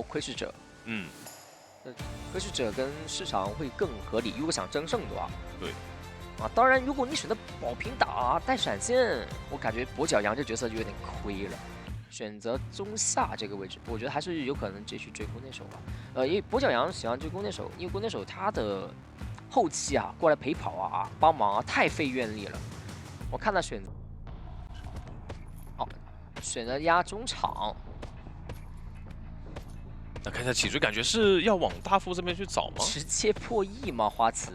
窥视者。嗯，窥视者跟市场会更合理。如果想争胜的话，对。啊，当然，如果你选择保平打带闪现，我感觉跛脚羊这角色就有点亏了。选择中下这个位置，我觉得还是有可能继续追弓箭手吧。因为跛脚羊喜欢追弓箭手，因为弓箭手他的后期啊过来陪跑啊、帮忙啊太费愿力了。我看他选择，选择压中场。那看一下起追，感觉是要往大副这边去找吗？直接破亿吗？花瓷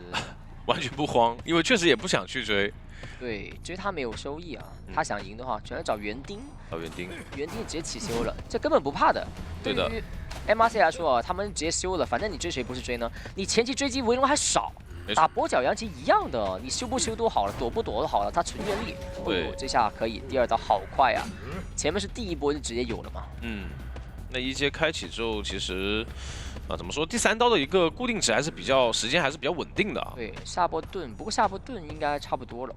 完全不慌，因为确实也不想去追。对，追他没有收益啊。他想赢的话，全要找园丁。找园丁，园丁直接起修了，这根本不怕的。对的。对于 MRC 来说啊，他们直接修了，反正你追谁不是追呢？你前期追击维龙还少，打跛脚羊其实一样的，你修不修都好了，躲不躲都好了，他纯愿力。对，这下可以，第二刀好快啊！前面是第一波就直接有了嘛。嗯，那一阶开启之后，其实怎么说？第3刀的一个固定值还是比较时间还是比较稳定的啊。对，下波盾，不过下波盾应该差不多了。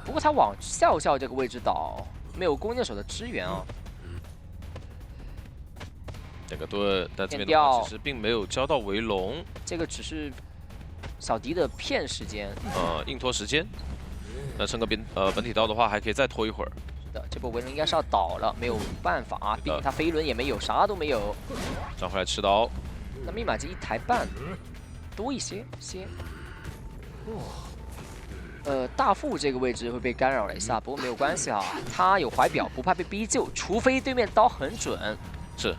不过他往笑笑这个位置倒，没有弓箭手的支援啊。这个盾，但这边的话其实并没有交到维龙，这个只是小迪的骗时间，硬拖时间。那剩个本体刀的话，还可以再拖一会儿。是的，这波维龙应该是要倒了，没有办法啊，毕竟他飞轮也没有，啥都没有。转回来吃刀。那密码机1台半，多一些。大副这个位置会被干扰了一下，不过没有关系啊，他有怀表，不怕被逼救，除非对面刀很准。是，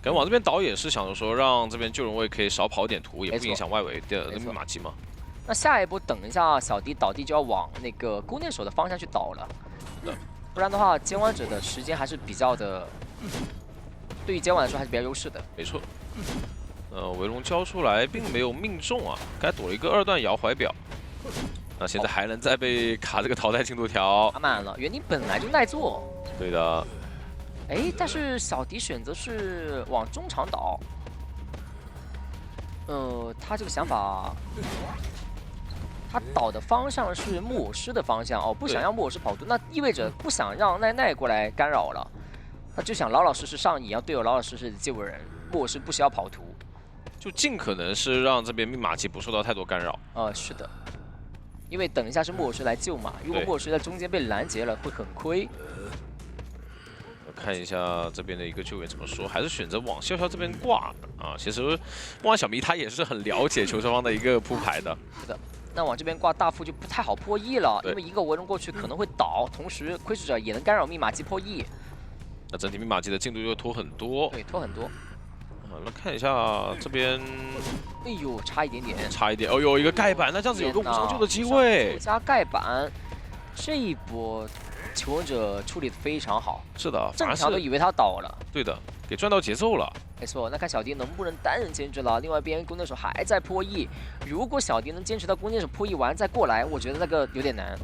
感觉往这边倒也是想着说让这边救人位可以少跑点图，也不影响外围的密码机嘛。那下一波等一下，小迪倒地就要往那个弓箭手的方向去倒了，不然的话，监管者的时间还是比较的，对于监管来说还是比较优势的。没错。维龙交出来并没有命中啊，该躲一个2段摇怀表。那现在还能再被卡这个淘汰进度条，卡满了。园丁本来就耐做，对的。哎，但是小迪选择是往中场倒。他这个想法，他倒的方向是木偶师的方向哦，不想让木偶师跑图，那意味着不想让奈奈过来干扰了，他就想老老实实上野，让队友老老实实的救人，木偶师不需要跑图，就尽可能是让这边密码机不受到太多干扰。是的。因为等一下是木偶师来救嘛，如果木偶师在中间被拦截了，会很亏。看一下这边的一个救援怎么说，还是选择往笑笑这边挂啊。其实梦幻小迷他也是很了解球双方的一个铺排的。是的，那往这边挂大副就不太好破亿了，因为一个围龙过去可能会倒，同时窥视者也能干扰密码机破亿。那整体密码机的进度就拖很多。对，拖很多。那看一下这边，哎呦，差一点点，差一点。哦呦，一个盖板，那这样子有个无伤救的机会。加盖板，这一波求婚者处理的非常好。是的，正常都以为他倒了。对的，给赚到节奏了。没错，那看小迪能不能单人坚持了。另外一边弓箭手还在破亿，如果小迪能坚持到弓箭手破亿完再过来，我觉得那个有点难。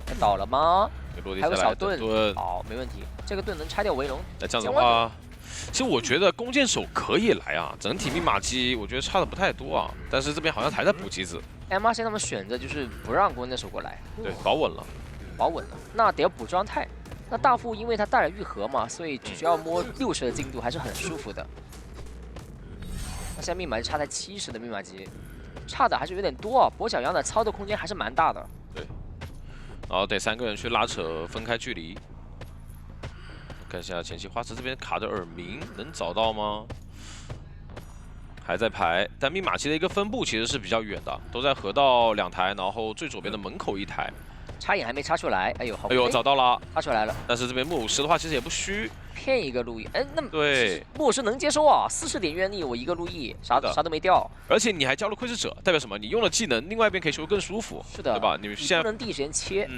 他倒了吗？还有小盾，好，没问题。这个盾能拆掉维龙。那这样子的话。其实我觉得弓箭手可以来啊，整体密码机我觉得差的不太多啊，但是这边好像还在补机子。MRC 他们选择就是不让弓箭手过来，对，保稳了，保稳了。那得要补状态。那大副因为他带了愈合嘛，所以只需要摸60的进度还是很舒服的。那现在密码机差在70的密码机，差的还是有点多啊。跛脚羊的操作空间还是蛮大的。对，然后得3个人去拉扯分开距离。看一下前期花池这边卡着耳鸣，能找到吗？还在排，但密码机的一个分布其实是比较远的，都在河道2台，然后最左边的门口1台。插眼还没插出来，哎呦，好，哎呦，找到了，插出来了。但是这边木偶师的话，其实也不虚，骗一个路易，哎，那对，木偶师能接收啊，40点愿力，我一个路易，啥都没掉。而且你还交了窥视者，代表什么？你用了技能，另外一边可以修得更舒服，是的，对吧？你现在不能第一时间切，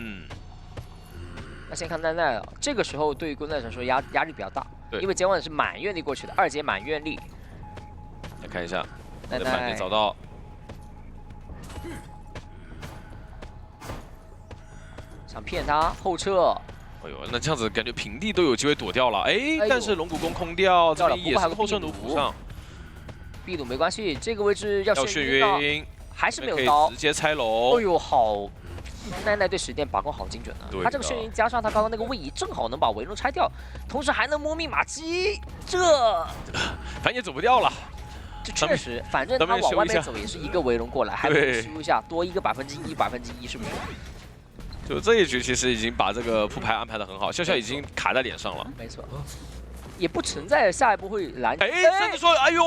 那先看奈奈了，这个时候对于弓箭手来说压力比较大，因为监管是满愿力过去的，2阶满愿力。来看一下，奈奈没找到，想骗他后撤。哎呦，那这样子感觉平地都有机会躲掉了，哎，但是龙骨弓空掉，这边也是后撤弩补上。秘鲁没关系，这个位置要眩晕，还是没有刀，直接拆龙。哎呦，好奈奈对时间把控好精准啊！对的他这个眩晕加上他刚刚那个位移，正好能把围龙拆掉，同时还能摸密码机，这反正也走不掉了。确实，反正他往外面走也是一个围龙过来，还能修一下，多一个1%，1%，是不是？就这一局其实已经把这个铺排安排的很好，笑笑已经卡在脸上了。没错。也不存在下一步会拦。哎，甚至说，哎呦，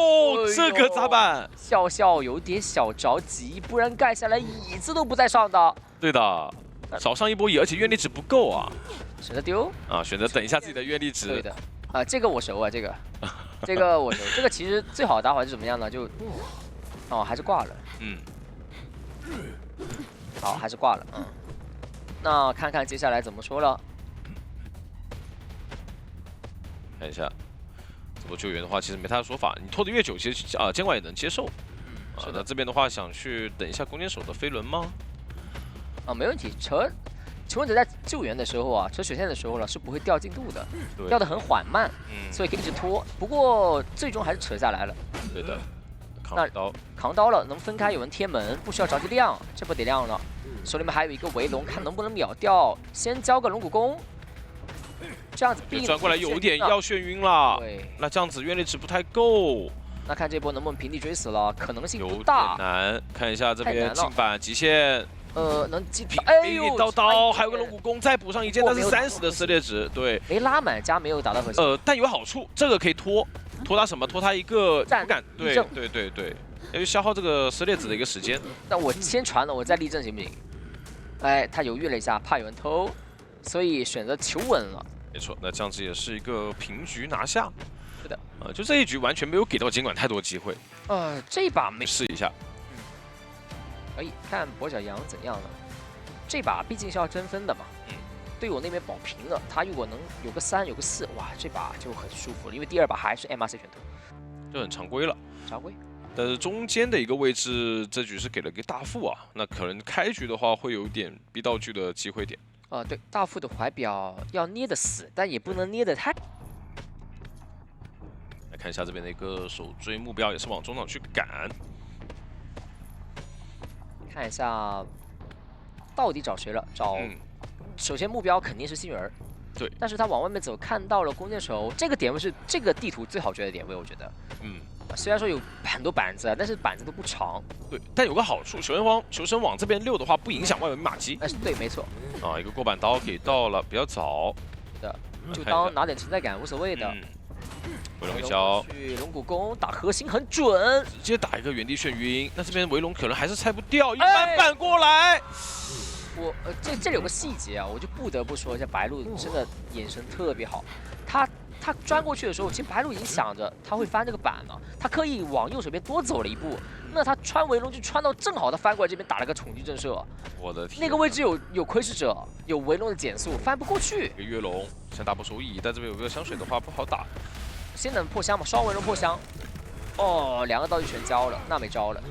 这个咋办？笑笑有点小着急，不然盖下来椅子都不带上的。对的，少上一波椅，而且愿力值不够啊。选择丢啊，选择等一下自己的愿力值。对的，啊，这个我熟啊，这个我熟。这个其实最好的打法是怎么样呢？就，哦，还是挂了。嗯。好，还是挂了。嗯。那看看接下来怎么说了。看一下，这波救援的话，其实没他的说法。你拖得越久，其实监管也能接受。是的，这边的话想去等一下弓箭手的飞轮吗？啊，没问题。求生者在救援的时候啊，扯血线的时候呢，是不会掉进度的，掉得很缓慢，所以可以一直拖。不过最终还是扯下来了。对的。扛刀了，能分开，有人贴门，不需要着急亮，这波得亮了。手里面还有一个围龙，看能不能秒掉。先交个龙骨弓。这样子转过来有点要眩晕了，对，那这样子愿力值不太够。那看这波能不能平地追死了，可能性不大。有点难，看一下这边近板极限，能击平。哎呦，刀，还有个龙骨弓，再补上一件，但是30的撕裂值，对，没拉满加没有打到核心。但有好处，这个可以拖他什么？拖他一个不敢，对，因为消耗这个撕裂值的一个时间。那我先传了，我再立正行不行？哎，他犹豫了一下，怕有人偷，所以选择求稳了。没错，那这样子也是一个平局拿下。是的，就这一局完全没有给到监管太多机会。这把没试一下。可以看跛脚羊怎样了。这把毕竟是要争分的嘛。队友那边保平了，他如果能有个3有个4，哇，这把就很舒服了，因为第2把还是 MRC 选投，就很常规了。常规。但是中间的一个位置，这局是给了个大副啊，那可能开局的话会有点逼道具的机会点。对，大副的怀表要捏得死，但也不能捏得太。来看一下这边的一个首追目标，也是往中场去赶。看一下到底找谁了？找，首先目标肯定是星人。对。但是他往外面走，看到了弓箭手，这个点位是这个地图最好追的点位，我觉得。虽然说有很多板子，但是板子都不长。对，但有个好处，求生往这边溜的话，不影响外围密码机。对，没错。一个过板刀给到了，比较早。的，就当拿点存在感无所谓的。围龙一消，去龙骨弓打核心很准，直接打一个原地眩晕。那这边围龙可能还是拆不掉，一翻反过来。这里有个细节啊，我就不得不说一下，白鹿真的眼神特别好，他钻过去的时候，其实白鹿已经想着他会翻这个板了，他刻意往右手边多走了一步，那他穿围龙就穿到正好他翻过来这边打了个恐惧震慑。我的天！那个位置有窥视者，有围龙的减速，翻不过去。一个月龙想打破手椅，但这边有个香水的话不好打。先等破香嘛，双围龙破香。2个道具全交了，那没招了。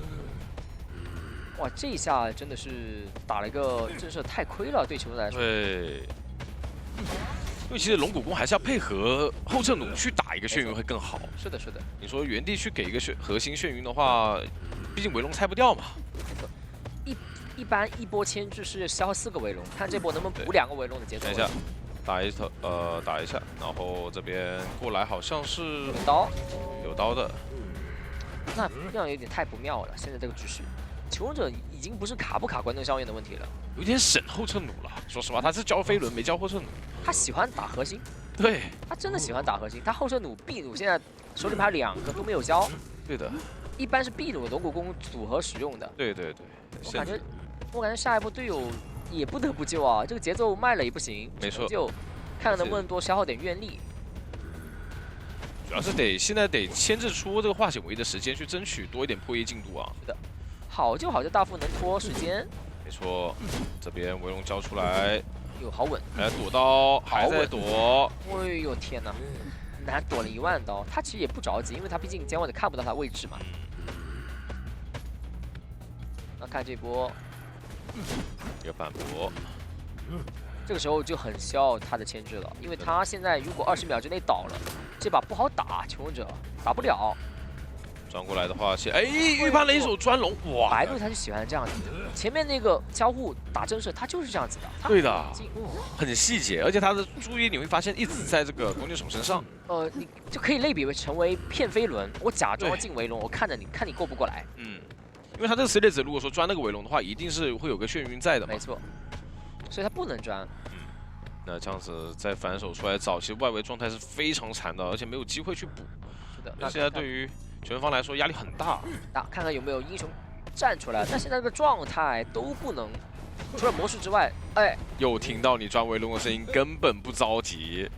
哇，这一下真的是打了一个震慑，太亏了，对球队来说。对。因为其实龙骨弓还是要配合后撤弩去打一个眩晕会更好。是的，是的。你说原地去给一个核心眩晕的话，毕竟围龙拆不掉嘛。没错。一般一波牵制是消耗4个围龙，看这波能不能补2个围龙的节奏。等一下，打一下，然后这边过来好像是有刀的。那这样有点太不妙了，现在这个局势。求生者已经不是卡不卡关灯硝烟的问题了，有点省后撤弩了。说实话，他是交飞轮没交后撤弩。他喜欢打核心，对他真的喜欢打核心。他后撤弩、B弩现在手里面还有2个都没有交。对的，一般是 B 弩龙骨弓组合使用的。对。我感觉下一波队友也不得不救啊，这个节奏慢了也不行。没错，就看能不能多消耗点愿力。主要是现在得牵制出这个化险为夷的时间，去争取多一点破译进度啊。是的。好就好在大副能拖时间，没错，这边围龙交出来，好稳，还躲刀，还在躲，哎呦天哪，难躲了1万刀，他其实也不着急，因为他毕竟监管者看不到他位置嘛。那看这波，一个反驳，这个时候就很需要他的牵制了，因为他现在如果20秒之内倒了，这把不好打，求生者打不了。转过来的话，预判了一手专龙，哇！白鹿他就喜欢这样子的，前面那个交互打震慑，他就是这样子的。对的，很细节，而且他的注意你会发现一直在这个弓箭手身上。你就可以类比为成为骗飞轮，我假装进围龙，我看着你看你过不过来。因为他这个 C 列子如果说钻那个围龙的话，一定是会有个眩晕在的嘛。没错，所以他不能钻。那这样子再反手出来找，其实外围状态是非常惨的，而且没有机会去补。是的，那现在对于全方来说压力很大。看看有没有英雄站出来。但现在这个状态都不能，除了魔术之外，又听到你钻围龙的声音，根本不着急。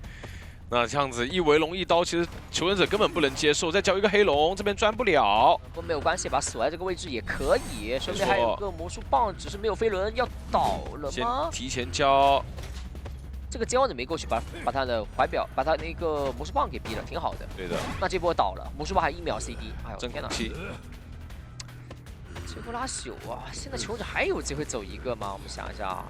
那这样子一围龙一刀，其实求生者根本不能接受。再交一个黑龙，这边钻不了。不过没有关系，把锁在这个位置也可以。手里还有个魔术棒，只是没有飞轮，要倒了吗？先提前交。这个接王者没过去，把他的怀表，把他那个魔术棒给逼了，挺好的。对的。那这波倒了，魔术棒还1秒 CD， 哎呦天哪！这波拉朽啊！现在求生者还有机会走一个吗？我们想一下啊。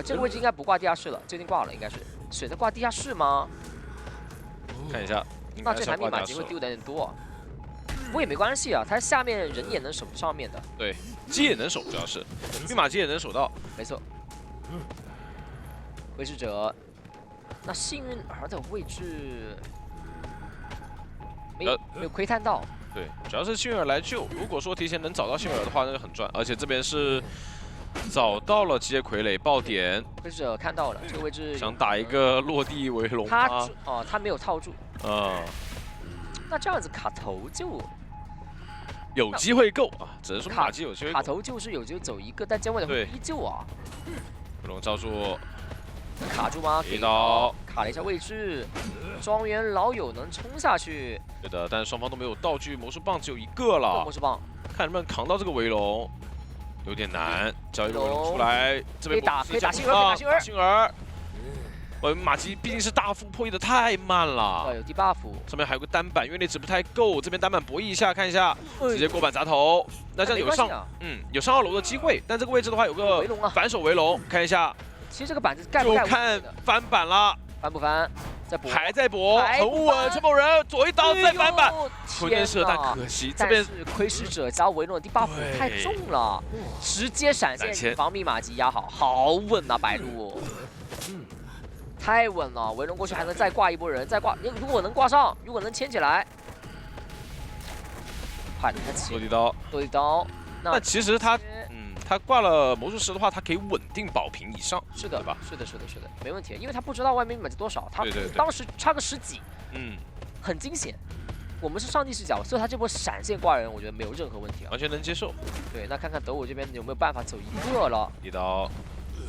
这个位置应该不挂地下室了，最近挂了，应该是选择挂地下室吗？看一下，那这台密码机会丢的有点多。不过也没关系啊，他下面人也能守上面的。对，机也能守，主要是密码机也能守到。没错。维持者，那幸运儿的位置没有窥探到。对，主要是幸运儿来救。如果说提前能找到幸运儿的话，那就很赚。而且这边是找到了机械傀儡爆点，维持者看到了这个位置，想打一个落地围龙吗？他没有套住。那这样子卡头就有机会够啊，只能说卡机有机会。卡头就是有机会走一个，但将会会依旧啊。围龙罩住。能卡住吗？给刀卡了一下位置，庄园老友能冲下去。对的，但是双方都没有道具，魔术棒只有一个了。魔术棒，看能不能扛到这个围龙，有点难。交一个围龙出来，这边可以打幸运儿，幸运儿。马基毕竟是大副破译的太慢了。有 debuff， 上面还有个单板，因为那值不太够，这边单板博弈一下，看一下，直接过板砸头。那这样有上2楼的机会，但这个位置的话有个反手围龙，看一下。其实这个板子盖不盖？就看翻板了，翻不翻？再搏，还在搏，很稳。陈某人左一刀再翻板，空间射，但可惜这边是窥视者加维龙的 debuff 太重了，直接闪现防密码机压好，好稳啊白鹿，太稳了。维龙过去还能再挂一波人，再挂，如果能挂上，如果能牵起来，快点，落地刀，那其实他。他挂了魔术师的话，他可以稳定保平以上。是的吧？是的，没问题。因为他不知道外面密码是多少，他当时差个10几，很惊险。我们是上帝视角，所以他这波闪现挂人，我觉得没有任何问题啊，完全能接受。对，那看看德武这边有没有办法走一个了。一刀，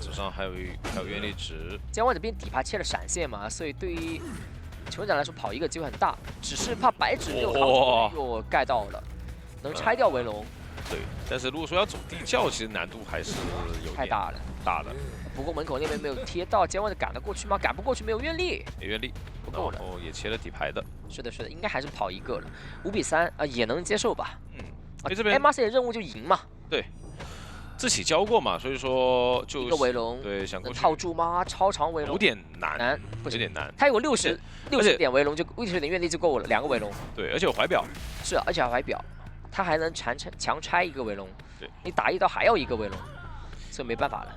手上还有愿力值。监望这边底牌切了闪现嘛，所以对于酋长来说跑一个机会很大，只是怕白纸没有扛住，盖到了，能拆掉围龙。对，但是如果说要走地窖，其实难度还是有太大了。不过门口那边没有贴到，监望者赶得过去吗？赶不过去，没有愿力，不够了。然后也切了底牌的。是的，应该还是跑一个了。5比3啊，也能接受吧？这边 MRC 的任务就赢嘛。对，自己教过嘛，所以说就一个围龙。对，想过去能套住吗？超长围龙有点难，有点难。他有个60点围龙60点愿力就够了，2个围龙。对，而且有怀表。是，而且还有怀表。他还能强拆一个围龙，对，你打一刀还要一个围龙，这没办法了。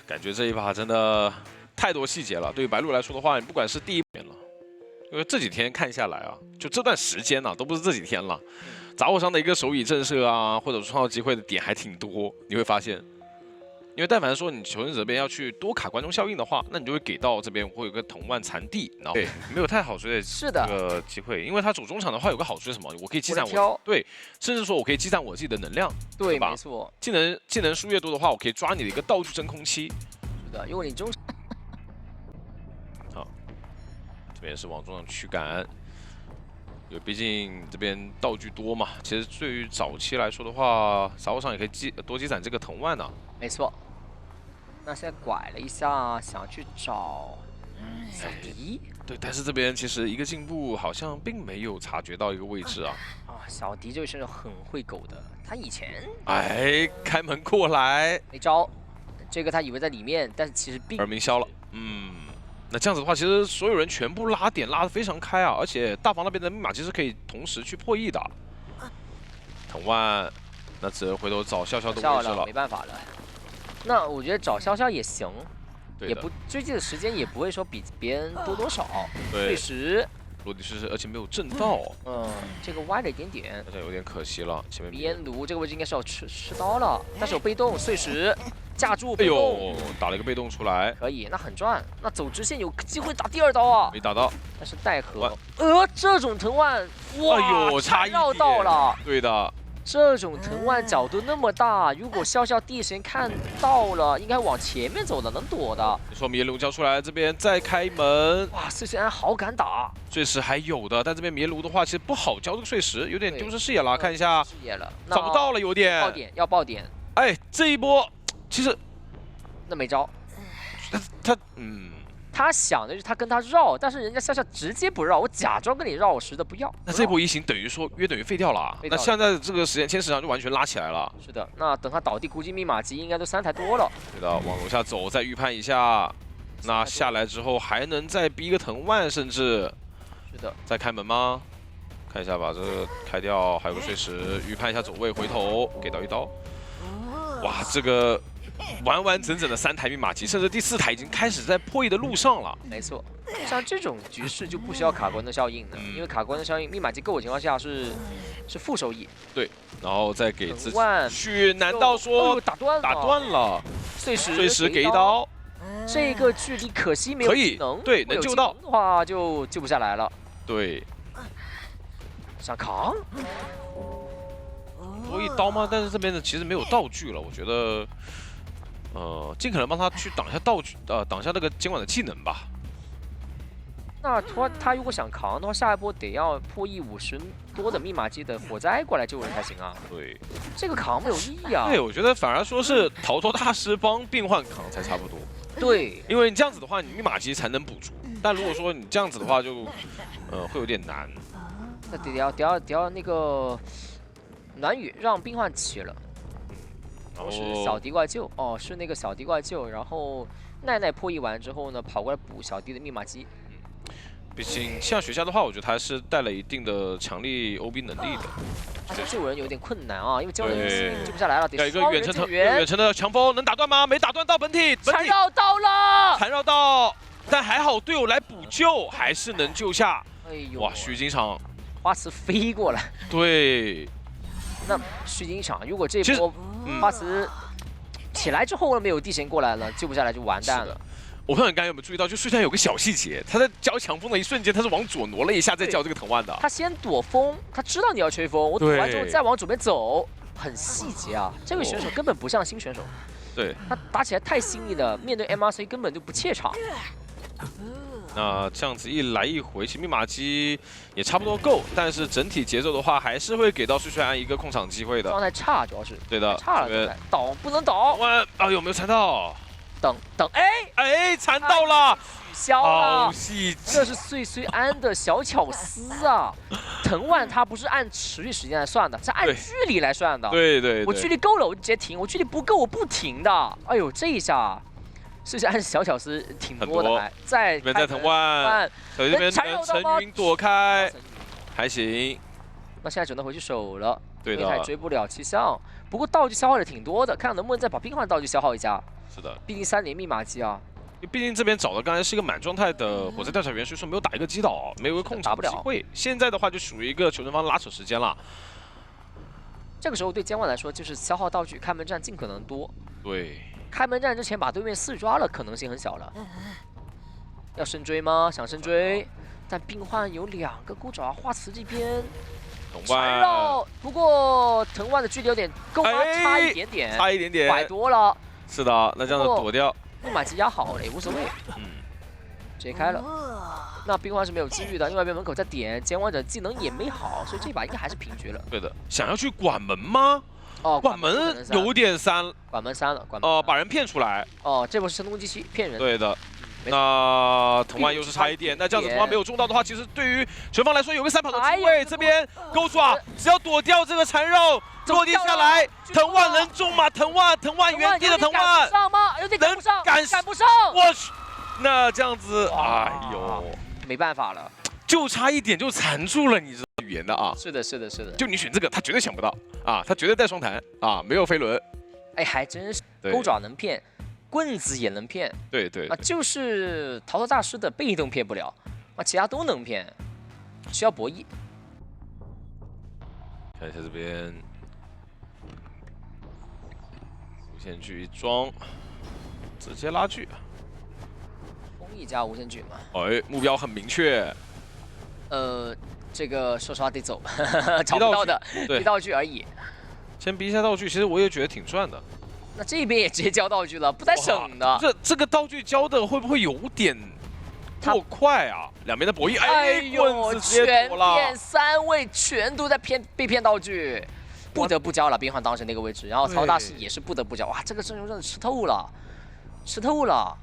感觉这一把真的太多细节了。对于白鹿来说的话，你不管是第一年了，因为这几天看下来啊，就这段时间呢，都不是这几天了，杂货商的一个手椅震慑啊，或者创造机会的点还挺多，你会发现。因为但凡说你求生者这边要去多卡观众效应的话，那你就会给到这边会有个藤蔓残地，然后没有太好追的这个机会。因为他主中场的话有个好处是什么？我可以积攒对，甚至说我可以积攒我自己的能量，对吧？没错。技能数越多的话，我可以抓你的一个道具真空期。是的，因为你中好，这边是往中场驱赶，因为毕竟这边道具多嘛。其实对于早期来说的话，杂货商也可以多积攒这个藤蔓呢。没错，那现在拐了一下，想去找小迪。对，但是这边其实一个进步好像并没有察觉到一个位置啊。小迪这个选手很会狗的，他以前开门过来没招，这个他以为在里面，但是其实并耳鸣消了。那这样子的话，其实所有人全部拉点拉得非常开啊，而且大房那边的密码其实可以同时去破译的。藤万，那只能回头找笑笑的位置了，没办法了。那我觉得找潇潇也行，也不追击的时间也不会说比别人多多少。对，碎石落地是，而且没有震到。这个歪了一点点，好像有点可惜了。前面边炉这个位置应该是要吃刀了，但是有被动碎石架住被动，打了一个被动出来，可以，那很赚。那走直线有机会打第2刀啊，没打到，但是带河。这种藤万，哇，哎呦，差一点绕到了，对的。这种藤万角度那么大，如果笑笑第一时间看到了，应该往前面走的，能躲的。你说绵炉交出来，这边再开门。哇，碎石安好敢打，碎石还有的，但这边绵炉的话，其实不好交这个碎石，有点丢失视野了。看一下，视野了，找不到了，有点。爆点要爆点。哎，这一波其实那没招。他想的是他跟他绕，但是人家笑笑直接不绕，我假装跟你绕，我实的不要。那这波移形等于说约等于废掉了。那现在这个时间就完全拉起来了。是的，那等他倒地，估计密码机应该都3台多了。对的，往楼下走，再预判一下。那下来之后还能再逼一个藤万，甚至是的，再开门吗？看一下，把这个开掉，还有个碎石，预判一下走位，回头给到一刀。哇，这个。完完整整的3台密码机，甚至第4台已经开始在破译的路上了。没错，像这种局势就不需要卡关的效应的，因为卡关的效应，密码机够的情况下是负收益。对，然后再给自己去，难道说打断了？碎石给一刀，这个距离可惜没有技能，对，能救到的话就救不下来了。对，想扛。多一刀吗？但是这边呢，其实没有道具了，我觉得。尽可能帮他去挡一下道具，挡一下那个监管的技能吧。那他如果想扛的话，下一波得要破译50多的密码机的火灾过来救人才行啊。对，这个扛没有意义啊。对，我觉得反而说是逃脱大师帮病患扛才差不多。对，因为你这样子的话，你密码机才能补足。但如果说你这样子的话，就会有点难。那得要那个暖雨让病患起了。是小迪怪救是那个小迪怪救，然后奈奈破译完之后呢，跑过来补小迪的密码机。毕竟像学校的话，我觉得还是带了一定的强力 OB 能力的。但是救人有点困难啊，因为救人救不下来了，得一个远程的强风能打断吗？没打断到本体，缠绕到了，缠绕到，但还好队友来补救，还是能救下。哎呦，哇，虚惊场，花瓷飞过来。对。那虚惊场，如果这波花瓷起来之后没有地形过来了，救不下来就完蛋了。我不知道你刚才有没有注意到，就虽然有个小细节，他在交强风的一瞬间，他是往左挪了一下，再交这个藤万的。他先躲风，他知道你要吹风，我躲完之后再往左边走，很细节啊。这位选手根本不像新选手，对他打起来太新意了，面对 MRC 根本就不怯场。那这样子一来一回，其实密码机也差不多够，但是整体节奏的话，还是会给到碎碎安一个控场机会的。状态差，主要是对的，差了，倒不能倒。有没有缠到？等，哎，缠到了，取消了。好细节，这是碎碎安的小巧思啊！藤万他不是按持续时间来算的，是按距离来算的。对，我距离够了我就直接停，我距离不够我不停的。哎呦，这一下。碎碎安小巧思挺多的，在藤万，这边能陈云躲开，还行。那现在只能回去守了，对的，他也追不了气象。不过道具消耗的挺多的，看看能不能再把病患道具消耗一下。是的，毕竟3连密码机啊。毕竟这边找的刚才是一个满状态的火灾调查员，所以说没有打一个击倒，没有一个控场机会。现在的话就属于一个求生方拉扯时间了。这个时候对监管来说就是消耗道具，开门战尽可能多。对。开门战之前把对面4抓了，可能性很小了。要深追吗？想深追，但病患有2个孤爪，花瓷这边缠绕。不过藤万的距离有点够吗？差一点点，100多了。是的，那这样子躲掉。密码机压好了也无所谓。直接开了。那病患是没有机遇的，另外一边门口在点，监管者技能也没好，所以这把应该还是平局了。对的，想要去管门吗？管门有点删，管门删了，把人骗出来。这波是声东击西，骗人。对的。那藤万又是差一点，那这样子藤万没有中到的话，其实对于全方来说有个3跑的机会。这边勾爪，只要躲掉这个缠绕，落地下来，藤万能中吗？藤万原地的藤万，赶上吗？有点赶不上。我去，那这样子，哎呦，没办法了，就差一点就缠住了，你知道。语言的啊。是的，是的，是的。就你选这个，他绝对想不到啊，他绝对带双弹啊，没有飞轮。哎，还真是，对钩爪能骗，棍子也能骗对啊，就是逃脱大师的被动骗不了啊，其他都能骗，需要博弈。看一下这边，无限锯一装，直接拉锯。风翼加无限锯嘛。哎，目标很明确。这个说实话得走，找不到的，逼道具而已。先逼一下道具，其实我也觉得挺赚的。那这边也直接交道具了，不带省的。这个道具交的会不会有点过快啊？两边的博弈，哎呦，全骗3位全都在被骗道具，不得不交了。冰幻当时那个位置，然后曹大师也是不得不交。哇，这个阵容真的吃透了，吃透了。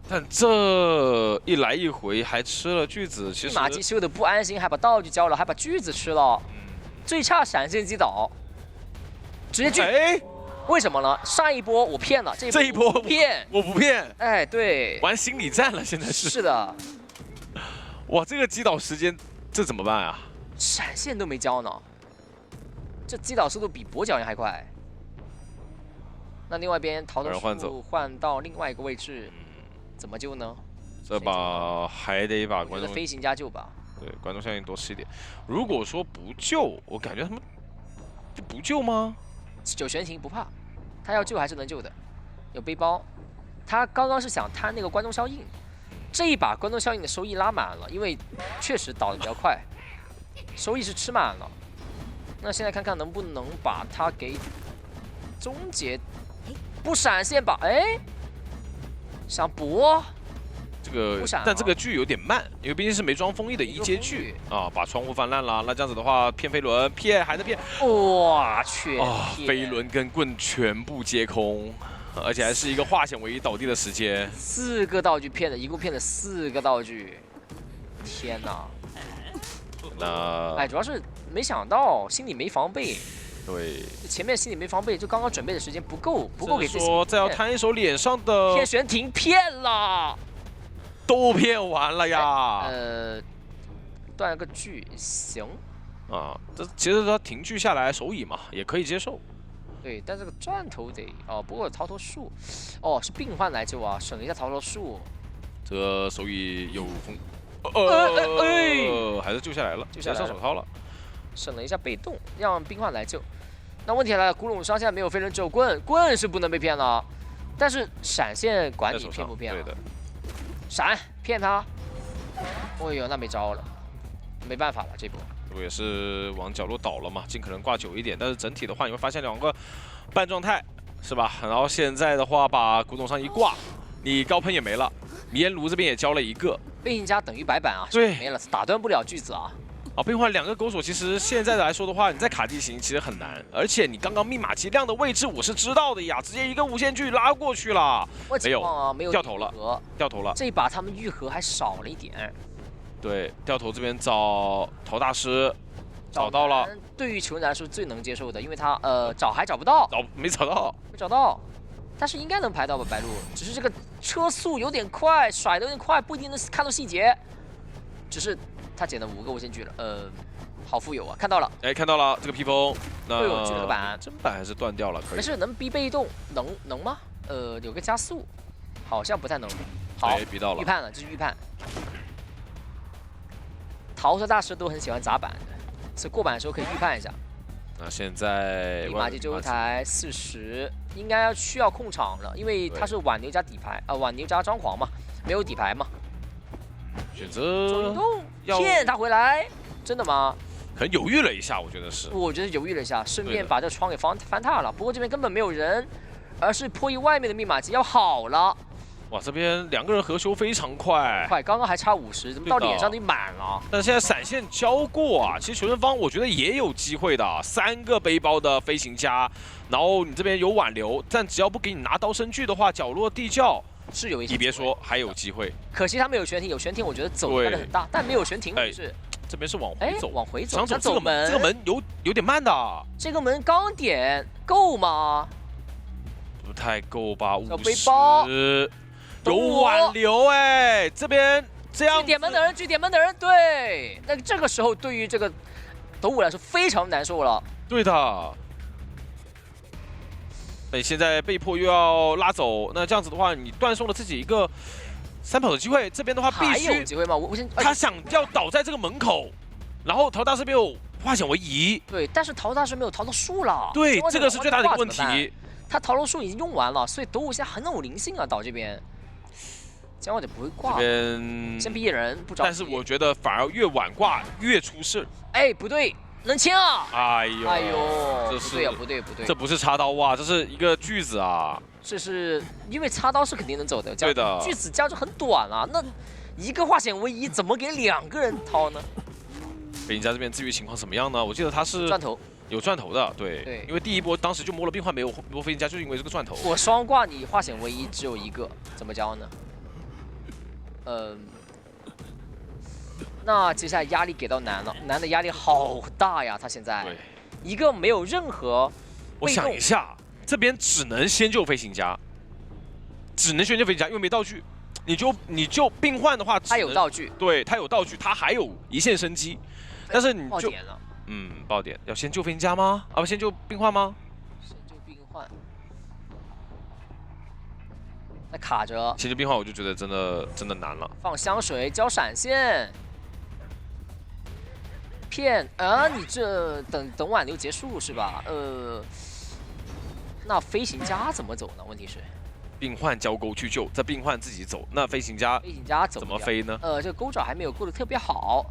但这一来一回还吃了锯子，其实马吉修的不安心，还把道具交了，还把锯子吃了。最差闪现击倒，直接锯。为什么呢？上一波我骗了，这一波我不骗，我不骗。哎，对，玩心理战了，现在是。是的。哇，这个击倒时间，这怎么办啊？闪现都没交呢，这击倒速度比跛脚人还快。那另外一边逃脱术换到另外一个位置。怎么救呢？这把还得把观众飞行加救吧。对，观众效应多吃一点。如果说不救，我感觉他们就不救吗？9悬停不怕，他要救还是能救的。有背包，他刚刚是想贪那个观众效应，这一把观众效应的收益拉满了，因为确实倒的比较快，收益是吃满了。那现在看看能不能把它给终结，不闪现吧？哎。想搏，这个，但这个锯有点慢，因为毕竟是没装风翼的1阶锯啊，把窗户翻烂了。那这样子的话，骗飞轮，骗还在骗，哇，全飞轮跟棍全部接空，而且还是一个化险为夷倒地的时间。4个道具骗的，一共骗了4个道具，天哪！那哎，主要是没想到，心里没防备。对，前面心里没防备，就刚刚准备的时间不够给自己。说再要摊一手脸上的骗悬停骗了，都骗完了呀。断了个锯行。啊，这其实他停锯下来手椅嘛，也可以接受。对，但这个钻头得哦，不过逃脱术，哦是病患来救啊，省了一下逃脱术。这个手椅有风，还是救下来了，上手套了。省了一下被动，让冰幻来救。那问题来了，古董商现在没有飞人，只有棍，棍是不能被骗了。但是闪现管你骗不骗了。对的。闪骗他。哎呦，那没招了，没办法了这波。这波也是往角落倒了嘛，尽可能挂久一点。但是整体的话，你会发现2个半状态，是吧？然后现在的话，把古董商一挂，你高喷也没了，迷烟炉这边也交了一个。背信家等于白板啊，对，没了，打断不了锯子啊。啊，冰幻2个狗锁，其实现在来说的话，你在卡地形其实很难，而且你刚刚密码机亮的位置我是知道的呀，直接一个无限锯拉过去了，没有掉头了，掉头了。这一把他们愈合还少了一点。对，掉头这边找陶大师，找到了。对于球员来说最能接受的，因为他找还找不到，没找到，但是应该能排到吧白鹿，只是这个车速有点快，甩的有点快，不一定能看到细节，只是。他捡了5个无限锯了，好富有啊！看到了，哎，看到了这个披风，那锯了个板，砧板还是断掉了，可以。但是能逼被动，能吗？有个加速，好像不太能。好，逼到了，预判了，这是预判。逃脱大师都很喜欢砸板的，所以过板的时候可以预判一下。那现在马吉周台40，应该需要控场了，因为它是挽牛加底牌，挽牛加张狂嘛，没有底牌嘛。选择骗他回来，真的吗？可能犹豫了一下，我觉得是。我觉得犹豫了一下，顺便把这窗给翻塌了。不过这边根本没有人，而是破译外面的密码机要好了。哇，这边2个人合修非常快，刚刚还差50，怎么到脸上就满了？但是现在闪现交过啊，其实求生方我觉得也有机会的，3个背包的飞行家，然后你这边有挽留，但只要不给你拿刀身锯的话，角落地窖。是有一些，你别说，还有机会。可惜他没有悬停，有悬停，我觉得走的概率很大，但没有悬停，是这边是往回走，往回走，想走门，这个门有点慢的。这个门刚点够吗？不太够吧，50。背包有挽留哎，这边这样据点门的人，据点门的人，对，那这个时候对于这个斗武来说非常难受了。对的。那你现在被迫又要拉走，那这样子的话，你断送了自己一个3跑的机会。这边的话必还有须，机会吗？我先，他想要倒在这个门口，然后陶大师没有化险为夷。对，但是陶大师没有逃到树了。对，这个是最大的一个问题。他逃楼术已经用完了，所以斗武现在很有灵性啊，岛这边。姜望者不会挂，这边先逼人不着急。但是我觉得反而越晚挂越出事。哎，不对，能清啊！哎呦，哎呦，这是不对啊，不对不对，这不是插刀啊，这是一个锯子啊。这是因为插刀是肯定能走的，对的。锯子这样就很短了，那一个化险为夷，怎么给2个人掏呢？飞行家这边至于情况怎么样呢？我记得他是钻头。有钻头的，对，因为第一波当时就摸了病患，没有摸飞行家，就是因为这个钻头。我双挂你化险为夷只有一个，怎么教呢？那接下来压力给到南了，南的压力好大呀，他现在一个没有任何，我想一下，这边只能先救飞行家，只能先救飞行家，因为没道具。你就病患的话，他有道具，对他有道具，他还有一线生机，但是你就了。爆点要先救飞行家吗？啊，不，先救病患吗？先救病患，那卡着。先救病患，我就觉得真的难了。放香水，交闪现，骗你这等挽留结束是吧？那飞行家怎么走呢？问题是，病患交钩去救，这病患自己走，那飞行家怎么飞呢？这个钩爪还没有钩得特别好，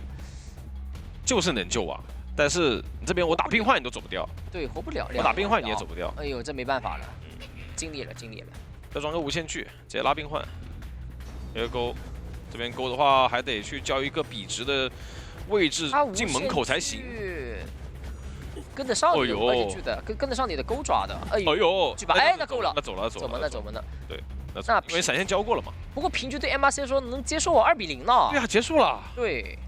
就是能救啊。但是这边我打病患你都走不掉，对，活不了。我打病患你也走不掉。哎呦，这没办法了，尽力了。再装个无限锯，直接拉病患。一个钩，这边钩的话还得去交一个笔直的位置进门口才行。跟得上你的无限锯的，跟得上你的钩爪的。哎呦，锯吧，哎，那够了。那走了。走门呢？对，那因为闪现交过了嘛。不过平局对 MRC 说能接受我2比0呢。对啊，结束了。对。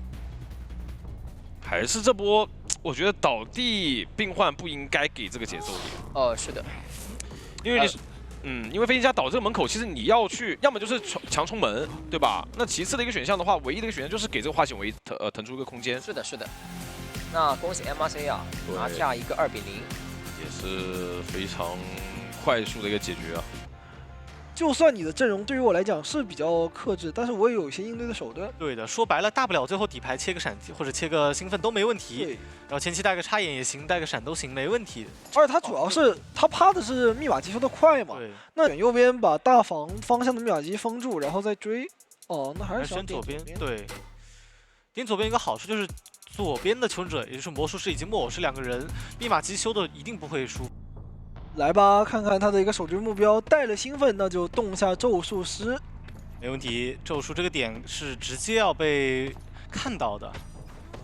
还是这波，我觉得倒地病患不应该给这个节奏点。是的，因为因为飞行家倒这个门口，其实你要去，要么就是强冲门，对吧？那其次的一个选项的话，唯一的一个选项就是给这个化险为夷腾出一个空间。是的。那恭喜 MRC 啊，拿下一个2比0，也是非常快速的一个解决啊。就算你的阵容对于我来讲是比较克制，但是我也有一些应对的手段。对的，说白了，大不了最后底牌切个闪或者切个兴奋都没问题。对，然后前期带个插眼也行，带个闪都行，没问题。而且他主要是他怕的是密码机修的快嘛。对。那选右边把大房方向的密码机封住，然后再追。那还是选左边。对。点左边一个好处就是左边的求生者，也就是魔术师以及木偶是2个人，密码机修的一定不会输。来吧，看看他的一个首追目标，带了兴奋，那就动下咒术师。没问题，咒术这个点是直接要被看到的，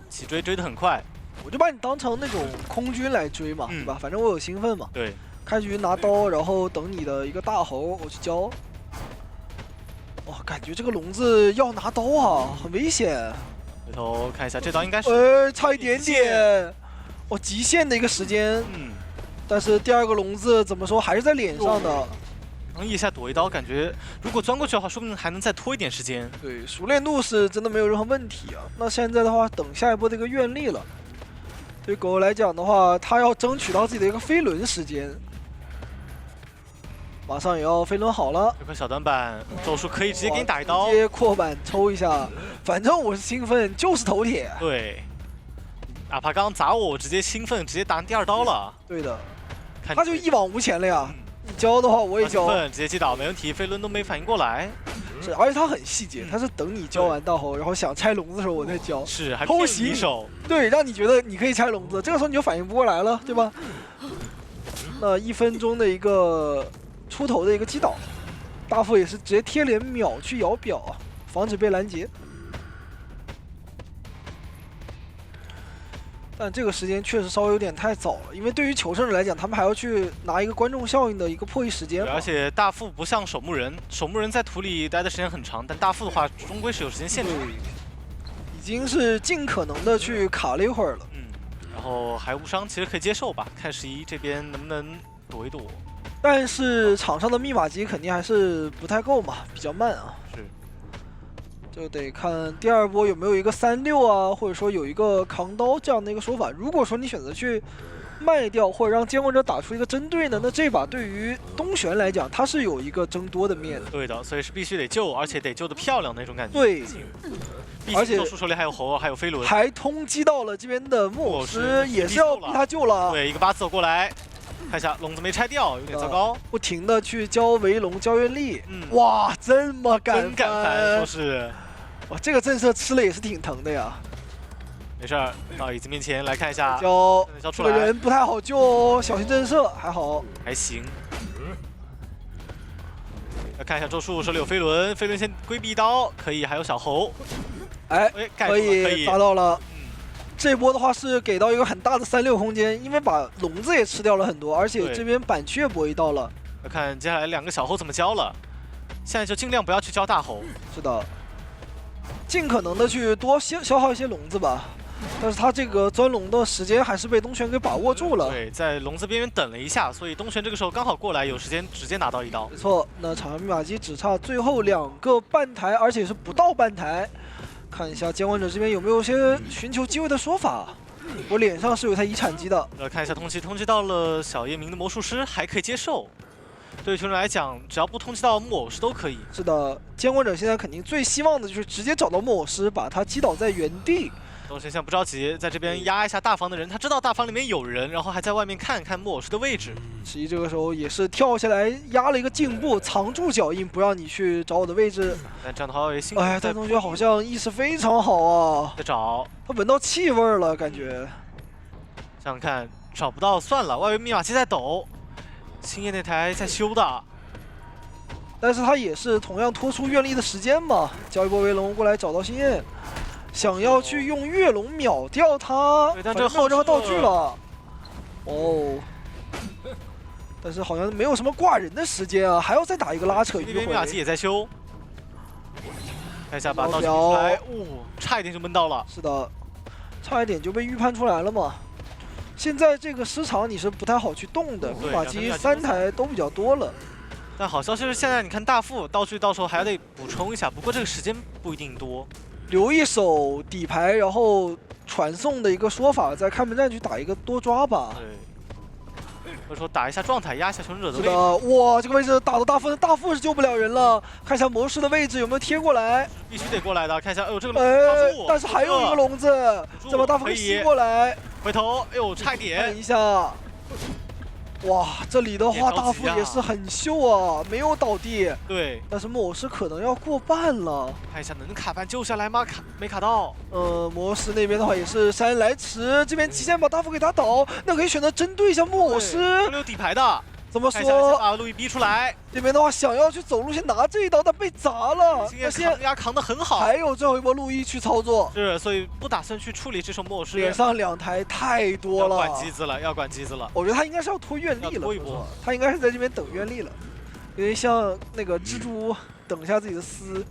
起追得很快。我就把你当成那种空军来追嘛，对吧？反正我有兴奋嘛。对。开局拿刀，然后等你的一个大猴，我去交。感觉这个笼子要拿刀啊，很危险。回头看一下，这刀应该是差一点点。极限的一个时间。但是第2个笼子怎么说还是在脸上的，能一下躲一刀，感觉如果钻过去的话，说不定还能再拖一点时间。对，熟练度是真的没有任何问题啊。那现在的话，等下一波的一个愿力了。对狗来讲的话，他要争取到自己的一个飞轮时间，马上也要飞轮好了。这块小短板，咒术可以直接给你打一刀，直接扩板抽一下，反正我是兴奋，就是头铁。对，哪怕刚刚砸我直接兴奋，直接打第2刀了。对的。他就一往无前了呀！你交的话我也交，直接击倒没问题，飞轮都没反应过来。是，而且他很细节，他是等你交完大猴，然后想拆笼子的时候我再交，是还偷袭手，对，让你觉得你可以拆笼子，这个时候你就反应不过来了，对吧？那1分钟的一个出头的一个击倒，大副也是直接贴脸秒去摇表啊，防止被拦截。但这个时间确实稍微有点太早了，因为对于求生者来讲，他们还要去拿一个观众效应的一个破译时间。而且大副不像守墓人，守墓人在土里待的时间很长，但大副的话终归是有时间限制。已经是尽可能的去卡了一会儿了。然后还无伤，其实可以接受吧，看11这边能不能躲一躲。但是场上的密码机肯定还是不太够嘛，比较慢啊。是。就得看第二波有没有一个3-6啊，或者说有一个扛刀这样的一个说法。如果说你选择去卖掉或者让监管者打出一个针对呢，那这把对于东玄来讲，它是有一个争多的面的。对的，所以是必须得救，而且得救的漂亮那种感觉。对，而且咒术手里还有猴儿，还有飞轮，还通缉到了这边的木偶师，也是要逼他救了。对，一个8字走过来，看一下笼子没拆掉，有点糟糕。不停的去交围龙、交愿力。哇，这么敢真敢翻，说是。哇，这个震慑吃了也是挺疼的呀。没事儿，到椅子面前来看一下，交出来。这个人不太好救哦，小心震慑，还好，还行。来看一下咒术手里有飞轮，飞轮先规避一刀，可以，还有小猴。哎，可以抓到了。这波的话是给到一个很大的3-6空间，因为把笼子也吃掉了很多，而且这边板区也博弈到了。要看接下来2个小猴怎么交了。现在就尽量不要去交大猴。是的，尽可能的去多消耗一些笼子吧。但是他这个钻笼的时间还是被东玄给把握住了。对，在笼子边缘等了一下，所以东玄这个时候刚好过来，有时间直接拿到一刀。没错，那场上密码机只差最后2个半台，而且是不到半台。看一下监管者这边有没有些寻求机会的说法。我脸上是有台遗产机的。看一下通缉到了小夜明的魔术师，还可以接受。对于球员来讲，只要不通缉到木偶师都可以。是的，监管者现在肯定最希望的就是直接找到木偶师，把他击倒在原地。东玄现在不着急，在这边压一下大房的人，他知道大房里面有人，然后还在外面看看木偶师的位置。11这个时候也是跳下来压了一个颈部，藏住脚印，不让你去找我的位置。但这样的话也辛苦。哎，戴同学好像意识非常好啊，在找，他闻到气味了，感觉。想想看，找不到算了，外围密码机在抖，星夜那台在修的。但是他也是同样拖出愿力的时间嘛，交一波围龙过来找到星夜。想要去用月龙秒掉他，但这没有任何道具了。哦，但是好像没有什么挂人的时间啊，还要再打一个拉扯迂回。那边密码机也在修，看一下把道具出来，差一点就闷到了。是的，差一点就被预判出来了嘛。现在这个市场你是不太好去动的，密码机3台都比较多了。但好消息是现在你看大副道具到时候还得补充一下，不过这个时间不一定多。留一手底牌，然后传送的一个说法，在开门战去打一个多抓吧。对，或者说打一下状态，压一下求生者的位置。是的，哇，这个位置打到大副，大副是救不了人了。看一下魔师的位置有没有贴过来，必须得过来的。看一下，哎呦，这个但是还有一个笼子，再把大副给吸过来。回头，哎呦，差一点。看一下。哇，这里的话大副也是很秀啊，没有倒地。对，但是木偶师可能要过半了。看一下能卡半救下来吗？没卡到。魔师那边的话也是姗来迟，这边提前把大副给打倒，那可以选择针对一下木偶师。这里有底牌的。怎么说？把路易逼出来。这边的话想要去走路先拿这一刀，但被砸了。现在扛得很好。还有最后一波路易去操作。是，所以不打算去处理这手木偶师。脸上2台太多了。要管机子了，要管机子了。我觉得他应该是要拖愿力了。拖一波。他应该是在这边等愿力了，有点像那个蜘蛛等一下自己的丝。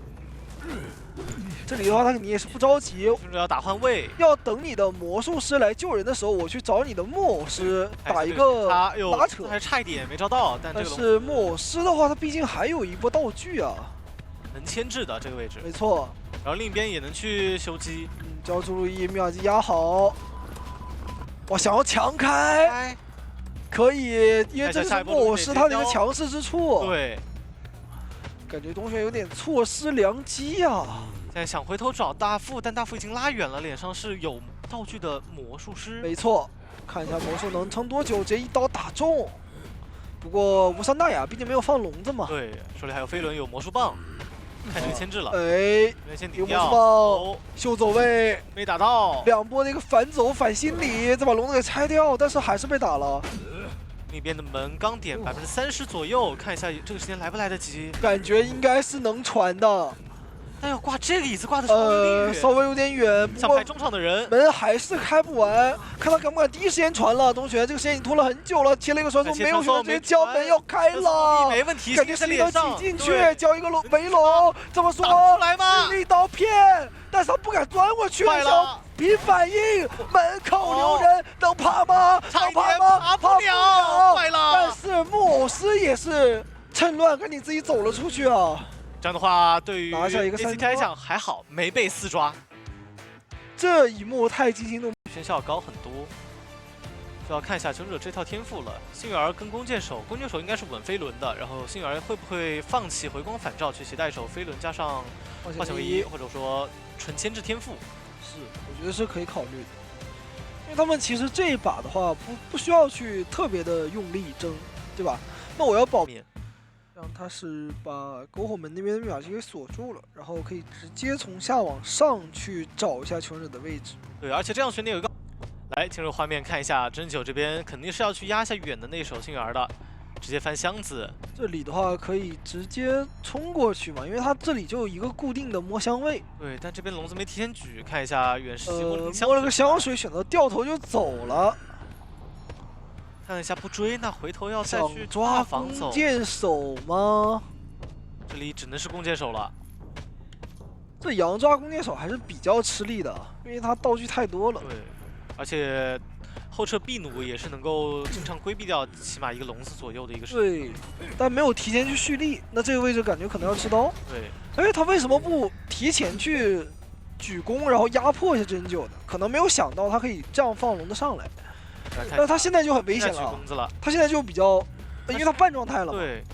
这里的话，他肯定也是不着急，甚至要打换位，要等你的魔术师来救人的时候，我去找你的木偶师打一个拉扯，还差一点没招到。但是木偶师的话，他毕竟还有一波道具啊，能牵制的这个位置。没错，然后另一边也能去修机。交出路易，密码机压好。哇，想要强开，可以，因为这是木偶师他的一个强势之处。对，感觉东玄有点错失良机呀。现在想回头找大副，但大副已经拉远了，脸上是有道具的魔术师。没错，看一下魔术能撑多久，直接一刀打中。不过无伤大雅，毕竟没有放笼子嘛。对，手里还有飞轮，有魔术棒，看这个牵制了。哎，先有魔术棒，秀走位没打到，2波的一个反走反心理，再把笼子给拆掉，但是还是被打了。那边的门刚点30%左右，看一下这个时间来不来得及？感觉应该是能传的。但要挂这个椅子挂的稍微稍微有点远，想排中场的人门还是开不完，看他敢不敢第一时间传了。东玄这个时间已经拖了很久了，切了一个传送，没有选择直接交门要开了，没问题，感觉是都挤进去，交一个围笼，这么说出来吗？一刀骗，但是他不敢钻过去，想凭反应，门口留人，能爬吗？能爬吗？爬不了，坏了。但是木偶师也是趁乱赶紧自己走了出去啊。这样的话，对于拿下一个3 ACT 来讲还好，没被4抓，这一幕太惊心动魄。炫效高很多。就要看一下求生者这套天赋了。幸运儿跟弓箭手应该是稳飞轮的，然后幸运儿会不会放弃回光返照去携带一手飞轮加上化险为夷，或者说纯牵制天赋？是，我觉得是可以考虑的。因为他们其实这一把的话，不需要去特别的用力争，对吧？那我要保面，让他是把篝火门那边的密码机给锁住了，然后可以直接从下往上去找一下求生者的位置。对，而且这样悬念有一个。来，进入画面看一下，真九这边肯定是要去压下远的那手幸运儿的，直接翻箱子。这里的话可以直接冲过去嘛，因为它这里就有一个固定的摸香位。对，但这边笼子没提前举，看一下远视摸了个香水，选择掉头就走了。看一下不追，那回头要再去抓防走。弓箭手吗？这里只能是弓箭手了。这羊抓弓箭手还是比较吃力的，因为他道具太多了。对。而且后撤避弩也是能够经常规避掉起码一个笼子左右的一个事情。对，但没有提前去蓄力，那这个位置感觉可能要吃刀。对，哎，他为什么不提前去举弓，然后压迫一下针灸呢？可能没有想到他可以这样放笼子上来。但他现在就很危险了，他现在就比较，因为他半状态了。对，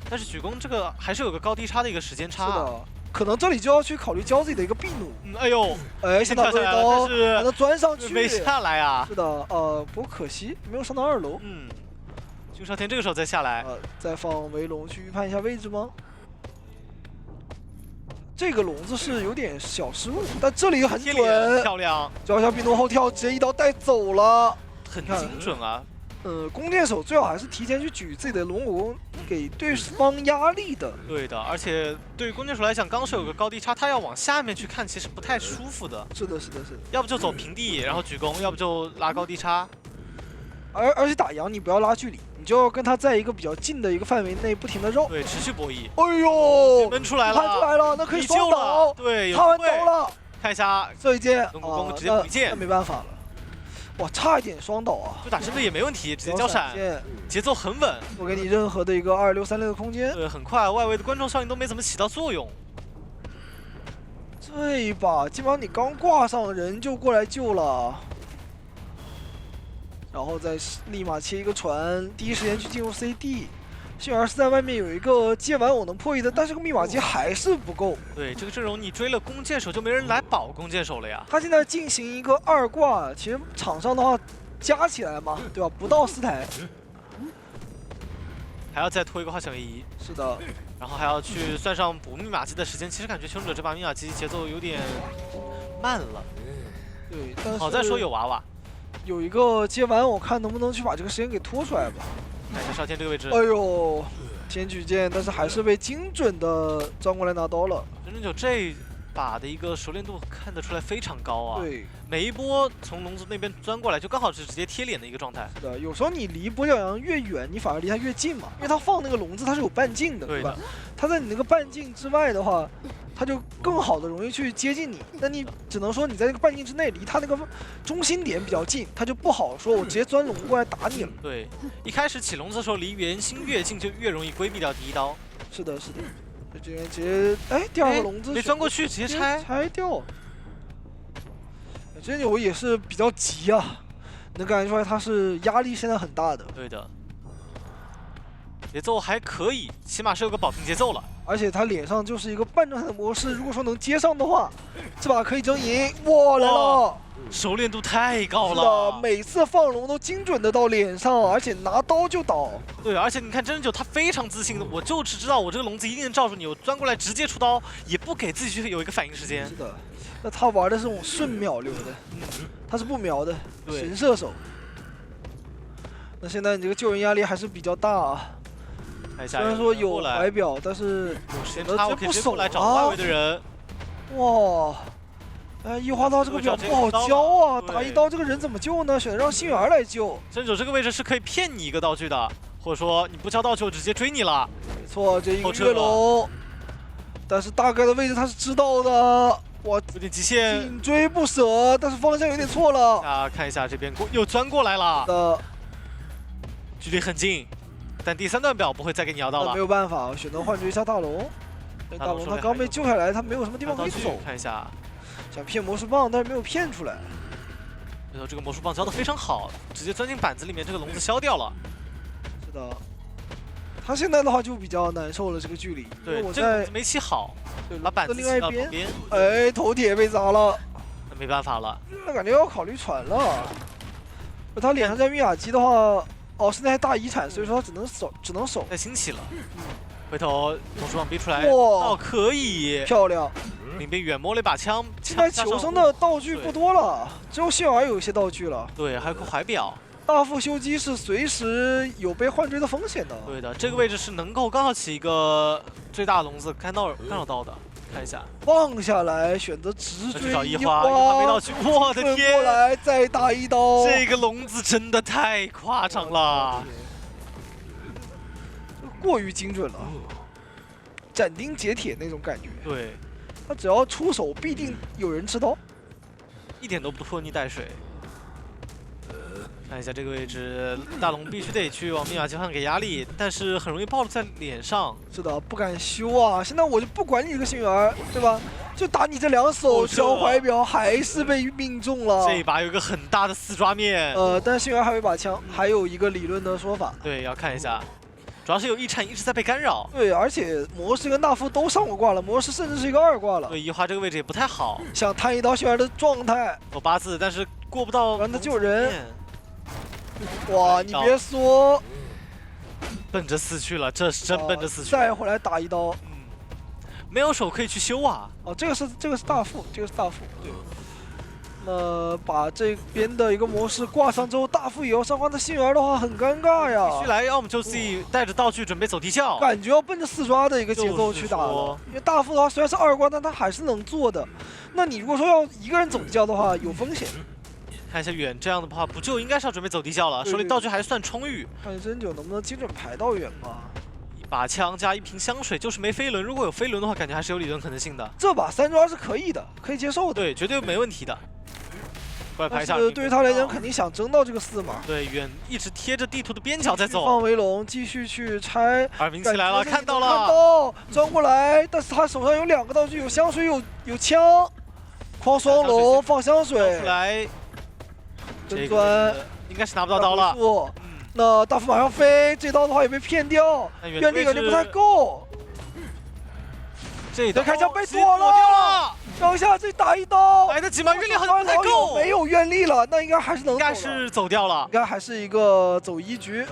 但是举弓这个还是有个高低差的一个时间差。是的。可能这里就要去考虑教自己的一个避弩。哎呦，哎，先打对刀，让他钻上去，没下来啊。是的，不过可惜没有上到2楼。君少天这个时候再下来，再放围笼去预判一下位置吗？这个笼子是有点小失误，但这里很准，漂亮，脚下避弩后跳，直接一刀带走了，很精准啊。弓箭手最好还是提前去举自己的龙骨弓，给对方压力的。对的，而且对于弓箭手来讲，刚是有个高低差，他要往下面去看，其实不太舒服的。是的，是的，是的。要不就走平地，然后举弓，要不就拉高低差。而且打羊你不要拉距离，你就要跟他在一个比较近的一个范围内不停的绕。对，持续博弈。哎呦，闷出来了，看出来了，那可以双倒。对，插完刀了。看一下这一箭，龙骨弓直接补一箭，那没办法了。哇，差一点双倒啊！就打真的也没问题，直接交闪，节奏很稳，不给你任何的一个2636的空间。对，很快，外围的观众效应都没怎么起到作用。这一把基本上你刚挂上人就过来救了，然后再立马切一个船，第一时间去进入 CD。幸而是在外面有一个接完我能破译的，但是这个密码机还是不够。对，这个阵容你追了弓箭手就没人来保弓箭手了呀。他现在进行一个2挂，其实场上的话加起来嘛，对吧？不到4台，还要再拖一个化险为夷。是的，然后还要去算上补密码机的时间。其实感觉求生者这把密码机节奏有点慢了。对，但是好在说有娃娃，有一个接完，我看能不能去把这个时间给拖出来吧。看一下少天这个位置，哎呦，先举剑，但是还是被精准的钻过来拿刀了。真9这把的一个熟练度看得出来非常高啊。对，每一波从笼子那边钻过来，就刚好是直接贴脸的一个状态。是的，有时候你离跛脚羊越远，你反而离他越近嘛，因为他放那个笼子它是有半径的，对吧？他在你那个半径之外的话，他就更好的容易去接近你。那你只能说你在那个半径之内，离他那个中心点比较近，他就不好说我直接钻笼过来打你了。对，一开始起笼子的时候离圆心越近，就越容易规避掉第一刀。是的，是的。这边直接第2个笼子没钻过去，直接拆掉。真9也是比较急啊，能感觉出来他是压力现在很大的。对的，节奏还可以，起码是有个保平节奏了。而且他脸上就是一个半状态的模式，如果说能接上的话，这把可以争赢。哇，来了！熟练度太高了，是的，每次放龙都精准的到脸上，而且拿刀就倒。对，而且你看真9他非常自信的，我就是知道我这个笼子一定能罩住你，我钻过来直接出刀，也不给自己去有一个反应时间。是的，那他玩的是这种瞬秒流的，他是不瞄的神射手。那现在你这个救人压力还是比较大啊。虽然说有怀表，但是有时间差，我可以直接过来找外围的人。哇！一花刀这个表不好交啊，打一刀这个人怎么救呢？选择让幸运儿来救。真9这个位置是可以骗你一个道具的，或者说你不交道具我直接追你了。没错，这一个月龙，但是大概的位置他是知道的。哇，有点极限，紧追不舍，但是方向有点错了。看一下这边又钻过来了，距离很近，但第3段表不会再给你摇到了。没有办法，选择换追一下大龙。大龙他刚被救下来，他没有什么地方可以走。看一下，想骗魔术棒，但是没有骗出来。然后这个魔术棒交的非常好，直接钻进板子里面，这个笼子消掉了。是的，他现在的话就比较难受了，这个距离。对，我在这个笼子没起好，把板子另外一骑到旁边。哎，头铁被砸了，那没办法了。那感觉要考虑传了。他脸上在密码机的话，哦，现在还大遗产，所以说他只能守。太新奇了。回头魔术棒逼出来，哇哦，可以，漂亮。林边远摸了一把枪。现在求生的道具不多了，只有幸运儿有一些道具了。对，还有个怀表。大副修机是随时有被换追的风险的。对的，这个位置是能够刚好起一个最大笼子干扰到的。看一下，放下来，选择直追。去找一花没道具，我的天！过来再打一刀。这个笼子真的太夸张了，过于精准了，斩钉截铁那种感觉。对，他只要出手，必定有人吃刀，一点都不拖泥带水。看一下这个位置，大龙必须得去往密码机上给压力，但是很容易暴露在脸上。是的，不敢修啊！现在我就不管你这个幸运儿，对吧？就打你这两手，交怀表还是被命中了。这一把有一个很大的四抓面。但是幸运儿还有一把枪，还有一个理论的说法。对，要看一下，主要是有一铲一直在被干扰。对，而且魔师跟大副都上过挂了，魔师甚至是一个2挂了。对，一花这个位置也不太好，想摊一刀幸运儿的状态，有8字，但是过不到。让他救人。哇，你别说，奔着4去了，这是真奔着4去。再回来打一刀，没有手可以去修啊。哦，这个是大副，这个是大副。对。那把这边的一个模式挂上之后，大副也要上花的幸运儿的话，很尴尬呀。必须来，要么就自己带着道具准备走地窖。感觉要奔着4抓的一个节奏去打了，因为大副的话虽然是2挂，但他还是能做的。那你如果说要一个人走地窖的话，有风险。看一下远，这样的话不就应该是要准备走地窖了？手里道具还算充裕。看针灸能不能精准排到远吧？一把枪加一瓶香水，就是没飞轮。如果有飞轮的话，感觉还是有理论可能性的。这把3抓是可以的，可以接受的。对，绝对没问题的。过来排一下。对于他来讲，肯定想争到这个4码。对，远一直贴着地图的边角在走。放围笼，继续去拆。耳鸣起来了，看到了。看到，钻过来，但是他手上有2个道具，有香水，有枪。狂双龙放香水。出来。真钻应该是拿不到刀了。那大副马上飞，这刀的话也被骗掉，原力感觉不太够。这一刀开枪被躲了，等一下这打一刀来得及吗？原力好像不太够，没有愿力了，那应该还是能走。应该是走掉了，应该还是一个走1局。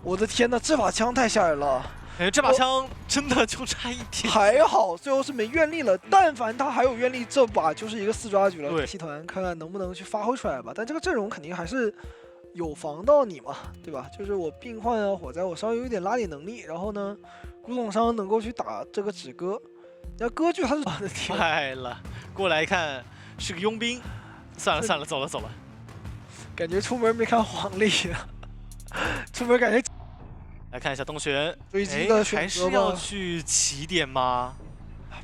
我的天呐，这把枪太吓人了。这把枪真的就差一点，还好最后是没愿力了。但凡他还有愿力，这把就是一个4抓局了。对，集团看看能不能去发挥出来吧。但这个阵容肯定还是有防到你嘛，对吧？就是我病患啊、火灾，我稍微有一点拉点能力，然后呢，古董商能够去打这个纸歌。那歌剧他是我的天，坏了，过来看是个佣兵，算了，走了。感觉出门没看黄历，出门感觉。来看一下东玄，追击的选择还是要去起点吗？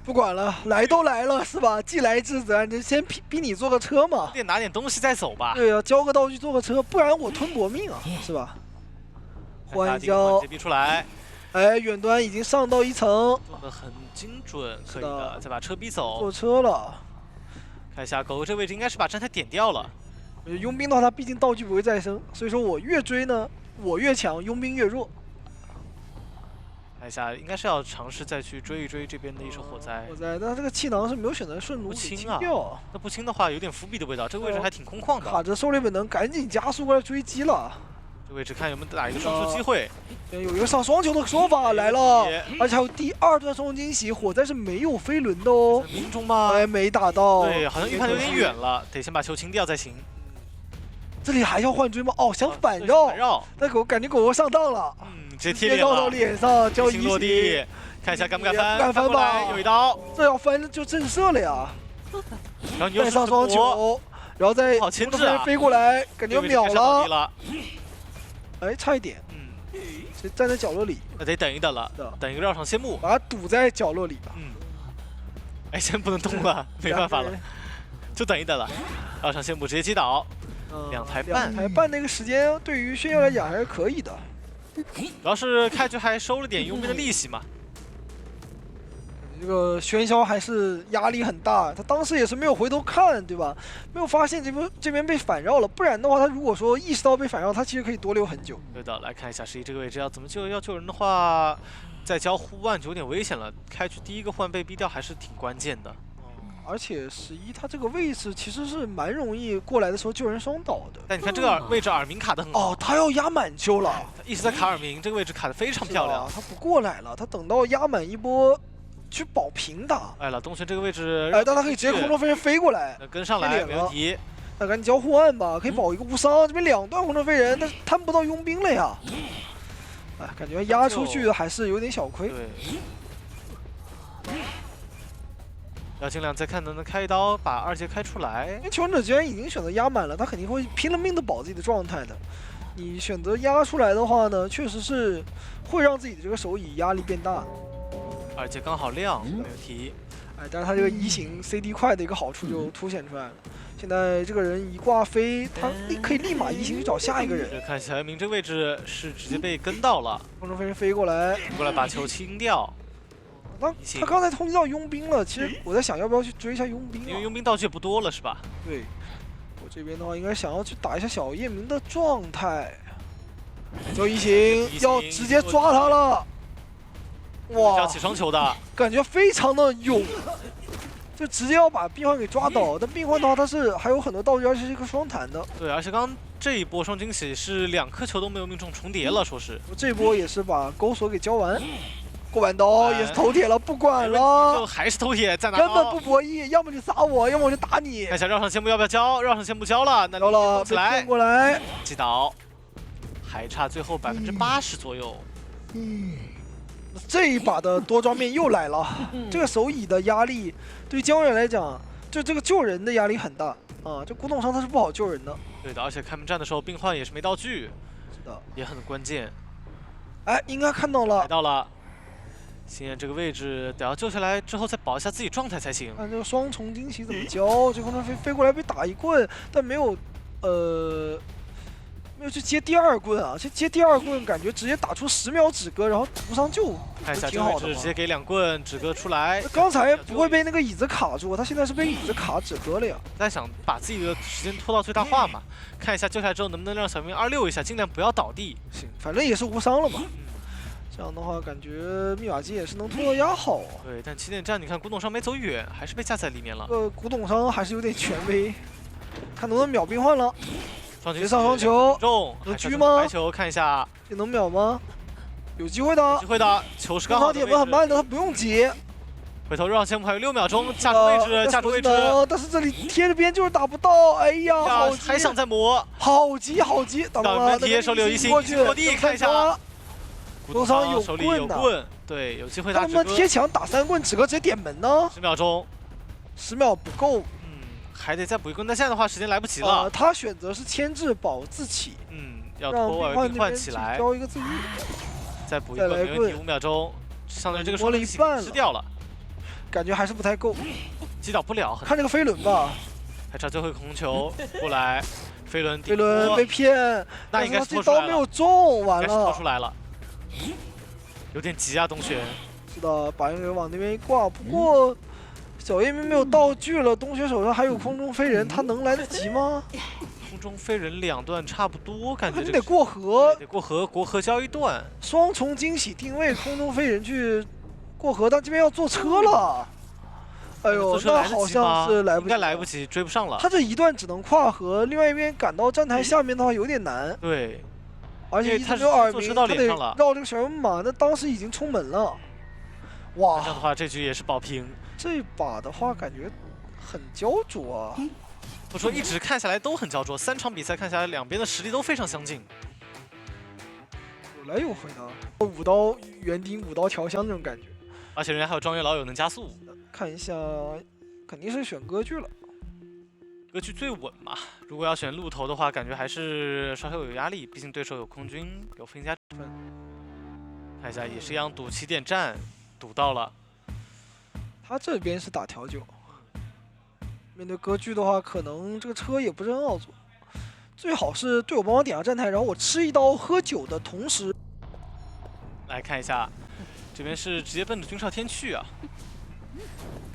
不管了，来都来了是吧？既来之则安之，先逼你坐个车嘛。得拿点东西再走吧。对啊，交个道具坐个车，不然我吞搏命啊，是吧？换一交，逼出来。哎，远端已经上到1层，做的很精准，可以的。再把车逼走。坐车了。看一下狗狗这位置应该是把站台点掉了。佣兵的话，他毕竟道具不会再生，所以说我越追呢，我越强，佣兵越弱。看一下，应该是要尝试再去追一追这边的一手火灾。但他这个气囊是没有选择顺弩清掉。那不清的话，有点伏笔的味道。这个位置还挺空旷的。卡着狩猎本能，赶紧加速过来追击了。这位置看有没有打一个双出机会。有一个上双球的说法来了，而且还有第2段双惊喜，火灾是没有飞轮的哦。命中吗？哎，没打到。对，好像预判有点远了，得先把球清掉才行。这里还要换追吗？哦，想反绕。那感觉狗狗上当了。直接贴脸了，到脸上，交移落地，看一下敢不敢翻？不敢翻吧？有一刀，这要翻就震慑了呀！然后你又带上双球，然后再飞过来，感觉秒了。哎，差一点。这站在角落里，那得等一等了，等一个绕场谢幕，把它堵在角落里。哎，现在不能动了，没办法了，就等一等了。绕场谢幕直接击倒，2台半那个时间对于炫耀来讲还是可以的。主要是开局还收了点佣兵的利息嘛，这个喧嚣还是压力很大，他当时也是没有回头看，对吧？没有发现这边被反绕了，不然的话，他如果说意识到被反绕，他其实可以多留很久。对的，来看一下11这个位置要怎么救，要救人的话，再交护腕就有点危险了。开局第一个护腕被逼掉还是挺关键的。而且11他这个位置其实是蛮容易过来的时候救人双倒的。但你看这个位置耳鸣卡的很好。哦，他要压满救了，他一直在卡耳鸣，这个位置卡的非常漂亮。他不过来了，他等到压满一波。去保平打，哎了，东玄这个位置，哎，但他可以直接空中飞人飞过来，跟上来没问题。那赶紧交护腕吧，可以保一个无伤。这边2段空中飞人，但是摊不到佣兵了呀。哎，感觉压出去还是有点小亏。对，要尽量再看能不能开一刀把2阶开出来。因为求生者既然已经选择压满了，他肯定会拼了命的保自己的状态的。你选择压出来的话呢，确实是会让自己的这个手椅压力变大。 2阶刚好亮，没问题。哎，但是他这个移形 CD 快的一个好处就凸显出来了。现在这个人一挂飞，他可以立马移形去找下一个人。看起来明这个位置是直接被跟到了，空中飞人飞过来，把球清掉。他刚才通缉到佣兵了，其实我在想要不要去追一下佣兵，因为佣兵道具也不多了，是吧？对，我这边的话应该想要去打一下小夜明的状态。就移形要直接抓他了。 哇，要起双球的，感觉非常的勇，就直接要把病患给抓倒。但病患的话，他是还有很多道具，而且是一个双弹的。对，而且刚刚这一波双惊喜是2颗球都没有命中重叠了，说是。这一波也是把钩索给交完，过完刀也是头铁了，不管了，就还是头铁，再拿根本不博弈，要么就杀我，要么我就打你。看一下绕上先不要不要交，绕上先不交了，那交了，起来过来，击倒，还差最后80%左右。这一把的多装面又来了，这个手椅的压力对于姜远来讲，就这个救人的压力很大啊！这古董商他是不好救人的。对的，而且开门战的时候病患也是没道具，是的，也很关键。哎，应该看到了，来到了。星焰这个位置得要救下来之后再保一下自己状态才行。看这个双重惊喜怎么交？这空中飞过来被打一棍，但没有没有去接第2棍啊！接第2棍，感觉直接打出10秒止戈，然后无伤救，看一下挺好的。直接给2棍止戈出来。刚才不会被那个椅子卡住，他现在是被椅子卡止戈了呀。在想把自己的时间拖到最大化嘛，看一下救下来之后能不能让小明26一下，尽量不要倒地。行，反正也是无伤了嘛。这样的话，感觉密码机也是能拖到压好。对，但起点战你看古董商没走远，还是被架在里面了。古董商还是有点权威，看能不能秒病患了。 双直上双球，能狙吗？白球看一下，这能秒吗？有机会的，有机会的，球是刚好。铁门很慢的，他不用接。回头绕线还有6秒钟，架住位置，架住位置。但是这里贴着边就是打不到，哎呀，好急！还想再磨，好急好急！打到了，手里有移形落地，看一下。古董商手里有棍，对，有机会打。他们贴墙打3棍，止戈直接点门呢？10秒钟，10秒不够。 还得再补一棍，但现在的话时间来不及了。他选择是牵制保自起，要拖病患起来，交一个自愈，再补一棍，没问题5秒钟，相当于这个双惊喜吃掉了，感觉还是不太够，击倒不了。看这个飞轮吧，还差最后一个空球过来，飞轮被骗，那应该是这刀没有中，完了，掏出来了，有点急啊，东玄。是的，把人往那边一挂，不过。 小夜明没有道具了，东玄手上还有空中飞人，他能来得及吗？空中飞人2段差不多，感觉你得过河，得过河，国河交一段。双重惊喜定位，空中飞人去过河，但这边要坐车了。哎呦，那好像是来不及，应该来不及，追不上了。他这一段只能跨河，另外一边赶到站台下面的话有点难。对，而且他没有耳鸣，他得绕这个小人马，那当时已经冲门了。哇，这样的话这局也是保平。 这把的话，感觉很焦灼啊！我说一直看下来都很焦灼，3场比赛看下来，两边的实力都非常相近，有来有回的，5刀园丁，5刀调香这种感觉。而且人家还有庄园老友能加速。看一下，肯定是选歌剧了，歌剧最稳嘛。如果要选鹿头的话，感觉还是稍稍有压力，毕竟对手有空军，有分加分。看一下，也是一样赌起点战，赌到了。 他这边是打调酒，面对歌剧的话，可能这个车也不是很好做，最好是队友帮我点下站台，然后我吃一刀喝酒的同时，来看一下，这边是直接奔着军少天去啊。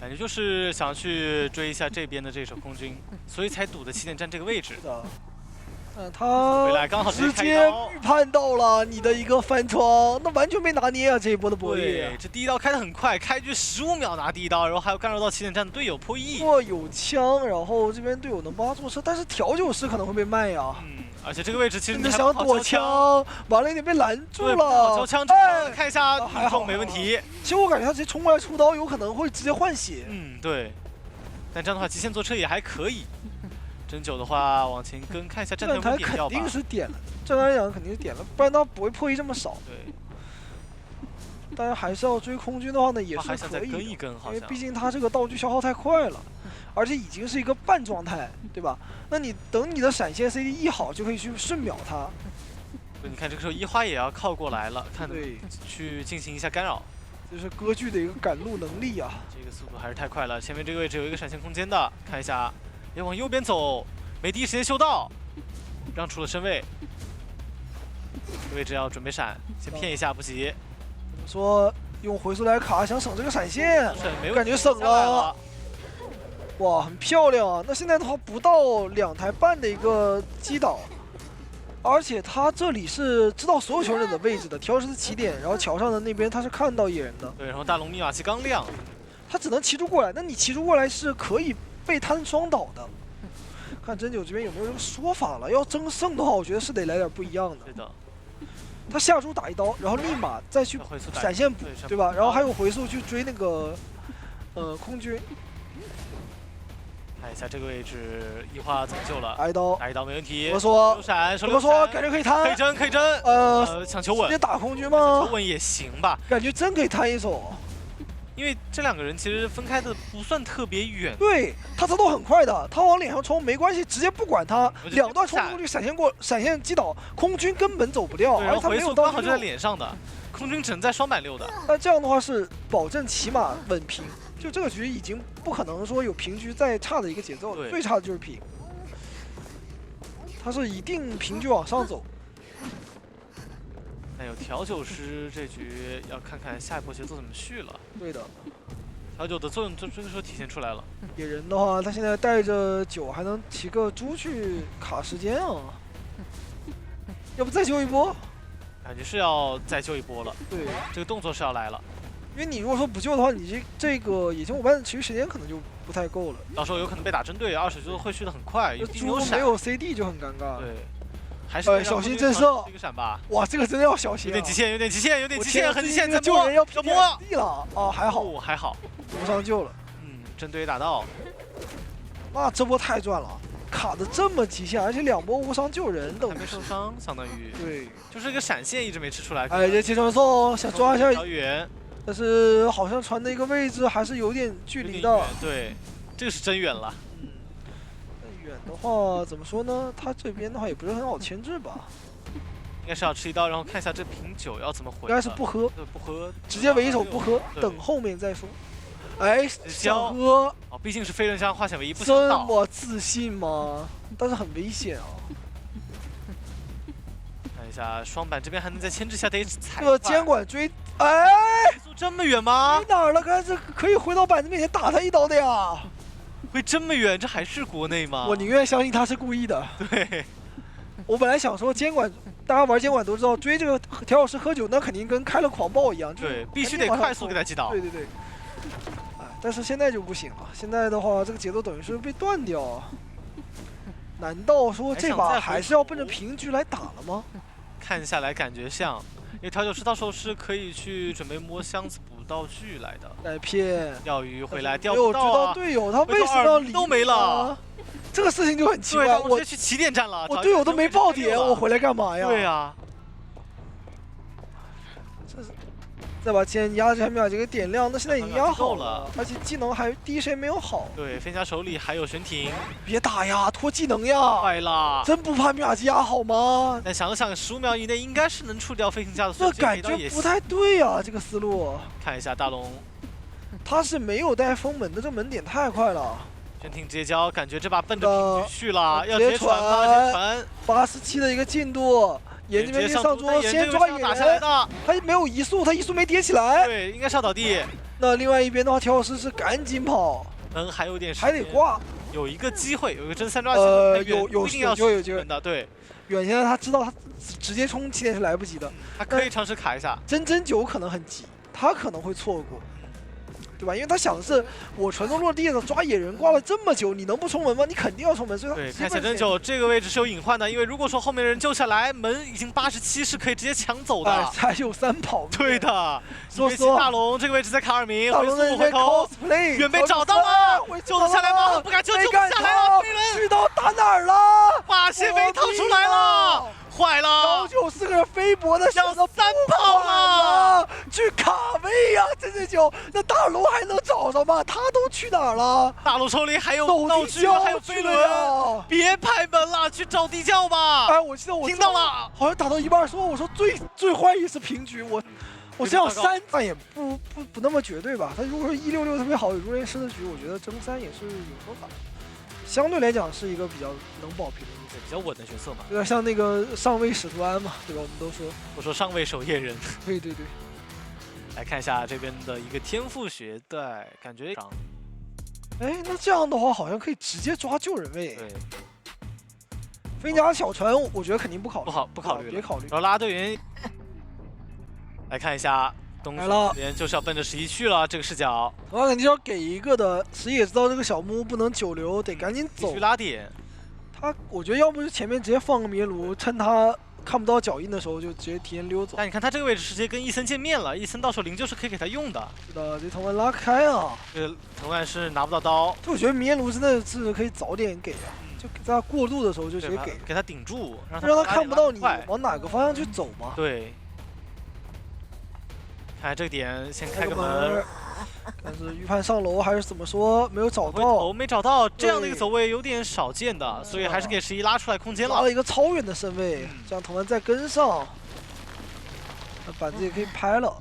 感觉就是想去追一下这边的这手空军，所以才堵的起点站这个位置。是的。他回来刚好直直接接开刀预判到了你的一个翻窗，那完全没拿捏啊！这一波的博弈对，，这第一刀开得很快，开局15秒拿第一刀，然后还有干扰到起点站的队友破亿。哇，有枪，然后这边队友能帮他做车，但是调酒师可能会被卖呀。而且这个位置其实真你还不好的想躲交枪，枪，完了有点被拦住对，不好了交。枪，哎，看一下还好命中没问题。其实我感觉他直接冲过来出刀，有可能会直接换血。对。但这样的话，极限坐车也还可以。针灸的话，往前跟看一下战这台团有没有点掉吧。肯定是点了，正常来讲肯定是点了，不然他不会破译这么少。对，但是还是要追空军的话呢，也是还想再可以的，跟一跟，好像。因为毕竟他这个道具消耗太快了，而且已经是一个半状态，对吧？那你等你的闪现 CD 一好，就可以去瞬秒他。你看这个时候一花也要靠过来了，看对，去进行一下干扰。这是歌剧的一个赶路能力啊！这个速度还是太快了，前面这个位置有一个闪现空间的，看一下，也往右边走，没第一时间嗅到，让出了身位，这个位置要准备闪，先骗一下不急，怎么说用回速来卡，想省这个闪现，没感觉省了。哇，很漂亮啊！那现在的话不到2台半的一个击倒，而且他这里是知道所有求生者的位置的，调时的起点，然后桥上的那边他是看到野人的，对，然后大龙密码器刚亮，他只能骑出过来。那你骑出过来是可以被摊双倒的。看针灸这边有没有这个说法了？要争胜的话，我觉得是得来点不一样的。对的，他下注打一刀，然后立马再去闪现补，对吧？然后还有回速去追那个空军。看一下这个位置，一花怎么救了？打一刀，打一刀没问题。怎么说？手闪，怎么说？感觉可以摊，可以争，可以争。想求稳，直接打空军吗？求稳也行吧。感觉真可以摊一手，因为这两个人其实分开的不算特别远。对他操作很快的，他往脸上冲没关系，直接不管他，两段冲过去闪现击倒，空军根本走不掉，而且他没有刀，刚好就在脸上的，空军只能在双板6的。那这样的话是保证起码稳平。就这个局已经不可能说有平局再差的一个节奏了，最差的就是平。他是一定平局往上走。那有调酒师这局要看看下一波节奏怎么续了。对的，调酒的作用这个时候体现出来了。野人的话，他现在带着酒还能骑个猪去卡时间啊，要不再救一波？感觉是要再救一波了。对，这个动作是要来了。因为你如果说不救的话，你这个野生伙伴的持续时间可能就不太够了，到时候有可能被打针对，二手就会续的很快，猪没有 CD 就很尴尬。对，还是小心震慑一个闪吧。哇，这个真的要小心，有点极限，有点极限，有点极限，很极限，救人要摸地了啊，还好，还好，无伤救了。针对打到，那这波太赚了。卡的这么极限，而且2波无伤救人，等还没受伤，相当于对，就是一个闪现一直没吃出来。哎，这接传送想抓一下遥远，但是好像传的一个位置还是有点距离的。对，这个是真远了。远的话怎么说呢？他这边的话也不是很好牵制吧。应该是要吃一刀，然后看一下这瓶酒要怎么回。应该是不喝，对，不喝，直接围手不喝，等后面再说。哎，想喝哦，毕竟是飞轮枪化险为夷，不想倒。这么自信吗？但是很危险啊！看一下双板这边还能再牵制下，得踩。这个监管追，哎，这么远吗？飞哪儿了？刚才这可以回到板子面前打他一刀的呀！会这么远？这还是国内吗？我宁愿相信他是故意的。对，我本来想说监管，大家玩监管都知道，追这个调酒师喝酒，那肯定跟开了狂暴一样，对，必须得快速给他击倒。对对对。但是现在就不行了，现在的话，这个节奏等于是被断掉。难道说这把还是要奔着平局来打了吗？看下来感觉像，因为调酒师到时候是可以去准备摸箱子补道具来的。来骗钓鱼回来钓不到啊！没有知道队友他为什么要离都没了，这个事情就很奇怪。我直接去起点站了，我队友都没爆点，我回来干嘛呀？对呀。再把剑压着还没把这个点亮，那现在已经压好了，而且技能还第一时间没有好。对，飞侠手里还有悬停，别打呀，拖技能呀！坏了，真不怕米亚基压好吗？但想了想，15秒以内应该是能出掉飞行家的。这感觉不太对呀，这个思路。看一下大龙，他是没有带封门的，这门点太快了。悬停直接交，感觉这把奔着平局去了，要直接传87的一个进度。眼这边上桌，先抓野人，他没有移速，他移速没叠起来。对，应该是要倒地。那另外一边的话，调老师是赶紧跑，还有点时还间得挂。有一个机会，有一个真三抓机会。有不一定要有机会的，对。远现在他知道他直接冲起点是来不及的，他可以尝试卡一下。真9可能很急，他可能会错过。 对吧？因为他想的是，我传送落地的抓野人挂了这么久，你能不冲门吗？你肯定要冲门，所以他对，看小真9这个位置是有隐患的，因为如果说后面的人救下来，门已经87是可以直接抢走的，还有3跑。对的，说实话，大龙这个位置在卡尔明，大龙在回头，远被找到了，救得下来吗？不敢救，救不下来了，飞轮去到打哪儿了？把谢飞掏出来了。 坏了！194个人飞博的要3跑了，去卡位呀！真9，那大龙还能找着吗？他都去哪儿了？大龙手里还有道具，还有飞轮，别拍门了，去找地窖吧！哎，我记得我听到了，好像打到一半说，我说最坏也是平局，我这样3，但也不那么绝对吧？他如果说166特别好，有如连失的局，我觉得争3也是有说法。相对来讲是一个比较能保平的。 比较稳的角色嘛，有点像那个上尉使徒安嘛，对吧？我们都说上尉守夜人。对对对。来看一下这边的一个天赋学的感觉。哎，那这样的话好像可以直接抓救人位。对。飞甲小船，我觉得肯定不考虑。不考虑，别考虑。然后拉队员。来看一下东来了，这边就是要奔着11去了，这个视角。我肯定要给一个的，谁也知道这个小木不能久留，得赶紧走。必须拉点。 我觉得要不就前面直接放个迷炉，趁他看不到脚印的时候就直接提前溜走。但你看他这个位置直接跟伊森见面了，伊森到时候灵就是可以给他用的。是的，这藤蔓拉开啊！这藤蔓是拿不到刀。就我觉得迷炉真的是可以早点给啊，就在他过渡的时候就直接给他顶住，让他看不到你往哪个方向去走嘛。对。看这个点，先开个门。 但是预判上楼还是怎么说？没有找到，没找到这样的一个走位有点少见的，所以还是给11拉出来空间了。拉了一个超远的身位，这样藤蔓再跟上，那板子也可以拍了。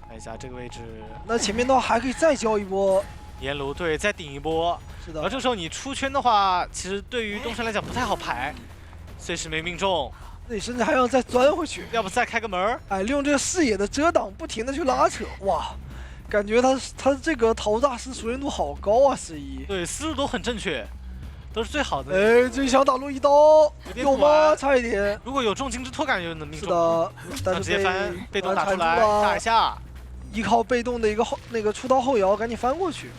看一下这个位置，那前面的话还可以再交一波。炎炉对，再顶一波。是的。而这时候你出圈的话，其实对于东山来讲不太好排，随时没命中。 那你甚至还要再钻回去，要不再开个门？哎，利用这个视野的遮挡，不停的去拉扯，哇！ 感觉他这个桃大师熟练度好高啊，11。对，思路都很正确，都是最好的。哎，最想打入一刀，有吗？差一点。如果有重金之托，感觉能命中。是的，但是直接翻，被动打出来，打一下。依靠被动的一个那个出刀后摇，赶紧翻过去。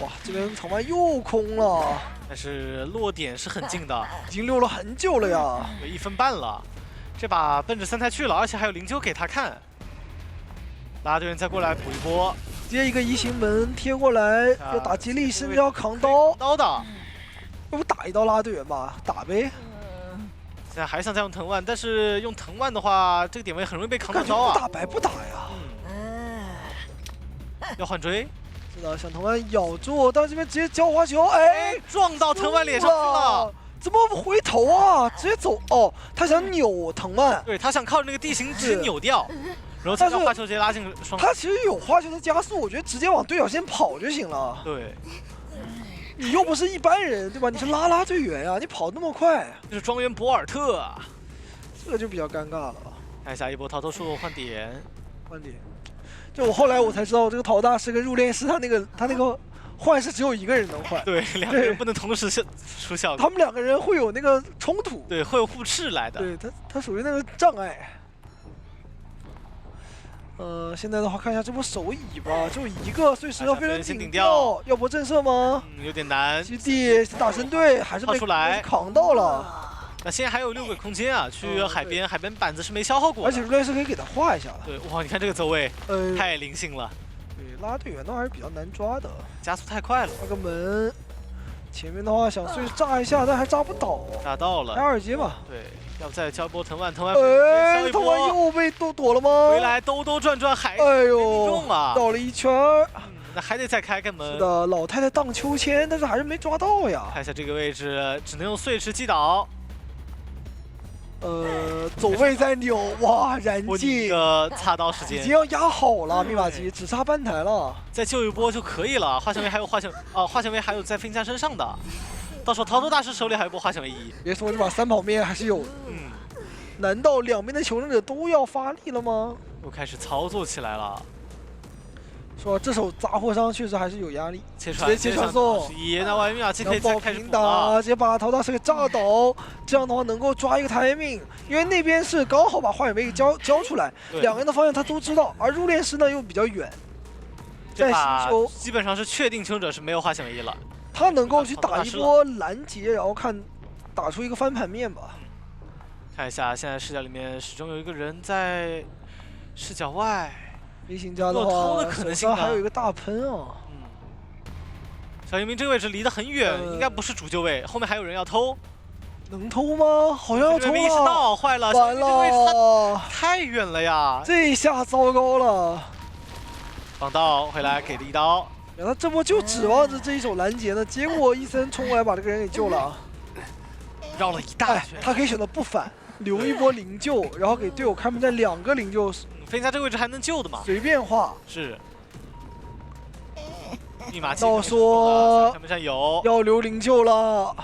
哇，这边藤蔓又空了。但是落点是很近的，已经溜了很久了呀。有1分半了，这把奔着3台去了，而且还有灵柩给他看。 拉队员再过来补一波，直接一个移形门贴过来，要打激励，甚至要扛刀。刀的，要不打一刀拉队员吧，打呗。现在还想再用藤蔓，但是用藤蔓的话，这个点位很容易被扛到刀啊。不打白不打呀。要换追。是的，想藤蔓咬住，但这边直接交花球，哎，撞到藤蔓脸上去了。 怎么不回头啊？直接走哦，他想扭藤蔓，对他想靠着那个地形直接扭掉。 然后再将花球直接拉进双。他其实有花球的加速，我觉得直接往对角线跑就行了。对，你又不是一般人，对吧？你是拉队员呀，你跑那么快，这是庄园博尔特，这个就比较尴尬了。看下一波逃脱术换点，就我后来我才知道，这个陶大师跟入殓师他那个换是只有一个人能换，对，2个人不能同时出效果。他们2个人会有那个冲突，对，会有互斥来的。对他属于那个障碍。 现在的话看一下这波手椅吧，就一个，所以是要飞人顶掉，要搏震慑吗？有点难。基地打神队还是被出来扛到了。那现在还有6个空间啊，去海边，海边板子是没消耗过，而且入殓师可以给他画一下。对，哇，你看这个走位，太灵性了。对，拉队员的话还是比较难抓的，加速太快了。那个门前面的话想碎炸一下，但还炸不倒。炸到了，开2阶吧。对。 要不再交一波藤蔓，哎，藤蔓又被躲了吗？回来兜转转还哎呦，命中啊！绕了一圈那还得再开个门。是的，老太太荡秋千，但是还是没抓到呀。看一下这个位置，只能用碎石击倒。走位在扭，哇，燃尽，擦刀时间已经要压好了，密码机只差半台了，再救一波就可以了。化纤维还有化纤维还有在飞家身上的。 到时候逃脱大师手里还有一波化纤维1，别说这把3跑面还是有的。难道2边的求生者都要发力了吗？又开始操作起来了。说这手砸货伤确实还是有压力，切传切传送21，那外面密码器可以然后再开始保平补了。打，直接把陶大师给炸倒，这样的话能够抓一个 timing，因为那边是刚好把化险为给交出来，两个人的方向他都知道，而入殓师呢又比较远，在星球基本上是确定求生者是没有化险为夷了，他能够去打一波拦截，然后看打出一个翻盘面吧。看一下现在视角里面始终有一个人在视角外。飞行家的话，偷的可能性还有一个大喷啊。小英明这个位置离得很远，应该不是主就位，后面还有人要偷。能偷吗？好像要偷没意识到，坏了！完了，太远了呀！这下糟糕了。绑刀回来给了一刀，然后这波就指望着这一手拦截呢，结果伊森冲过来把这个人给救了，绕了一大圈。他可以选择不反，留一波灵柩，然后给队友开门战2个灵柩。飞行家这个位置还能救的嘛？随便画是。密码器到说开门战有要留灵柩了。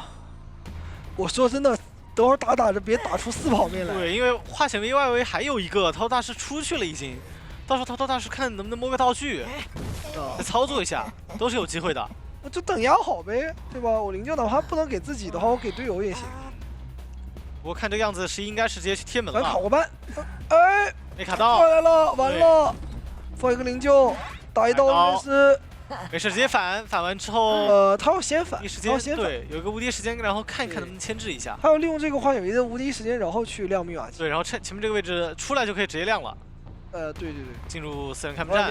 我说真的，等会儿打着别打出4跑面来。对，因为化险为夷外围还有一个涛大师出去了已经，到时候涛大师看能不能摸个道具，再操作一下都是有机会的。那就等压好呗，对吧？我灵柩哪怕不能给自己的话，我给队友也行。不过看这个样子是应该是直接去贴门了。卡过半，哎，没卡到，过来了，完了，放一个灵柩，打一刀无师。没事，直接反完之后，他要先反，他要先反，对，有一个无敌时间，然后看一看能不能牵制一下。他要利用这个化险为夷的无敌时间，然后去亮密码器。对，然后趁前面这个位置出来就可以直接亮了。对，进入4人开门战。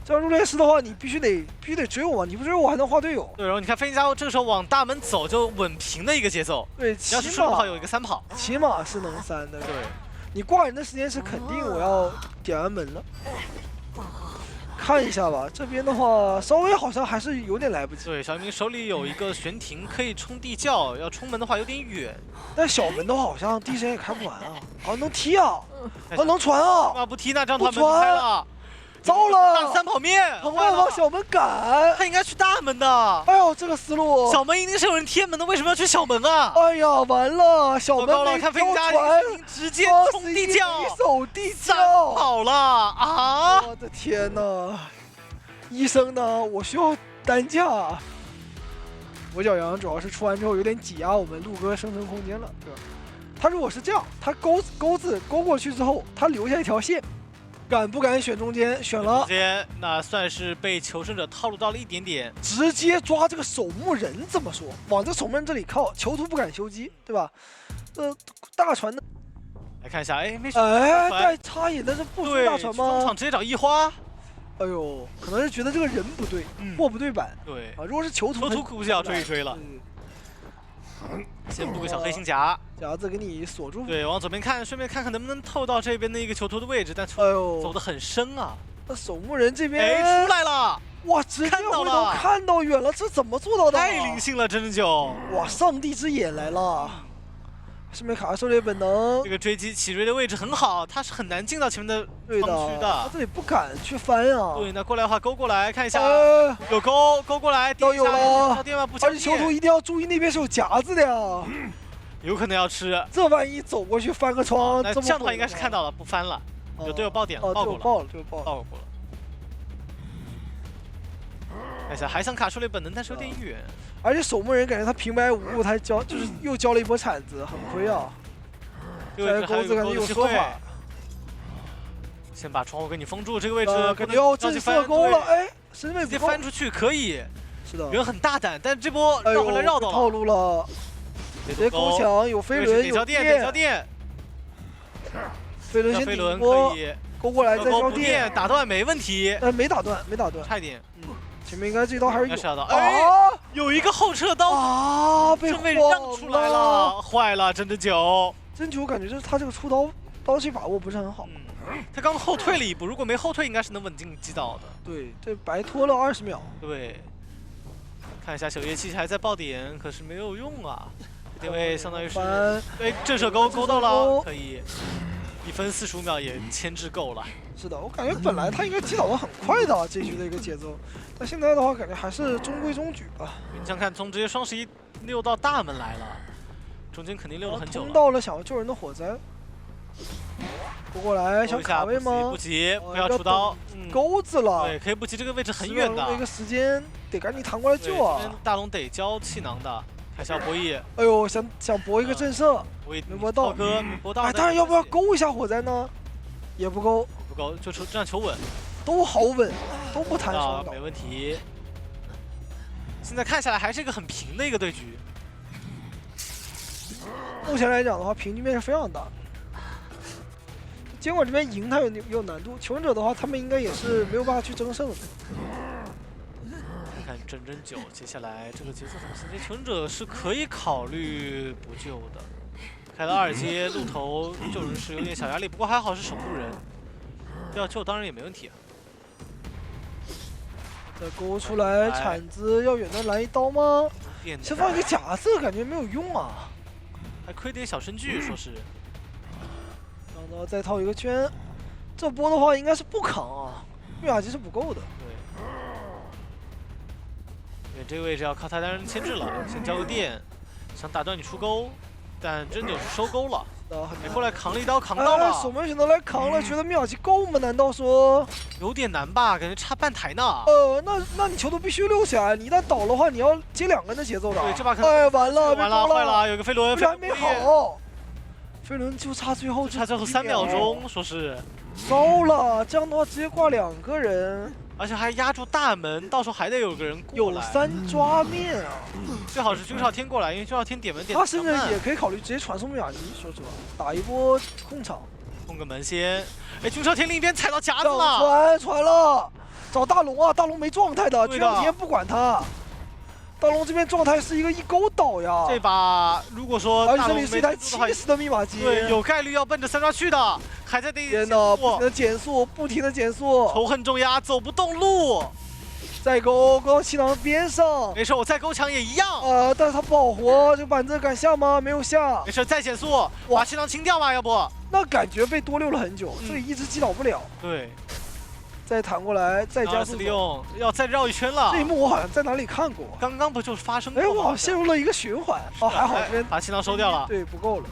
这样入殓师的话，你必须得追我，你不追我还能画队友。对，然后你看飞行家这个时候往大门走就稳平的一个节奏。对，要是顺不好有一个3跑，起码是能3的。对，你挂人的时间是肯定我要点完门了。看一下吧，这边的话稍微好像还是有点来不及。对，小明手里有一个悬停可以冲地窖，要冲门的话有点远。但小门的话好像第一时间也开不完啊，好能踢啊，能传啊！啊不踢那这样的话门开了，糟了！大3跑面，很快往小门赶，他应该去大门的。哎呦，这个思路，小门一定是有人贴门的，为什么要去小门啊？哎呀，完了，小门没看飞行家直接冲地窖，一手地窖3跑了啊！我的天哪！医生呢？我需要担架。左脚羊主要是出完之后有点挤压我们陆哥生存空间了，对吧？他如果是这样，他钩子勾过去之后，他留下一条线，敢不敢选中间？选了，中间那算是被求生者套路到了一点点，直接抓这个守墓人，怎么说？往这守墓人这里靠，囚徒不敢修机，对吧？大船的，来看一下，哎，没带插眼，但是不出大船吗？中场直接找一花。哎呦，可能是觉得这个人不对，货不对版。对啊，如果是囚徒估计要追一追了。先布个小黑心夹，夹子给你锁住。对，往左边看，顺便看看能不能透到这边的一个囚徒的位置，但走得很深啊。那守墓人这边哎出来了，哇，直接回头看到远了，这怎么做到的？太灵性了，真的就哇，上帝之眼来了。是没卡狩猎本能，这个追击起追的位置很好，他是很难进到前面的方区的。他这里不敢去翻啊。对，那过来的话勾过来看一下，有勾过来，要有了。而且囚徒一定要注意，那边是有夹子的呀，有可能要吃。这万一走过去翻个窗，那这样的话应该是看到了，不翻了。有队友爆点了，爆过了。看一下，还想卡狩猎本能，但是有点远。而且守墓人感觉他平白无故，他就是又交了一波铲子，很亏啊。这钩子感觉有说法。先把窗户给你封住，这个位置感觉要正射钩了，哎，身位直接翻出去可以。是的，人很大胆，但这波绕回来绕到套路了。直接勾墙，有飞轮，有电。飞轮先飞轮可以勾过来再交电，打断没问题。没打断，差一点。前面应该这刀还是有。哎，有一个后撤刀啊，被让出来了，坏了，真的久。真久，感觉就是他这个出刀气把握不是很好。他刚后退了一步，如果没后退，应该是能稳进击倒的。对，这白拖了20秒。对，看一下小夜气还在爆点，可是没有用啊。点位相当于是，哎，正射勾到了，可以。1分45秒也牵制够了。是的，我感觉本来他应该击倒的很快的这局的一个节奏，但现在的话感觉还是中规中矩吧。你想看，从直接双11溜到大门来了，中间肯定溜了很久了。通到了想要救人的火灾。拨过来想卡位吗不？急，不要出刀。钩子了。对，可以不急，这个位置很远的。那个时间得赶紧弹过来救啊！大龙得交气囊的，看一下博弈。哎呦，想搏一个震慑，没搏到。哥没搏到。哎，当然要不要勾一下火灾呢？也不勾，不勾，就这样求稳，都好稳，都不弹双倒，没问题。现在看下来还是一个很平的一个对局。目前来讲的话，平局面是非常大的。监管这边赢他有难度，求生者的话，他们应该也是没有办法去争胜的。看整9，接下来这个节奏怎么行？求生者是可以考虑不救的。开了2阶，路头救人是有点小压力，不过还好是守护人，要救当然也没问题啊。再勾出来，铲子要远端来一刀吗？先放一个假色，感觉没有用啊。还亏点小生具，说是。然后再套一个圈，这波的话应该是不扛啊，密码机是不够的。对。因为这个位置要靠他单人牵制了，先交个电，想打断你出钩，但真的是收钩了。过来扛了一刀，扛到了。守门选择来扛了，觉得密码机够吗？难道说有点难吧？感觉差半台呢。那你球头必须溜起来，你一旦倒的话，你要接2个人的节奏的。对，这把可能完了，坏了，有个飞轮，还没好。飞轮就差最后3秒钟，说是。糟了，这样的话直接挂2个人。而且还压住大门，到时候还得有个人过来。有3抓面啊！最好是军少天过来，因为军少天点门点。他甚至也可以考虑直接传送密码机，说实话，打一波控场，控个门先。哎，军少天另一边踩到夹子了，传了，找大龙啊！大龙没状态的，军少天不管他。大龙这边状态是一个一勾倒呀。这把如果说而且这里是一台70的密码机，对，有概率要奔着3抓去的，还在第一天呐，不停的减速，不停的减速，仇恨重压，走不动路。再勾到气囊边上，没事，我再勾墙也一样。但是他不好活，这个板子敢下吗？没有下。没事，再减速，把气囊清掉吧，要不？那感觉被多溜了很久，这里一直击倒不了。对。再弹过来，再加速利用，要再绕一圈了。这一幕我好像在哪里看过，刚刚不就是发生过？哎，我好像陷入了一个循环。还好这边把气囊收掉了。对，不够了，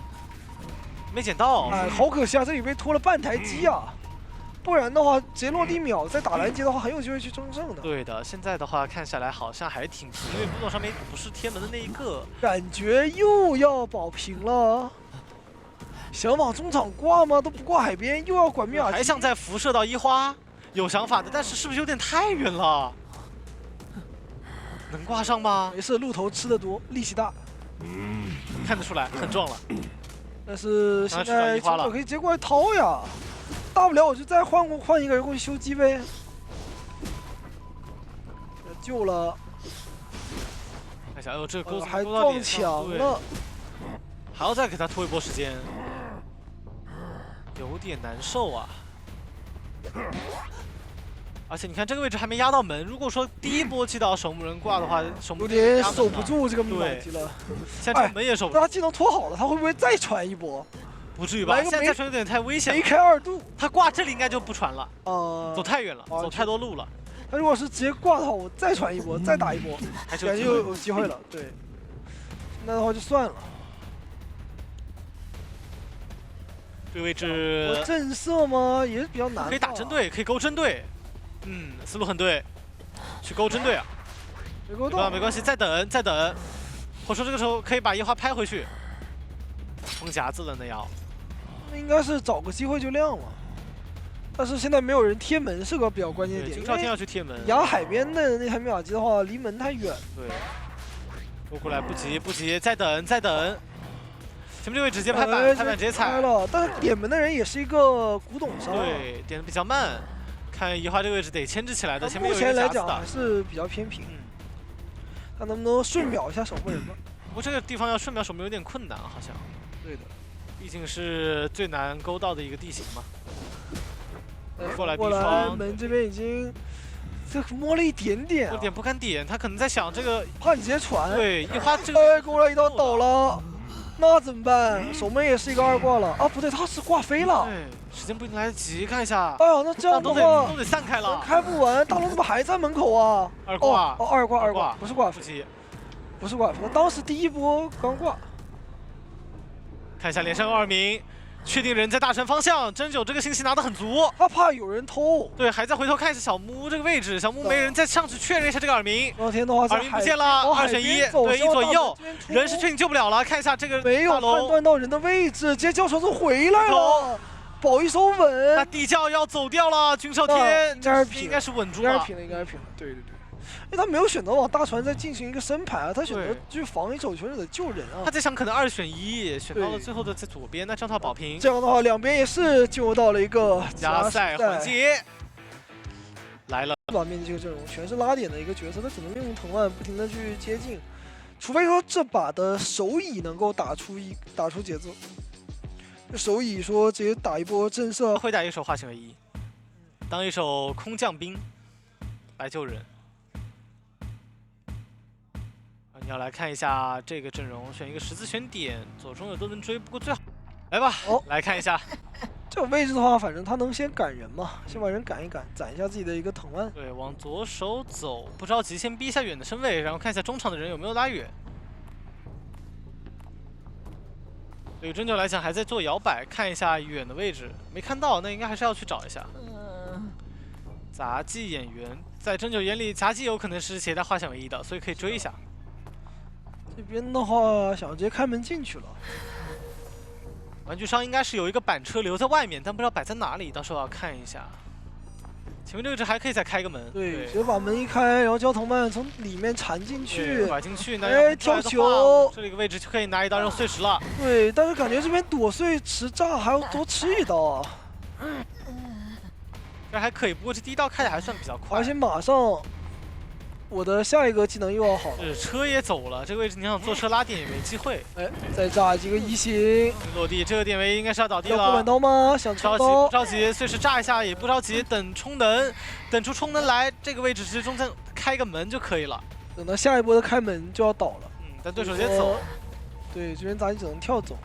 没捡到。哎，好可惜啊，这里被拖了半台机啊，不然的话直接落地秒，再打拦截的话很有机会去争胜的。对的，现在的话看下来好像还挺平，因为部落上面不是贴门的那一个，感觉又要保平了。想往中场挂吗？都不挂海边，又要管密码机，还想再辐射到1花。有想法的，但是是不是有点太远了？能挂上吗？没事，鹿头吃的多，力气大，看得出来很壮了。但是现在球手可以直接过来掏呀，大不了我就再换一个人过去修机呗。救了，看一下，哎呦，这个钩子还撞墙了，还要再给他拖一波时间，有点难受啊。而且你看这个位置还没压到门，如果说第一波击倒守门人挂的话，有点守不住这个密码机了。现在门也守不住。他技能拖好了，他会不会再传一波？不至于吧？现在再传有点太危险了。梅开2度，他挂这里应该就不传了。走太远了，走太多路了。他如果是直接挂的话，我再传一波，再打一波，感觉有机会了。对，现在的话就算了。这个位置震慑吗？也是比较难。可以打针对，可以勾针对。思路很对，去勾针对啊。没勾到，没关系，再等再等。或者说这个时候可以把1花拍回去。封夹子了那要。那应该是找个机会就亮了。但是现在没有人贴门是个比较关键点。金少天要去贴门。压海边的那台密码机的话，离门太远。对。拨过来不急不急，再等再等。前面这位直接拍板，拍板直接踩了。但是点门的人也是一个古董商。对，点的比较慢。看1花这个位置得牵制起来的，前面有目前来讲还是比较偏平。看能不能顺秒一下守门人吧。不过这个地方要顺秒守门有点困难，好像。对的。毕竟是最难勾到的一个地形嘛。过来，门这边已经这摸了一点点，有点不敢点，他可能在想这个，怕你直接传。对，1花这个，过来一刀倒了，那怎么办？守门也是一个2挂了啊，不对，他是挂飞了。对，时间不一定来得及，看一下。哎呀，那这样的话都得散开了，开不完。大龙怎么还在门口啊？2挂，哦，2挂，不是挂飞，不是挂飞，当时第1波刚挂。看一下连胜2名。确定人在大船方向，真九这个信息拿得很足。他怕有人偷。对，还在回头看一下小木这个位置，小木没人，再上去确认一下这个耳鸣。昨天的话，耳鸣不见了，2选1，对，一左一右，人是确定救不了了。看一下这个没有判断到人的位置，直接叫传送回来了，保一手稳。那地窖要走掉了，军少天应该是稳住了，应该是平了，对。因为他没有选择往大船再进行一个升排啊，他选择去防一手全者的救人啊。他在想可能2选1，选到了最后的在左边，那这样的话保平。这样的话，两边也是救到了一个加赛环节。来了，面对这个阵容全是拉点的一个角色，他只能用藤蔓不停的去接近，除非说这把的手椅能够打出节奏。手椅说直接打一波震慑，会打一手化险为夷，当一手空降兵来救人。你要来看一下这个阵容，选一个十字选点，左中右都能追，不过最好来吧，来看一下这个位置的话，反正他能先赶人嘛，先把人赶一赶，攒一下自己的一个藤蔓。对，往左手走，不着急，先逼一下远的身位，然后看一下中场的人有没有拉远。对于真九来讲，还在做摇摆，看一下远的位置，没看到，那应该还是要去找一下。杂技演员在真九眼里，杂技有可能是携带化险为夷的，所以可以追一下。这边的话，想直接开门进去了。玩具商应该是有一个板车留在外面，但不知道摆在哪里，到时候要看一下。前面这个位置还可以再开个门，对，直接把门一开，然后焦藤蔓从里面缠进去，拐进去，那跳球，这里个位置就可以拿一刀扔碎石了。对，但是感觉这边躲碎石炸还要多吃一刀啊。这还可以，不过这第一刀开的还算比较快，而且马上我的下一个技能又要好了。是车也走了，这个位置你想坐车拉点也没机会。再炸几个移形落地，这个点位应该是要倒地了。要过板刀吗？想着急不着急，碎石炸一下也不着急，等充能，等出充能来，这个位置是中间开个门就可以了。等到下一波的开门就要倒了。但对手直接走。对，这边杂技只能跳走。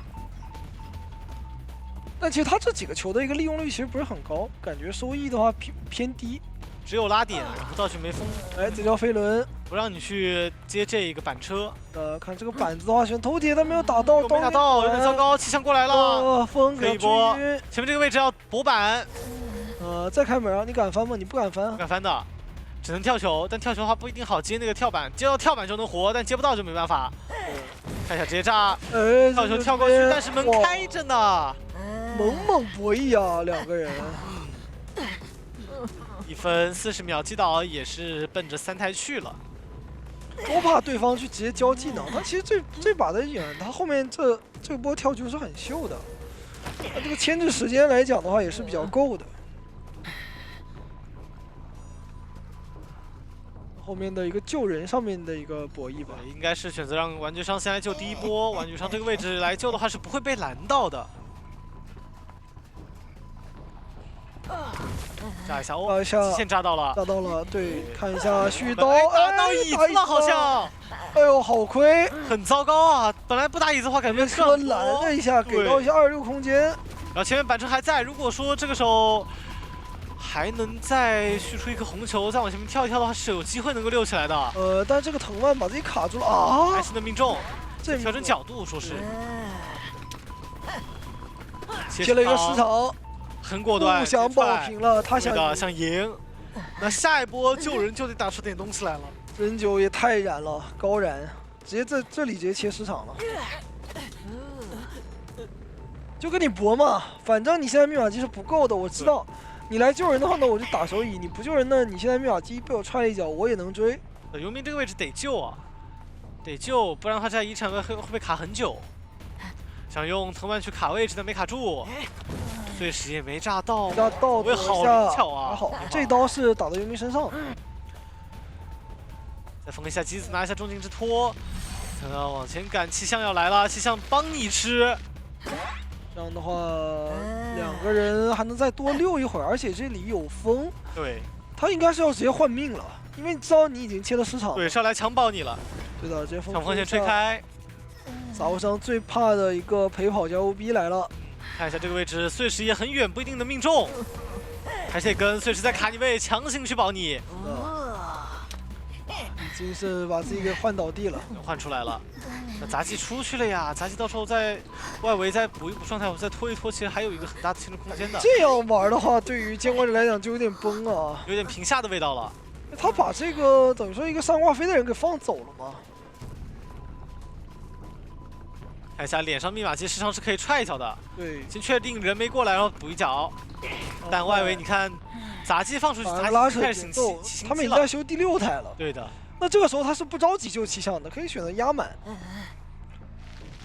但其实他这几个球的一个利用率其实不是很高，感觉收益的话偏低。只有拉点，然后道具没封。这叫飞轮，不让你去接这一个板车。看这个板子的话，选头铁，但没有打到，没打到，有点糟糕。气象过来了，风可以拨。前面这个位置要博板。再开门啊！你敢翻吗？你不敢翻。不敢翻的，只能跳球。但跳球的话不一定好接那个跳板，接到跳板就能活，但接不到就没办法。看一下直接炸，跳球跳过去，但是门开着呢。猛博弈啊，两个人。1分40秒击倒也是奔着3台去了，多怕对方去直接交技能。他其实这把的演，他后面这波跳球是很秀的，他这个牵制时间来讲的话也是比较够的。后面的一个救人上面的一个博弈吧，应该是选择让玩具商先来救第一波，玩具商这个位置来救的话是不会被拦到的。炸一下哦，极限炸到了，对，看一下续刀，打到椅子了好像，哎呦，好亏，很糟糕啊！本来不打椅子的话，感觉车拦了一下，给到一下26空间，然后前面板车还在，如果说这个时候还能再续出一颗红球，再往前面跳一跳的话，是有机会能够溜起来的。但这个藤蔓把自己卡住了啊！还是能命中，调整角度说是，切了一个市场。很果断，不想保平了，他想赢。那下一波救人就得打出点东西来了。真九也太燃了，高燃，直接这里直接切市场了。就跟你搏嘛，反正你现在密码机是不够的，我知道。你来救人的话呢，我就打手椅；你不救人呢，你现在密码机被我踹了一脚，我也能追。游民这个位置得救啊，得救，不然他在遗产会被卡很久。想用藤蔓去卡位置，但没卡住。碎石也没炸到，我也好灵巧啊！好，这刀是打到游民身上。再封一下机子，拿一下中劲之托，想要往前赶，气象要来了，气象帮你吃。这样的话，两个人还能再多溜一会儿，而且这里有风。对，他应该是要直接换命了，因为知道你已经切了市场。对，上来强保你了。对的，直接抢风线吹开。杂物商最怕的一个陪跑加 OB 来了。看一下这个位置，碎石也很远，不一定能命中。还是得跟碎石在卡你位，强行去保你。已经是把自己给换倒地了，换出来了。那杂技出去了呀，杂技到时候在外围再补一补状态，我再拖一拖，其实还有一个很大的清理空间的。这样玩的话，对于监管者来讲就有点崩啊。有点平下的味道了。他把这个等于说一个上挂飞的人给放走了嘛？看一下脸上密码机时常是可以踹一脚的，对，先确定人没过来，然后补一脚。但外围你看，杂技放出去，杂拉扯技开始行节奏，起他们已经在修第6台了。对的，那这个时候他是不着急救气象的，可以选择压满。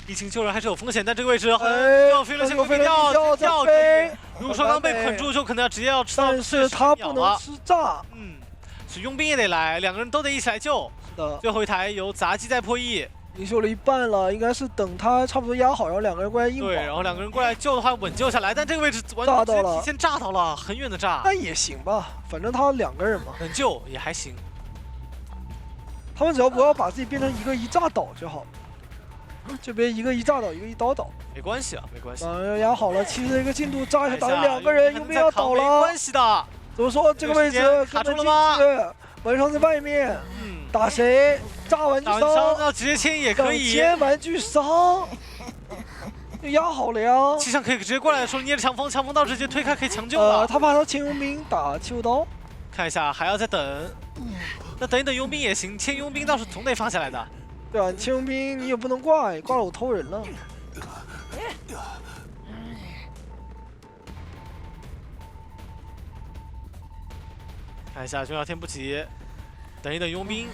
疫情救人还是有风险，但这个位置哎，飞轮先飞轮掉可以。如果说刚被捆住，就可能要直接要吃到。但是他不能吃炸。所以佣兵也得来，两个人都得一起来救。是的，最后一台由杂技在破译。已经修了一半了，应该是等他差不多压好，然后两个人过来硬对，然后两个人过来救的话，稳救下来。但这个位置完炸到了，提前炸到了，很远的炸。那也行吧，反正他2个人嘛，能救也还行。他们只要不要把自己变成一个一炸倒就好。这边一个一炸倒，一个一刀倒，没关系啊，没关系。要压好了，其实这个进度炸一下打了2个人，佣兵要倒了。没关系的。怎么说？这个位置卡住了吗？晚上在外面，打谁？炸玩具商，那直接签也可以。签玩具商，压好了呀。气象可以直接过来的时候捏着强风，强风到直接推开可以抢救了。他怕他签佣兵打气球刀，看一下还要再等。那等一等佣兵也行，签佣兵倒是总得放下来的。对啊，签佣兵你也不能挂，挂了我偷人了。看一下重要天不急，等一等佣兵。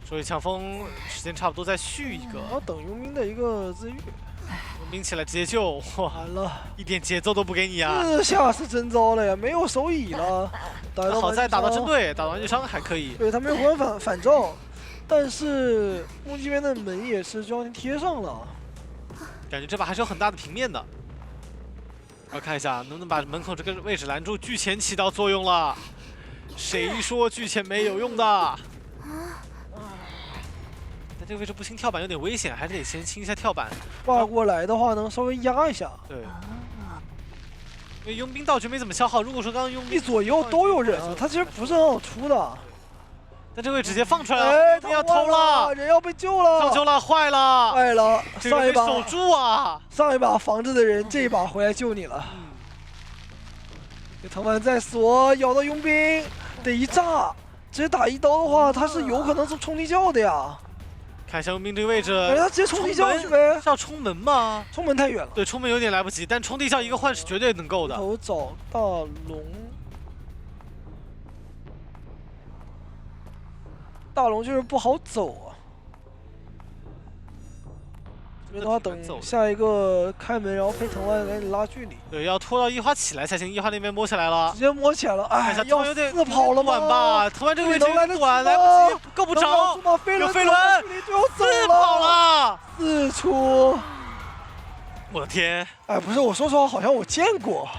所以抢风时间差不多，再续一个。要等佣兵的一个自愈。佣兵起来直接救，哇，完了，一点节奏都不给你啊！这下是真糟了呀，没有手椅了。好在打到针对，打到玩具商还可以。对他没有回光反照，但是木这边的门也是就要贴上了。感觉这把还是有很大的平面的。要看一下能不能把门口这个位置拦住，巨钳起到作用了。谁说巨钳没有用的？但这个位置不清跳板有点危险，还是得先清一下跳板。挂过来的话能稍微压一下。对。因为佣兵道具没怎么消耗，如果说刚刚佣兵左右都有人啊，他其实不是很好出的。但这位直接放出来了，哎，要偷了，人要被救了，上救了，坏了，坏了，上一把守住啊，上一把防着的人，这一把回来救你了。这藤蔓在锁，咬到佣兵，得一炸，直接打一刀的话，他是有可能是冲地窖的呀。看一下佣兵这个位置，他直接冲地窖去呗？是要冲门吗？冲门太远了。对，冲门有点来不及，但冲地窖一个换是绝对能够的。头找大龙。大龙就是不好走啊，这边的话等下一个开门，然后配藤蔓赶紧拉距离。对，要拖到一花起来才行，一花那边摸起来了，直接摸起来了。哎，要有点跑了短吧？藤蔓这个位置短，来不及，够不着。有飞轮，4跑了，4出。我的天！哎，不是，我说实话，好像我见过。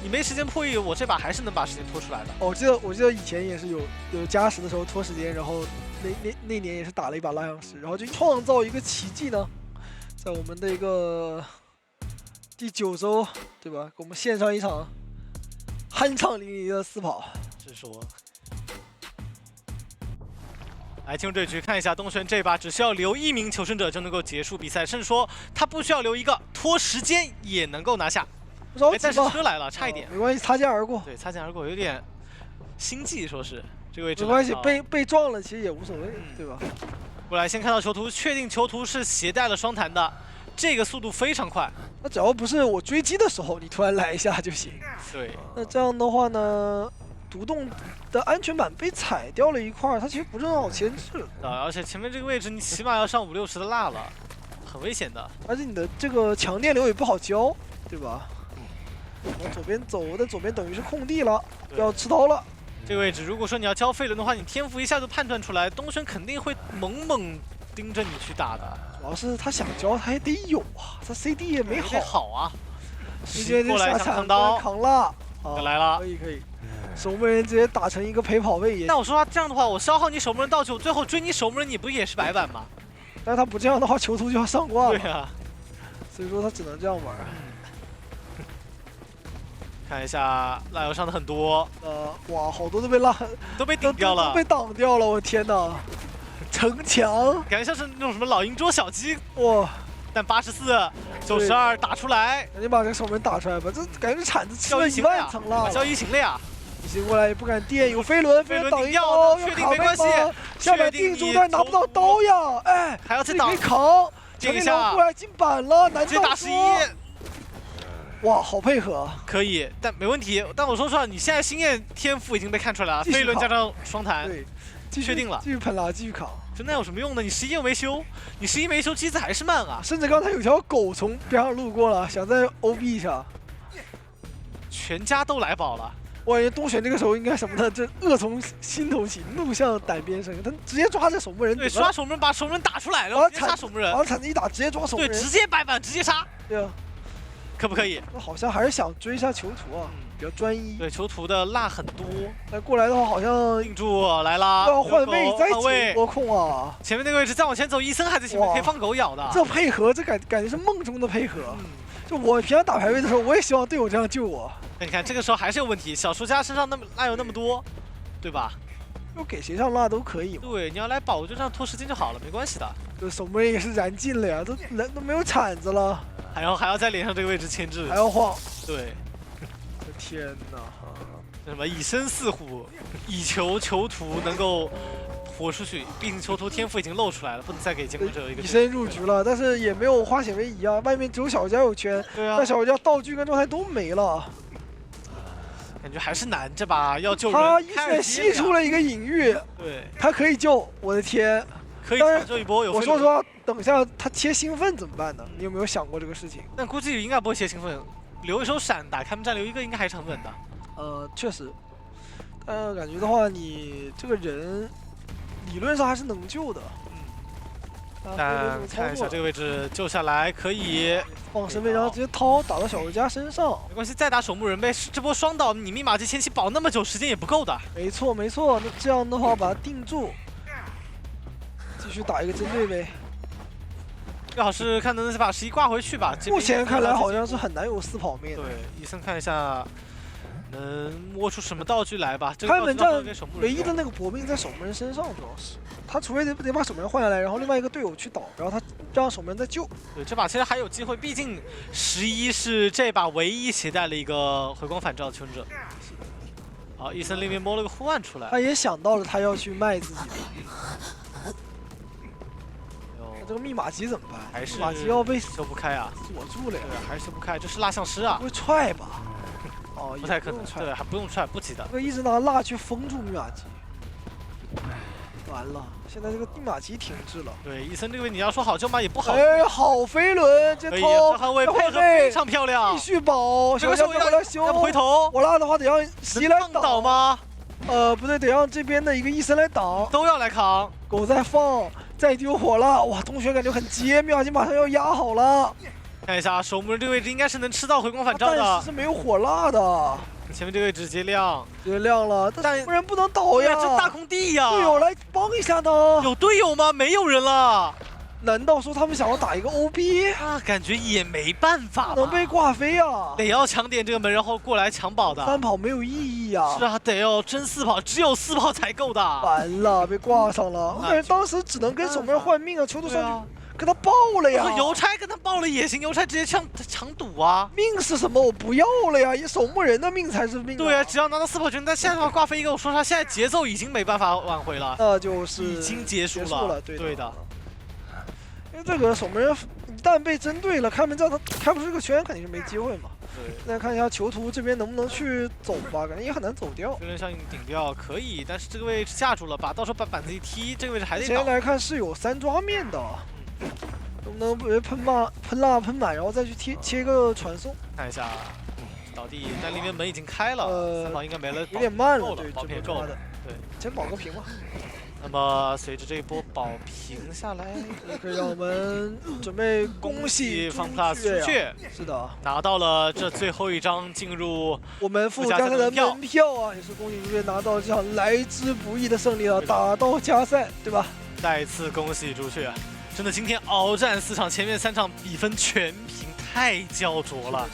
你没时间破译，我这把还是能把时间拖出来的。哦，我记得以前也是有加时的时候拖时间，然后那年也是打了一把拉阳石，然后就创造一个奇迹呢，在我们的一个第9周，对吧？给我们献上一场酣畅淋漓的四跑。是说，来进入这局看一下东玄这把只需要留1名求生者就能够结束比赛，甚至说他不需要留一个，拖时间也能够拿下。但是车来了，差一点，没关系，擦肩而过。对，擦肩而过有点心悸，说是这个位置没关系，被撞了其实也无所谓，对吧？过来先看到囚徒，确定囚徒是携带了双弹的，这个速度非常快。那只要不是我追击的时候，你突然来一下就行。对。那这样的话呢，独栋的安全板被踩掉了一块，它其实不是很好牵制啊，而且前面这个位置你起码要上5、60的蜡了，很危险的。而且你的这个强电流也不好交，对吧？往左边走，但左边等于是空地了，要吃刀了。这个位置，如果说你要交飞轮的话，你天赋一下就判断出来，东玄肯定会猛盯着你去打的。主要是他想交，他还得有啊，他 CD 也没好啊。直接就下扛刀，扛了，好来了，可以。守门人直接打成一个陪跑位也。那我说这样的话，我消耗你守门人道具，我最后追你守门人，你不也是白板吗？但是他不这样的话，囚徒就要上挂了。对呀，所以说他只能这样玩。看一下蜡油伤的很多，哇，好多都被顶掉了，都被挡掉了，我天哪！城墙，感觉像是那种什么老鹰捉小鸡。哇！但84、92打出来，赶紧把这个守门打出来吧，这感觉这铲子吃交了1易行了呀万层了。交易行了呀。行过来也不敢垫，有飞轮，飞轮挡一要刀，确要卡背定没关系吗？下面定住但拿不到刀呀，哎，还要再挡这里可以扛，定一强力下流过来进板了，难直接打道11，哇，好配合，可以，但没问题。但我说实话，你现在星焰天赋已经被看出来了，继续扛飞轮加上双弹，对，继续确定了继续喷了，继续扛。真的有什么用呢？你11又没修，你11没修，机子还是慢啊。甚至刚才有条狗从边上路过了，想再 OB 一下。全家都来宝了，我感觉东玄这个时候应该什么呢？这恶从心头起，怒向胆边生。他直接抓这守门人，对，刷守门人把守门人打出来，然啊后直接杀守门人然，后铲子一打，直接抓守门对，人。直接白板，直接杀，对啊，可不可以？那好像还是想追一下囚徒啊，比较专一。对，囚徒的辣很多，那过来的话，好像定住来啦，要换位再换位起，波控啊！前面那个位置再往前走，伊森还在前面，哇可以放狗咬的。这配合，这感觉是梦中的配合。嗯，就我平常打排位的时候，我也希望队友这样救我。那你看这个时候还是有问题，小输家身上那么辣有那么多，对吧？就给谁上蜡都可以嘛。对，你要来保，我就这样拖时间就好了，没关系的。这守门人也是燃尽了呀，都人都没有铲子了，还要在脸上这个位置牵制还，要晃。对，我的天哪！什么以身饲虎，以求囚徒能够活出去。毕竟囚徒天赋已经露出来了，不能再给监管者一个以身入局了，但是也没有化险为夷啊。外面只有小家有圈，对啊那，小家道具跟状态都没了。感觉还是难，这把要救人。他一开尔直基吸出了一个隐喻，对，他可以救。我的天！可以当然抢救一波。有飞轮我说实话，等一下他切兴奋怎么办呢？你有没有想过这个事情？但估计应该不会切兴奋，留一手闪打开门战留一个应该还是很稳的。确实，感觉的话，你这个人理论上还是能救的。但看一下这个位置救下来可以，放身位，然后直接掏打到小玩家身上。没关系，再打守墓人呗。这波双倒，你密码机前期保那么久，时间也不够的。没错没错，那这样的话把它定住，继续打一个针对呗。最好是看能不能把11挂回去吧。这边目前看来好像是很难有4跑命的。对，医生看一下能摸出什么道具来吧。这个开门战给守墓人唯一的那个搏命在守门人身上，主要是他除非得把守门人换下来，然后另外一个队友去倒，然后他让守门人再救。对，这把其实还有机会，毕竟11是这把唯一携带了一个回光返照的求生者。好，伊森那边摸了个护腕出来。他也想到了他要去卖自己的，那这个密码机怎么办？还是密码机要被修不开啊？锁住了呀，对，还是修不开，这是蜡像师啊不，会踹吧？哦，不太可能也用，踹。对，还不用踹，不急的。这个一直拿蜡去封住密码机，完了，现在这个密码机停滞了。对，伊森这个位你要说好救吗？也不好。哎，好飞轮，这可以，掏这换位配合换位非常漂亮继。续保，这个时候小家过来修要不。回头，我拉的话得让席来能放倒？吗？不对，得让这边的一个医生来挡。都要来扛。狗再放，再丢火了，哇，同学感觉很接，密码机马上要压好了，看一下守墓人这个位置应该是能吃到回光返照但的是。是没有火蜡的，前面这个位置直接亮，直接亮了，但但不然不能倒呀，这大空地呀！队友来帮一下呢？有队友吗？没有人了难道说他们想要打一个 OB，啊，感觉也没办法吧，不能被挂飞啊？得要抢点这个门，然后过来抢宝的。 3跑没有意义呀。是啊，得要真4跑，只有4跑才够的。完了，被挂上了。我感觉当时只能跟守门人换命啊，囚徒对啊上去，跟他爆了呀。邮差跟他爆了也行，邮差直接抢赌啊。命是什么？我不要了呀！守墓人的命才是命、对啊，只要拿到4跑圈，但现在的话挂飞一个，我说实话，现在节奏已经没办法挽回了，那就是已经结束了。对的。因为这个守门人一旦被针对了，开门战他开不出这个圈，肯定是没机会嘛。对，现在看一下囚徒这边能不能去走吧，感觉也很难走掉。飞轮效应顶掉可以，但是这个位置架住了吧？到时候把板子一踢，这个位置还得倒。前来看是有3抓面的，能不能被喷蜡喷满，然后再去切一个传送？看一下倒地，但里面门已经开了，3跑应该没了，有点慢了，够了对，这保平够了。波抓的。对，先保个平吧。那么随着这一波保平下来，也可以让我们准备恭喜方 plus 朱雀是的，拿到了这最后一张进入我们附加赛的门票啊，也是恭喜朱雀拿到这场来之不易的胜利了，打到加赛，对吧？再次恭喜朱雀，真的今天鏖战4场，前面3场比分全平，太焦灼了。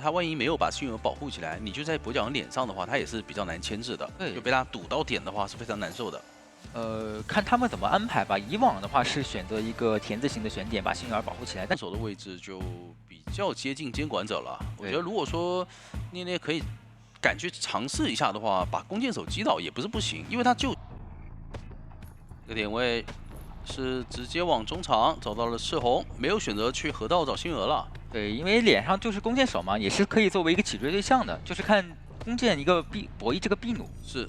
他万一没有把幸运儿保护起来，你就在跛脚羊脸上的话，他也是比较难牵制的。对就被他堵到点的话是非常难受的。看他们怎么安排吧。以往的话是选择一个田字形的选点，把幸运儿保护起来，但但手的位置就比较接近监管者了。我对觉得如果说捏捏可以敢去尝试一下的话，把弓箭手击倒也不是不行，因为他就这个点位是直接往中场找到了赤红，没有选择去河道找星娥了。对，因为脸上就是弓箭手嘛，也是可以作为一个起追对象的，就是看弓箭一个博弈这个臂弩。是，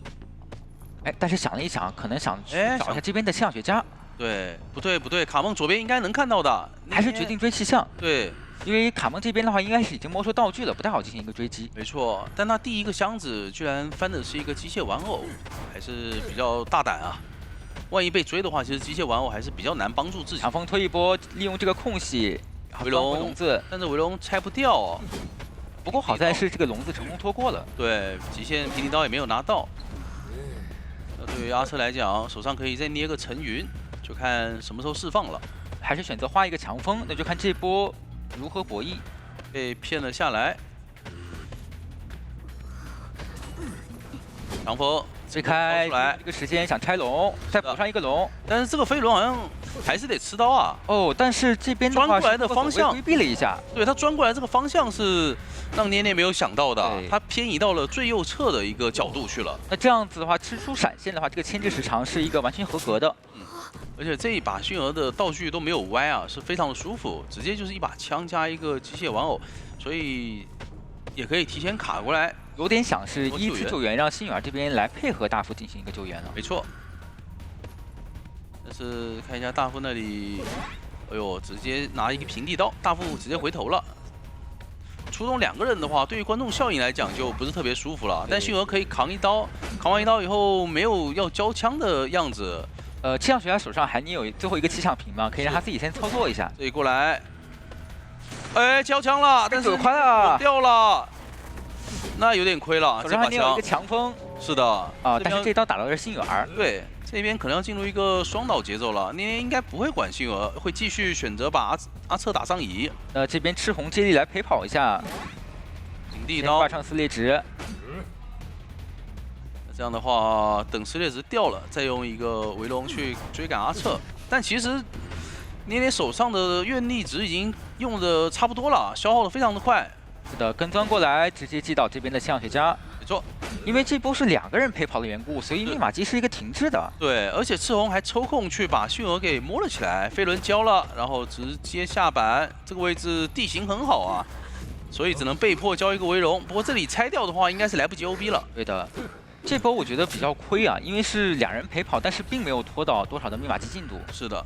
哎，但是想了一想，可能想去哎找一下这边的气象学家，对，不对不对，卡梦左边应该能看到的，还是决定追气象，对。因为卡蒙这边的话应该是已经摸出道具了，不太好进行一个追击。没错，但他第一个箱子居然翻的是一个机械玩偶，还是比较大胆啊。万一被追的话，其实机械玩偶还是比较难帮助自己。强风推一波，利用这个空隙，回装回笼笼子。但是回笼拆不掉哦。不过好在是这个笼子成功拖过了。对，极限平底刀也没有拿到。那对于阿车来讲，手上可以再捏个沉云，就看什么时候释放了。还是选择花一个强风，那就看这波如何博弈。被骗了下来，强风追开出来这个时间想拆龙，再补上一个龙。但是这个飞轮好像还是得吃刀啊。哦，但是这边的话钻过来的是方向规避了一下。对他钻过来这个方向是让捏捏没有想到的，对他偏移到了最右侧的一个角度去了。那这样子的话，吃出闪现的话，这个牵制时长是一个完全合格的。而且这一把迅儿的道具都没有歪啊，是非常的舒服，直接就是一把枪加一个机械玩偶，所以也可以提前卡过来。有点想是多救援依次救援，让星远这边来配合大夫进行一个救援了。没错，但是看一下大副那里，哎呦，直接拿一个平地刀，大副直接回头了。出动2个人的话，对于观众效应来讲就不是特别舒服了。但迅儿可以扛一刀，扛完一刀以后没有要交枪的样子。气象学家手上还捏有最后一个气象瓶嘛，可以让他自己先操作一下。这一过来，哎，交枪了，但是走快了，掉了，那有点亏了。手这把枪上还捏有一个强风是的啊，但是这刀打到的是星远儿。对，这边可能要进入一个双倒节奏了。捏捏应该不会管星儿，会继续选择把阿策打上移。这边赤红接力来陪跑一下，领地刀挂上撕裂值。这样的话，等撕裂值掉了，再用一个围龙去追赶阿策。但其实捏捏手上的愿力值已经用的差不多了，消耗的非常的快。是的，跟钻过来，直接击倒这边的气象学家。没错，因为这波是2个人陪跑的缘故，所以密码机是一个停滞的。对，而且赤红还抽空去把迅儿给摸了起来，飞轮交了，然后直接下板，这个位置地形很好啊，所以只能被迫交一个围龙。不过这里拆掉的话，应该是来不及 OB 了。对的。这波我觉得比较亏啊，因为是2人陪跑，但是并没有拖到多少的密码机进度。是的，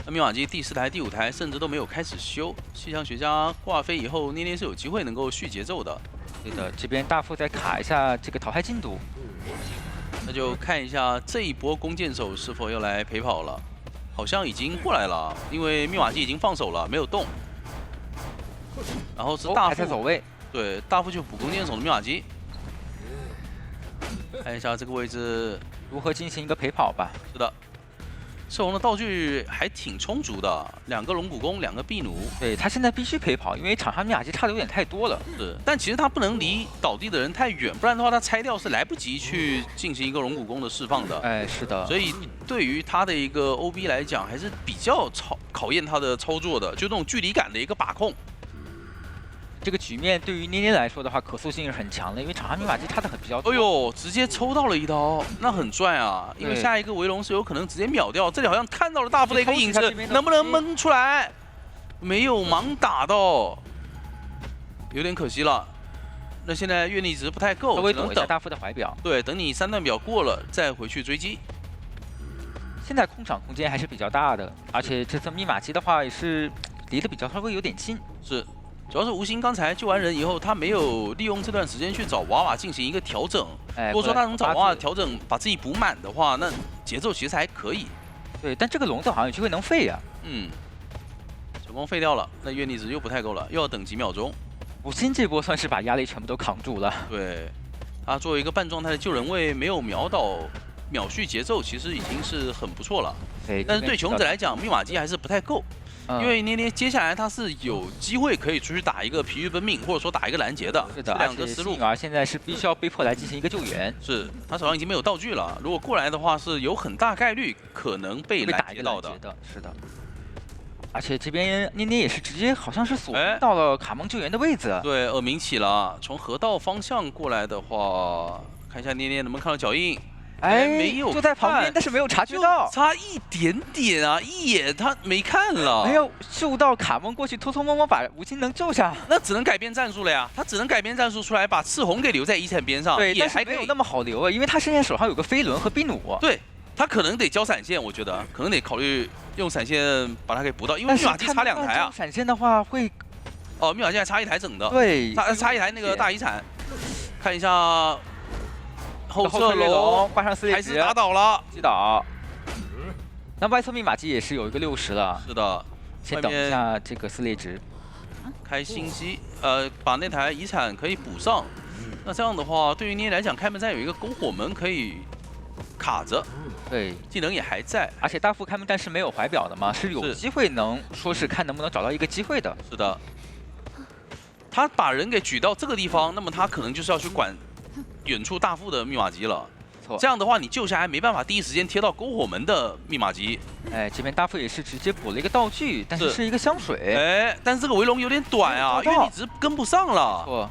那密码机第4台、第5台甚至都没有开始修。气象学家挂飞以后，捏捏是有机会能够续节奏的。对的，这边大副再卡一下这个淘汰进度。那就看一下这一波弓箭手是否要来陪跑了，好像已经过来了，因为密码机已经放手了，没有动。然后是大还在走副，位，对，大副就补弓箭手的密码机。看一下这个位置，如何进行一个陪跑吧。是的，赤红的道具还挺充足的，2个龙骨弓，2个臂弩。对他现在必须陪跑，因为场上密码机差的有点太多了。是，但其实他不能离倒地的人太远，不然的话他拆掉是来不及去进行一个龙骨弓的释放的。哎，是的。所以对于他的一个 OB 来讲，还是比较考验他的操作的，就那种距离感的一个把控。这个局面对于捏捏来说的话，可塑性是很强的，因为场上密码机差的比较多。哎呦，直接抽到了一刀，那很赚啊！因为对下一个围龙是有可能直接秒掉。这里好像看到了大副的一个影子去偷袭他这边，的能不能蒙出来？没有盲打到，有点可惜了。那现在愿力值不太够，稍微只能等。躲一下大副的怀表。对，等你3段表过了再回去追击。现在控场空间还是比较大的，而且这次密码机的话也是离得比较稍微有点近。是。主要是吴昕刚才救完人以后，他没有利用这段时间去找娃娃进行一个调整。哎，如果说他能找娃娃过来调整，把自己补满的话，那节奏其实还可以。对，但这个笼子好像有机会能废呀。成功废掉了，那愿力值又不太够了，又要等几秒钟。吴昕这波算是把压力全部都扛住了。对，他作为一个半状态的救人位，没有秒倒秒续节奏，其实已经是很不错了。对，但是对穷子来讲，密码机还是不太够。因为捏捏接下来他是有机会可以出去打一个疲于奔命，或者说打一个拦截的，是的，两个思路。幸运儿现在是必须要被迫来进行一个救援，是他手上已经没有道具了，如果过来的话，是有很大概率可能被被打一拦截到的。个拦截的，是的。而且这边捏捏也是直接好像是锁哎定到了卡蒙救援的位置。对，耳鸣起了，从河道方向过来的话，看一下捏捏能不能看到脚印。没有就在旁边，看但是没有察觉就到，差一点点啊，一眼他没看了，没有嗅到卡蒙过去偷偷摸摸把吴金能救下。那只能改变战术了呀，他只能改变战术出来，把赤红给留在遗产边上，对，也还可以。但是没有那么好留啊，因为他现在手上有个飞轮和比努。对他可能得交闪现，我觉得可能得考虑用闪现把他给补到，因为但是密码机差2台啊。闪现的话会，哦，密码机还差1台整的，对，差1台那个大遗产，看一下后侧龙龙挂上撕裂还是值，打倒了，击倒。那外侧密码机也是有一个60了，是的，先等一下这个撕裂值。开新机，把那台遗产可以补上。那这样的话，对于捏来讲，开门战有一个篝火门可以卡着，对，技能也还在。而且大副开门战是没有怀表的嘛，是有机会能说是看能不能找到一个机会的。是的，他把人给举到这个地方，那么他可能就是要去管远处大副的密码机了。这样的话，你救下来没办法第一时间贴到篝火门的密码机。哎，这边大副也是直接补了一个道具，但是是一个香水。哎，但是这个围龙有点短啊，因为你值跟不上了。错。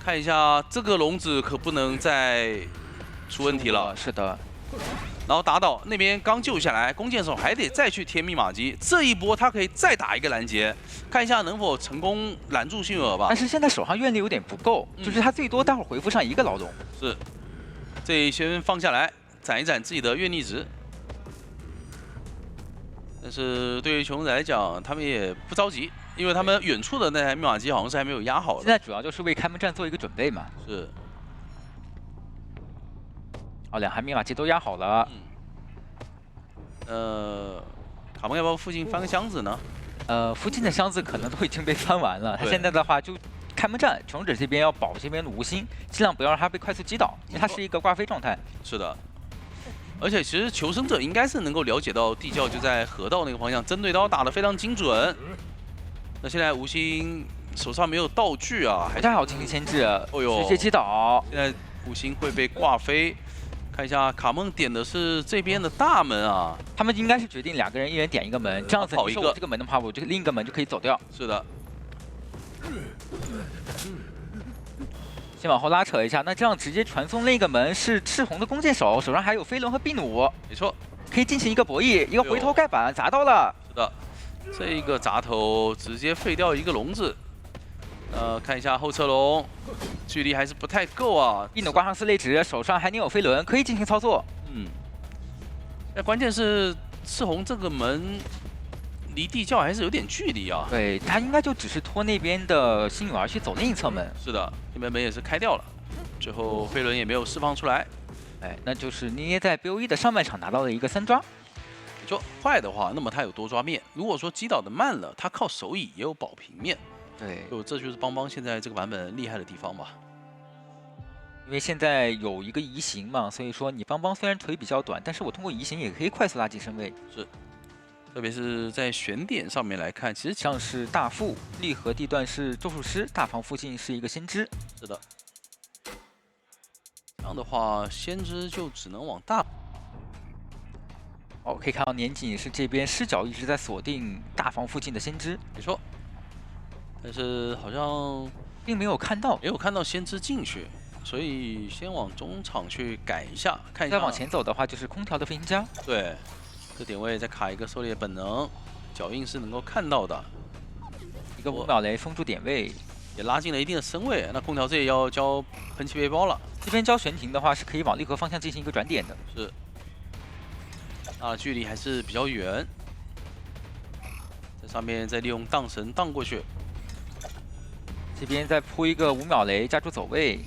看一下这个笼子可不能再出问题了。是的。然后打倒那边刚救下来，弓箭手还得再去贴密码机。这一波他可以再打一个拦截，看一下能否成功拦住幸运儿吧。但是现在手上愿力有点不够，就是他最多待会儿回复上一个牢笼。是，这先放下来，攒一攒自己的愿力值。但是对于穷仔来讲，他们也不着急，因为他们远处的那台密码机好像是还没有压好的。现在主要就是为开门战做一个准备嘛。是。哦，两台密码机都压好了。卡蒙要不要附近翻个箱子呢？附近的箱子可能都已经被翻完了。他现在的话就开门战，穷者这边要保这边的无心，尽量不要让他被快速击倒，因为他是一个挂飞状态。是的。而且其实求生者应该是能够了解到地窖就在河道那个方向，针对刀打得非常精准。那现在吴昕手上没有道具啊，不太好进行牵制。哦呦，直接击倒。现在吴昕会被挂飞。看一下卡梦点的是这边的大门啊，他们应该是决定2个人一人点一个门，这样子跑一个这个门的话，我这个另一个门就可以走掉。是的。先往后拉扯一下，那这样直接传送另一个门是赤红的弓箭手，手上还有飞轮和比努，没错，可以进行一个博弈，一个回头盖板砸到了。是的，这一个砸头直接废掉一个笼子。看一下后侧龙，距离还是不太够啊。比努挂上撕裂值，手上还捏有飞轮，可以进行操作。那关键是赤红这个门离地窖还是有点距离啊。对他应该就只是拖那边的星女儿去走另一侧门。是的，那边门也是开掉了，最后飞轮也没有释放出来。哎，那就是捏捏在 BOE 的上半场拿到了一个3抓。你说坏的话，那么他有多抓面；如果说击倒的慢了，他靠手椅也有保平面。对，这就是邦邦现在这个版本厉害的地方吧。因为现在有一个移形嘛，所以说你邦邦虽然腿比较短，但是我通过移形也可以快速拉近身位。是，特别是在选点上面来看，其实像是大副、利和地段是咒术师，大房附近是一个先知。是的。这样的话，先知就只能往大。哦，可以看到年景是这边视角一直在锁定大房附近的先知。没错。但是好像并没有看到，没有看到先知进去，所以先往中场去改一下，看一下。再往前走的话就是空调的飞行家。对，这点位再卡一个狩猎本能，脚印是能够看到的。一个5秒雷封住点位，也拉近了一定的身位。那空调这也要交喷气背包了。这边交悬停的话是可以往利和方向进行一个转点的。是。那距离还是比较远，在上面再利用荡神荡过去。这边再铺一个5秒雷，加住走位。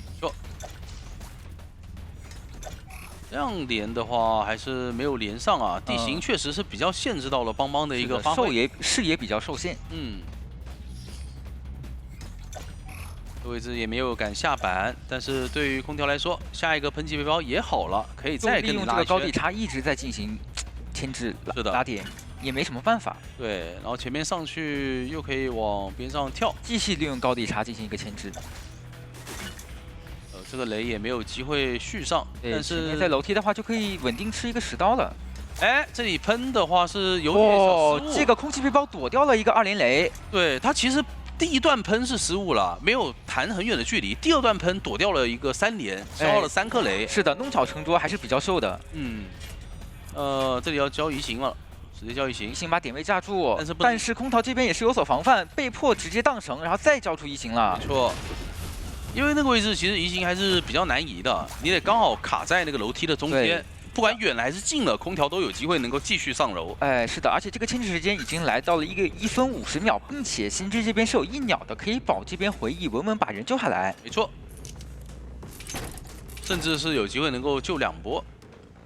这样连的话还是没有连上啊，地形确实是比较限制到了邦邦的一个发挥，视野比较受限。这位置也没有敢下板，但是对于空调来说，下一个喷气背包也好了，可以再跟你拉一圈。利用这个高地差一直在进牵制是的拉点，也没什么办法，对，然后前面上去又可以往边上跳，继续利用高地差进行一个牵制。这个雷也没有机会续上，对，但是在楼梯的话就可以稳定吃一个10刀了。哎，这里喷的话是有点小失误，这个空气背包躲掉了一个2连雷。对，他其实第一段喷是失误了，没有弹很远的距离，第二段喷躲掉了一个3连，消耗了3颗雷。是的，弄巧成拙还是比较秀的。嗯，这里要交移形了。直接交移形，移形把点位架住，但是空桃这边也是有所防范，被迫直接荡绳，然后再交出移形了。没错，因为那个位置其实移形还是比较难移的，你得刚好卡在那个楼梯的中间，不管远了还是近了，空调都有机会能够继续上楼。哎，是的，而且这个牵制时间已经来到了一个1分50秒，并且心之这边是有1秒的，可以保这边回忆稳稳把人救下来。没错，甚至是有机会能够救2波。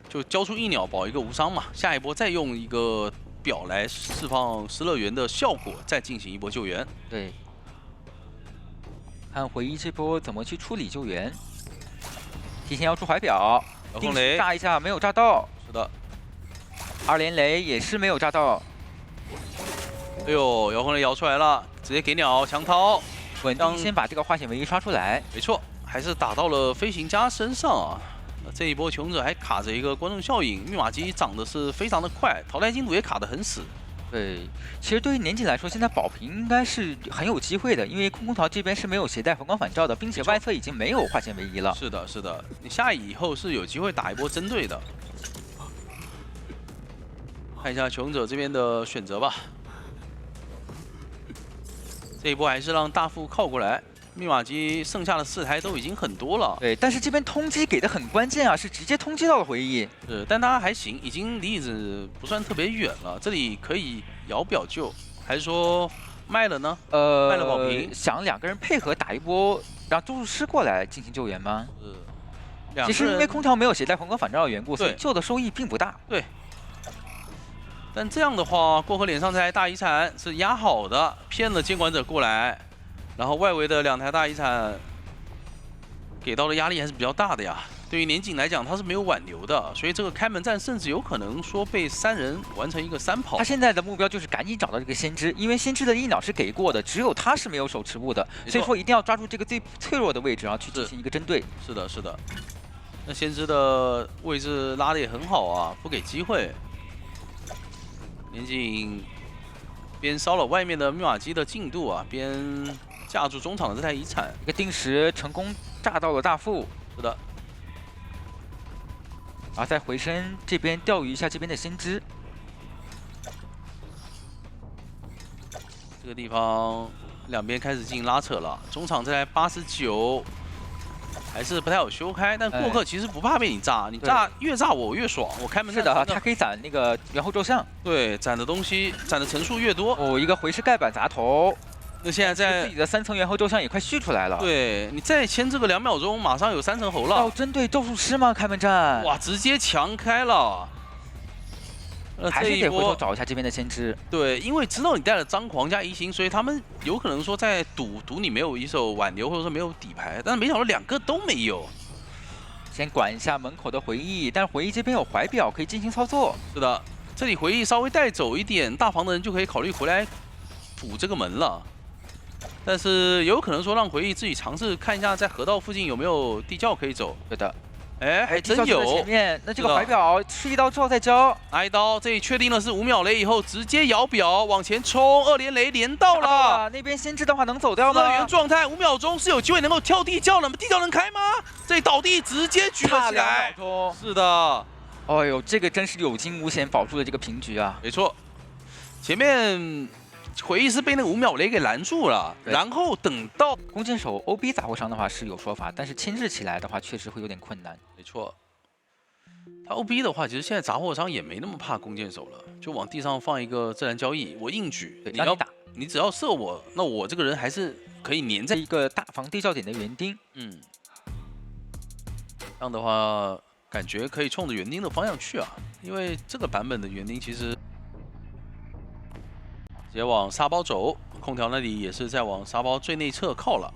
就交出1秒保一个无伤嘛，下一波再用一个表来释放失乐园的效果，再进行一波救援。对，看回忆这波怎么去处理救援。提前要出怀表，定时炸一下没有炸到。是的，2连雷也是没有炸到。哎呦，遥控雷摇出来了，直接给鸟强掏，稳定先把这个化险为夷刷出来。没错，还是打到了飞行家身上啊。这一波求生者还卡着一个观众效应，密码机涨的是非常的快，淘汰进度也卡得很死。对，其实对于年景来说，现在保平应该是很有机会的，因为空桃这边是没有携带回光返照的，并且外侧已经没有化险为夷了。是的，是的，你下野以后是有机会打一波针对的。看一下求生者这边的选择吧，这一波还是让大副靠过来。密码机剩下的4台都已经很多了，对，但是这边通缉给的很关键啊，是直接通缉到了回忆。是，但他还行，已经离椅子不算特别远了，这里可以摇表救，还是说卖了呢？卖了保平，想2个人配合打一波，让咒术师过来进行救援吗？其实因为空调没有携带回光返照的缘故，所以救的收益并不大。对。但这样的话，过河脸上这台大遗产是压好的，骗了监管者过来。然后外围的2台大遗产给到的压力还是比较大的呀。对于年景来讲，他是没有挽留的，所以这个开门战甚至有可能说被3人完成一个3跑。他现在的目标就是赶紧找到这个先知，因为先知的1秒是给过的，只有他是没有手持物的，所以说一定要抓住这个最脆弱的位置，然后去进行一个针对。是的，是的。那先知的位置拉的也很好啊，不给机会。年景边烧了外面的密码机的进度啊，边架住中场的这台遗产，一个定时成功炸到了大副。是的，然后再回身这边钓鱼一下这边的先知。这个地方两边开始进行拉扯了，中场这台89还是不太好修开，但过客其实不怕被你炸，你炸越炸我越爽，我开门是的，他可以攒那个猿后咒像，对，攒的东西攒的层数越多，哦，一个回师盖板砸头。那现在在自己的3层猿后咒像也快续出来了。对你再签这个2秒钟，马上有3层喉了。要针对咒术师吗？开门战？哇，直接强开了。还是得回头找一下这边的先知。对，因为知道你带了张狂加移形，所以他们有可能说在赌你没有一手挽留，或者说没有底牌，但是没想到2个都没有。先管一下门口的回忆，但是回忆这边有怀表可以进行操作。是的，这里回忆稍微带走一点，大房的人就可以考虑回来补这个门了。但是有可能说让回忆自己尝试看一下，在河道附近有没有地窖可以走。对的，哎，还真有。前面那这个怀表吃1刀之后再交，拿1刀，这里确定了是5秒雷以后，直接摇表往前冲，2连雷连到了。那边先知的话能走掉吗？乐园状态5秒钟是有机会能够跳地窖的，地窖能开吗？这里倒地直接举了起来。是的。哎呦，这个真是有惊无险保住了这个平局啊！没错，前面。回忆是被那个5秒雷给拦住了，然后等到弓箭手 OB 杂货商的话是有说法，但是牵制起来的话确实会有点困难。没错，他 OB 的话，其实现在杂货商也没那么怕弓箭手了，就往地上放一个自然交易，我硬举，你要打，你只要射我，那我这个人还是可以粘在一个大防地窖点的园丁。嗯，这样的话感觉可以冲着园丁的方向去啊，因为这个版本的园丁其实。直接往沙包走，空调那里也是在往沙包最内侧靠了。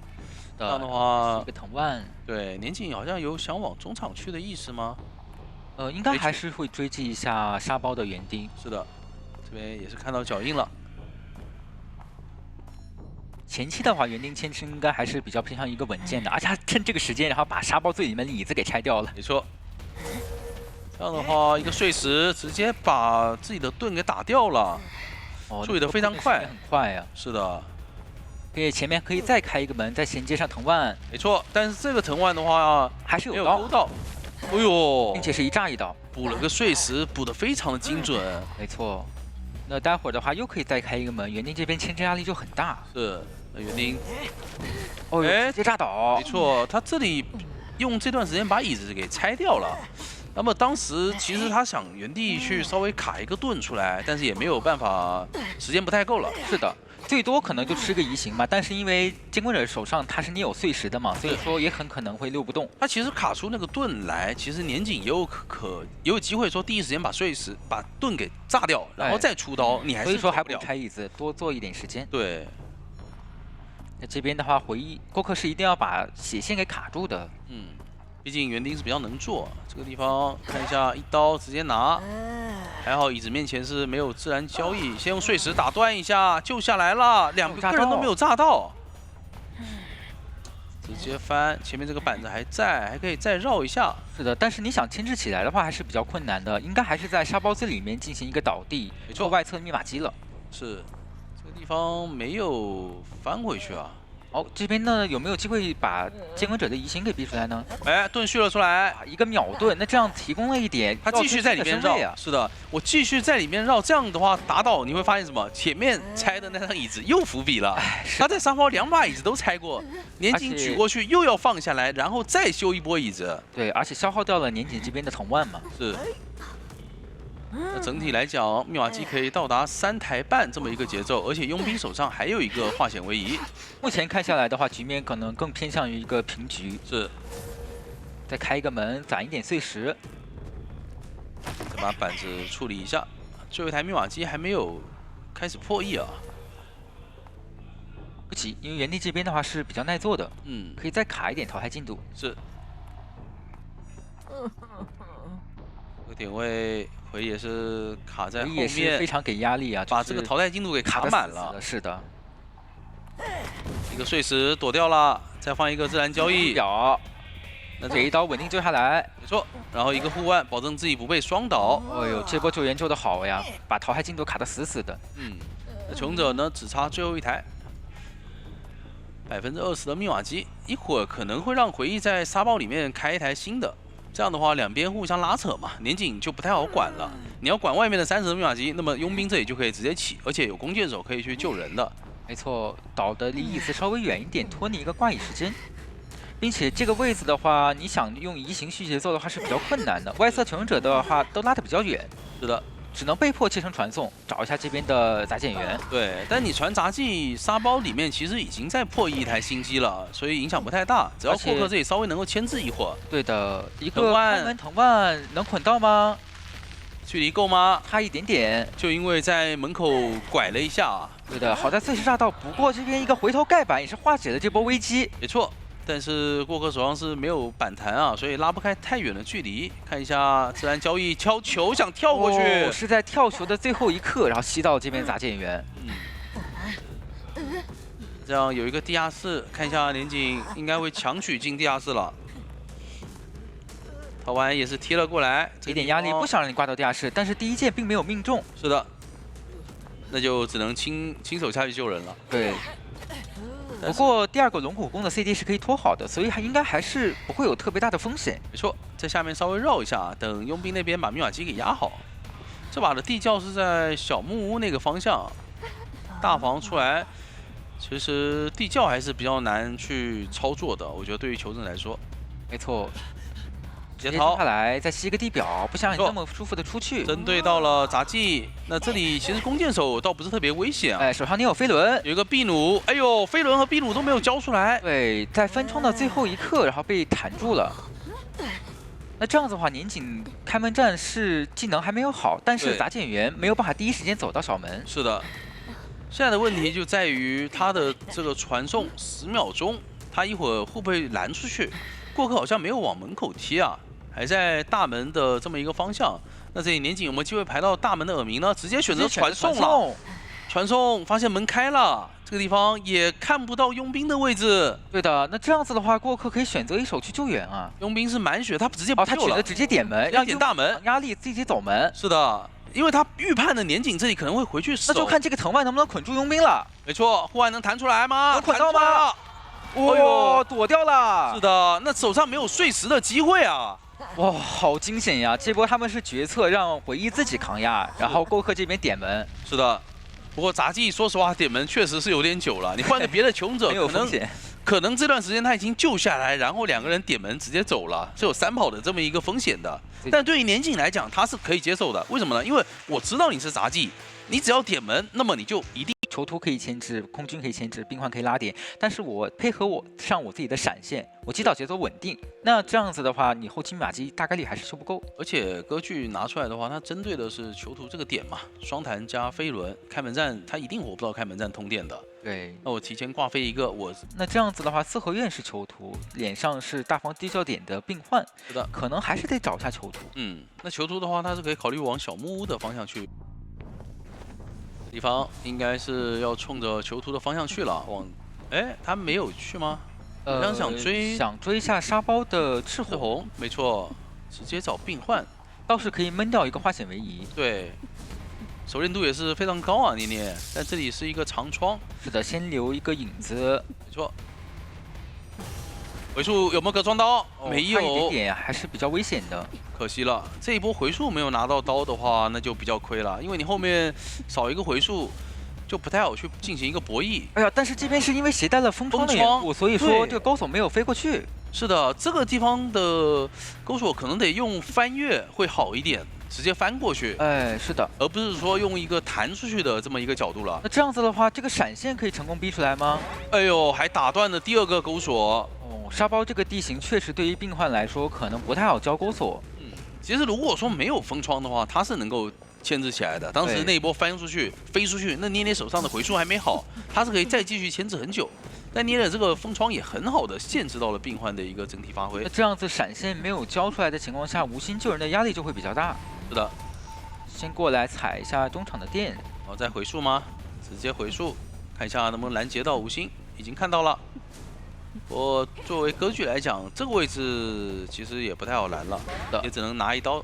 这样的话，一个藤蔓。对，年景好像有想往中场去的意思吗？应该还是会追击一下沙包的园丁。是的，这边也是看到脚印了。前期的话，园丁千尺应该还是比较偏向一个稳健的，而且他趁这个时间，然后把沙包最里面的椅子给拆掉了。没错。这样的话，一个碎石直接把自己的盾给打掉了。哦，处理得非常快很快呀。是的，可以前面可以再开一个门，再衔接上藤蔓。没错。但是这个藤蔓的话，没还是有刀，有勾到。哎呦，并且是一炸一刀。补了个碎石，补得非常的精准。没错。那待会儿的话又可以再开一个门，园丁这边牵制压力就很大。是，那园丁，哦，直接炸倒。没错，他这里用这段时间把椅子给拆掉了。那么当时其实他想原地去稍微卡一个盾出来，但是也没有办法，时间不太够了。是的，最多可能就吃个移形嘛。但是因为监管者手上他是捏有碎石的嘛，所以说也很可能会溜不动。他其实卡出那个盾来，其实年景也有机会说第一时间把把盾给炸掉，然后再出刀，你还是所以说还不了拆椅子，多做一点时间。对。那这边的话，郭克是一定要把血线给卡住的。嗯，毕竟园丁是比较能做。这个地方看一下，一刀直接拿，还好椅子面前是没有自然交易，先用碎石打断一下，救下来了，两个人都没有炸到，直接翻，前面这个板子还在，还可以再绕一下。是的，但是你想牵制起来的话，还是比较困难的，应该还是在沙包子里面进行一个倒地，没错，外侧密码机了。是，这个地方没有翻回去啊。哦，这边呢有没有机会把监管者的移形给逼出来呢？哎，盾续了出来，一个秒盾，那这样提供了一点，他继续在里面绕。是的，我继续在里面绕，这样的话打倒你会发现什么？前面拆的那张椅子又伏笔了。他在沙包2把椅子都拆过，年景举过去又要放下来，然后再修一波椅子。对，而且消耗掉了年景这边的藤蔓嘛。是。那整体来讲，密码机可以到达3台半这么一个节奏，而且佣兵手上还有一个化险为夷。目前看下来的话，局面可能更偏向于一个平局。是。再开一个门，攒一点碎石，再把板子处理一下。最后一台密码机还没有开始破译啊。不急，因为园地这边的话是比较耐做的，可以再卡一点淘汰进度。是。这个点位回也是卡在后面，也是非常给压力啊，把这个淘汰进度给卡满了。是的。一个碎石躲掉了，再放一个自然交易。那这一刀稳定救下来，没错。然后一个护腕，保证自己不被双倒。哎呦，这波救援救的好呀，把淘汰进度卡得死死的。那穷者呢，只差最后一台，20%的密码机，一会儿可能会让回忆在沙包里面开一台新的。这样的话，两边互相拉扯嘛，年景就不太好管了。你要管外面的30的密码机，那么佣兵这里就可以直接起，而且有弓箭手可以去救人的。没错，倒的离椅子稍微远一点，拖你一个挂椅时间。并且这个位置的话，你想用移形续节奏的话是比较困难的。外侧求生者的话都拉得比较远，是的，只能被迫切成传送，找一下这边的杂件员。对，但你传杂技沙包里面其实已经在破译一台新机了，所以影响不太大。只要过客这里稍微能够牵制一会儿。对的，一个开门藤蔓能捆到吗？距离够吗？差一点点，就因为在门口拐了一下。对的，好在碎石炸到，不过这边一个回头盖板也是化解了这波危机。没错。但是过客手上是没有板弹啊，所以拉不开太远的距离。看一下自然交易敲球，想跳过去，是在跳球的最后一刻，然后吸到这边杂件员。这样有一个地下室，看一下年景应该会强取进地下室了。陶丸也是贴了过来，给点压力，不想让你挂到地下室，但是第一剑并没有命中。是的，那就只能亲手下去救人了。对。不过第二个龙骨弓的 CD 是可以拖好的，所以应该还是不会有特别大的风险。没错，在下面稍微绕一下，等佣兵那边把密码机给压好。这把的地窖是在小木屋那个方向，大房出来，其实地窖还是比较难去操作的，我觉得对于求生来说。没错。直接逃下来，再吸一个地表，不想让你那么舒服的出去。针对到了杂技，那这里其实弓箭手倒不是特别危险啊。哎，手上你有飞轮，有一个秘弩，哎呦，飞轮和秘弩都没有交出来。对，在分冲的最后一刻，然后被弹住了。那这样子的话，年景开门战士技能还没有好，但是杂件员没有办法第一时间走到小门。是的，现在的问题就在于他的这个传送10秒钟，他一会儿会不会拦出去？过客好像没有往门口贴啊。还在大门的这么一个方向。那这里年景有没有机会排到大门的耳鸣呢？直接选择传送了，传送发现门开了，这个地方也看不到佣兵的位置。对的，那这样子的话，过客可以选择一手去救援啊。佣兵是满血，他直接不他救了，选择直接点门，让点大门，压力自己走门。是的，因为他预判的年景这里可能会回去守，那就看这个藤蔓能不能捆住佣兵了。没错，护腕能弹出来吗？能捆到吗？哇，躲掉了。是的，那手上没有碎石的机会啊。哇，好惊险呀！这波他们是决策让回忆自己扛压，然后过客这边点门。是的，不过杂技说实话点门确实是有点久了，你换个别的求生者可能这段时间他已经救下来，然后两个人点门直接走了，是有3跑的这么一个风险的。但对于年景来讲，他是可以接受的。为什么呢？因为我知道你是杂技，你只要点门，那么你就一定。囚徒可以牵制，空军可以牵制，病患可以拉点，但是我配合我上我自己的闪现，我击倒节奏稳定。那这样子的话，你后期密码机大概率还是修不够。而且歌剧拿出来的话，它针对的是囚徒这个点嘛，双弹加飞轮，开门战他一定活不到开门战通电的。对，那我提前挂飞一个，那这样子的话，四合院是囚徒，脸上是大方低焦点的病患，是的，可能还是得找一下囚徒。那囚徒的话，他是可以考虑往小木屋的方向去。地方应该是要冲着囚徒的方向去了，他没有去吗？想追一下沙包的赤红，没错，直接找病患，倒是可以闷掉一个化险为夷。对，熟练度也是非常高啊，捏捏。但这里是一个长窗，是的，先留一个影子，没错。回溯有没有个装刀？没有，一点点还是比较危险的。可惜了，这一波回溯没有拿到刀的话，那就比较亏了，因为你后面少一个回溯，就不太好去进行一个博弈。哎呀，但是这边是因为携带了风窗的缘故，所以说这个钩索没有飞过去。是的，这个地方的钩索可能得用翻越会好一点，直接翻过去。是的，而不是说用一个弹出去的这么一个角度了。那这样子的话，这个闪现可以成功逼出来吗？哎呦，还打断了第2个钩索。沙包这个地形确实对于病患来说可能不太好交钩索。其实如果说没有封窗的话，他是能够牵制起来的。当时那一波翻出去、飞出去，那捏捏手上的回数还没好，他是可以再继续牵制很久。但捏捏这个封窗也很好的限制到了病患的一个整体发挥。那这样子闪现没有交出来的情况下，无心救人的压力就会比较大。是的，先过来踩一下中场的电。然后再回溯吗？直接回溯，看一下能不能拦截到无心。已经看到了。我作为歌剧来讲，这个位置其实也不太好拦了，也只能拿一刀。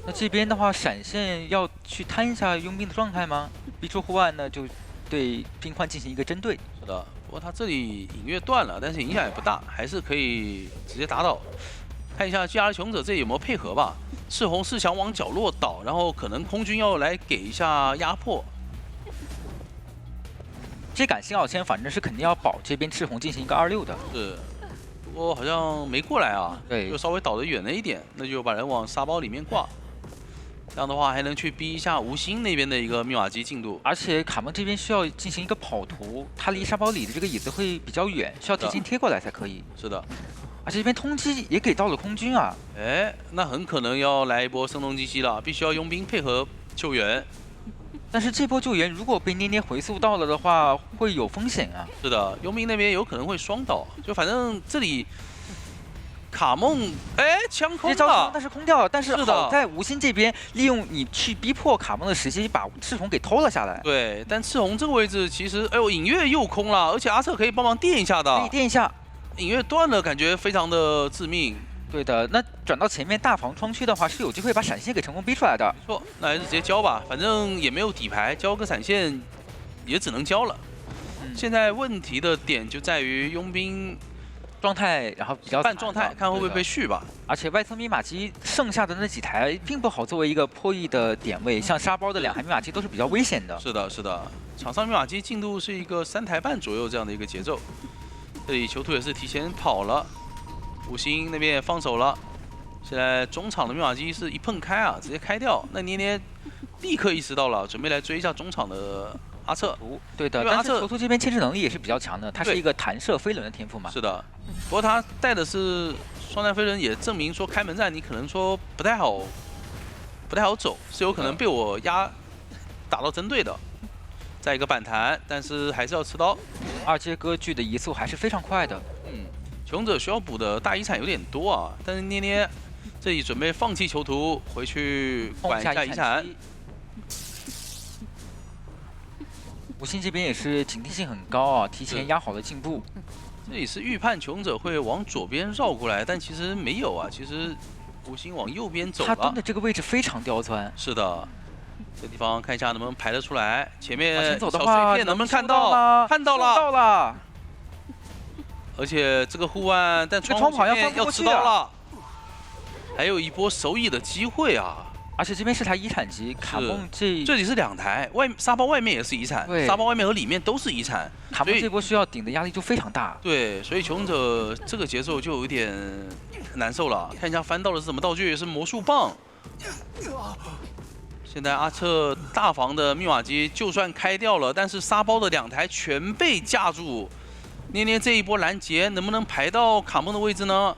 那这边的话，闪现要去摊一下佣兵的状态吗？逼出护腕呢，就对病患进行一个针对。是的，不过他这里隐约断了，但是影响也不大，还是可以直接打倒。看一下 GR 求生者这里有没有配合吧？赤红是想往角落倒，然后可能空军要来给一下压迫。这杆信号签反正是肯定要保这边赤红进行一个26的。是，不过好像没过来啊，对，就稍微倒得远了一点，那就把人往沙包里面挂。这样的话还能去逼一下吴昕那边的一个密码机进度。而且卡蒙这边需要进行一个跑图，他离沙包里的这个椅子会比较远，需要提前贴过来才可以。是的。而且这边通缉也给到了空军啊，那很可能要来一波声东击西了，必须要佣兵配合救援。但是这波救援如果被捏捏回溯到了的话，会有风险啊。是的，佣兵那边有可能会双倒，就反正这里卡梦枪空了，但是空掉了。但是好在吴昕这边利用你去逼迫卡梦的时机，把赤红给偷了下来。对，但赤红这个位置其实隐月又空了，而且阿策可以帮忙垫一下的，可以垫一下。隐月断了，感觉非常的致命。对的，那转到前面大防窗区的话，是有机会把闪现给成功逼出来的。没错，那还是直接交吧，反正也没有底牌，交个闪现也只能交了。现在问题的点就在于佣兵状态，然后比较半状态，看会不会被续吧。而且外侧密码机剩下的那几台并不好作为一个破译的点位，像沙包的2台密码机都是比较危险的。是的，是的，场上密码机进度是一个3台半左右这样的一个节奏。这里囚徒也是提前跑了。吴昕那边也放手了，现在中场的密码机是一碰开啊，直接开掉。那捏捏立刻意识到了，准备来追一下中场的阿策。对的，但是囚徒这边牵制能力也是比较强的，他是一个弹射飞轮的天赋嘛。是的，不过他带的是双弹飞轮，也证明说开门战你可能说不太好走，是有可能被我打到针对的。再一个反弹，但是还是要持刀。2阶歌剧的移速还是非常快的。求生者需要补的大遗产有点多啊，但是捏捏这里准备放弃囚徒，回去管一下遗产。吴昕这边也是警惕性很高啊，提前压好了进步。这里是预判求生者会往左边绕过来，但其实没有啊，其实吴昕往右边走了。他蹲的这个位置非常刁钻。是的，这地方看一下能不能排得出来。前面走的小话碎片能不能看到？看到了，到了。而且这个护腕，但窗户好像前面要吃刀了，还有一波收益的机会啊！而且这边是台遗产级，卡梦这里是2台，沙包外面也是遗产，沙包外面和里面都是遗产，卡梦这波需要顶的压力就非常大。对，所以求生者这个节奏就有点难受了。看一下翻到的是什么道具，是魔术棒。现在阿彻大房的密码机就算开掉了，但是沙包的2台全被架住。捏捏这一波拦截能不能排到卡梦的位置呢？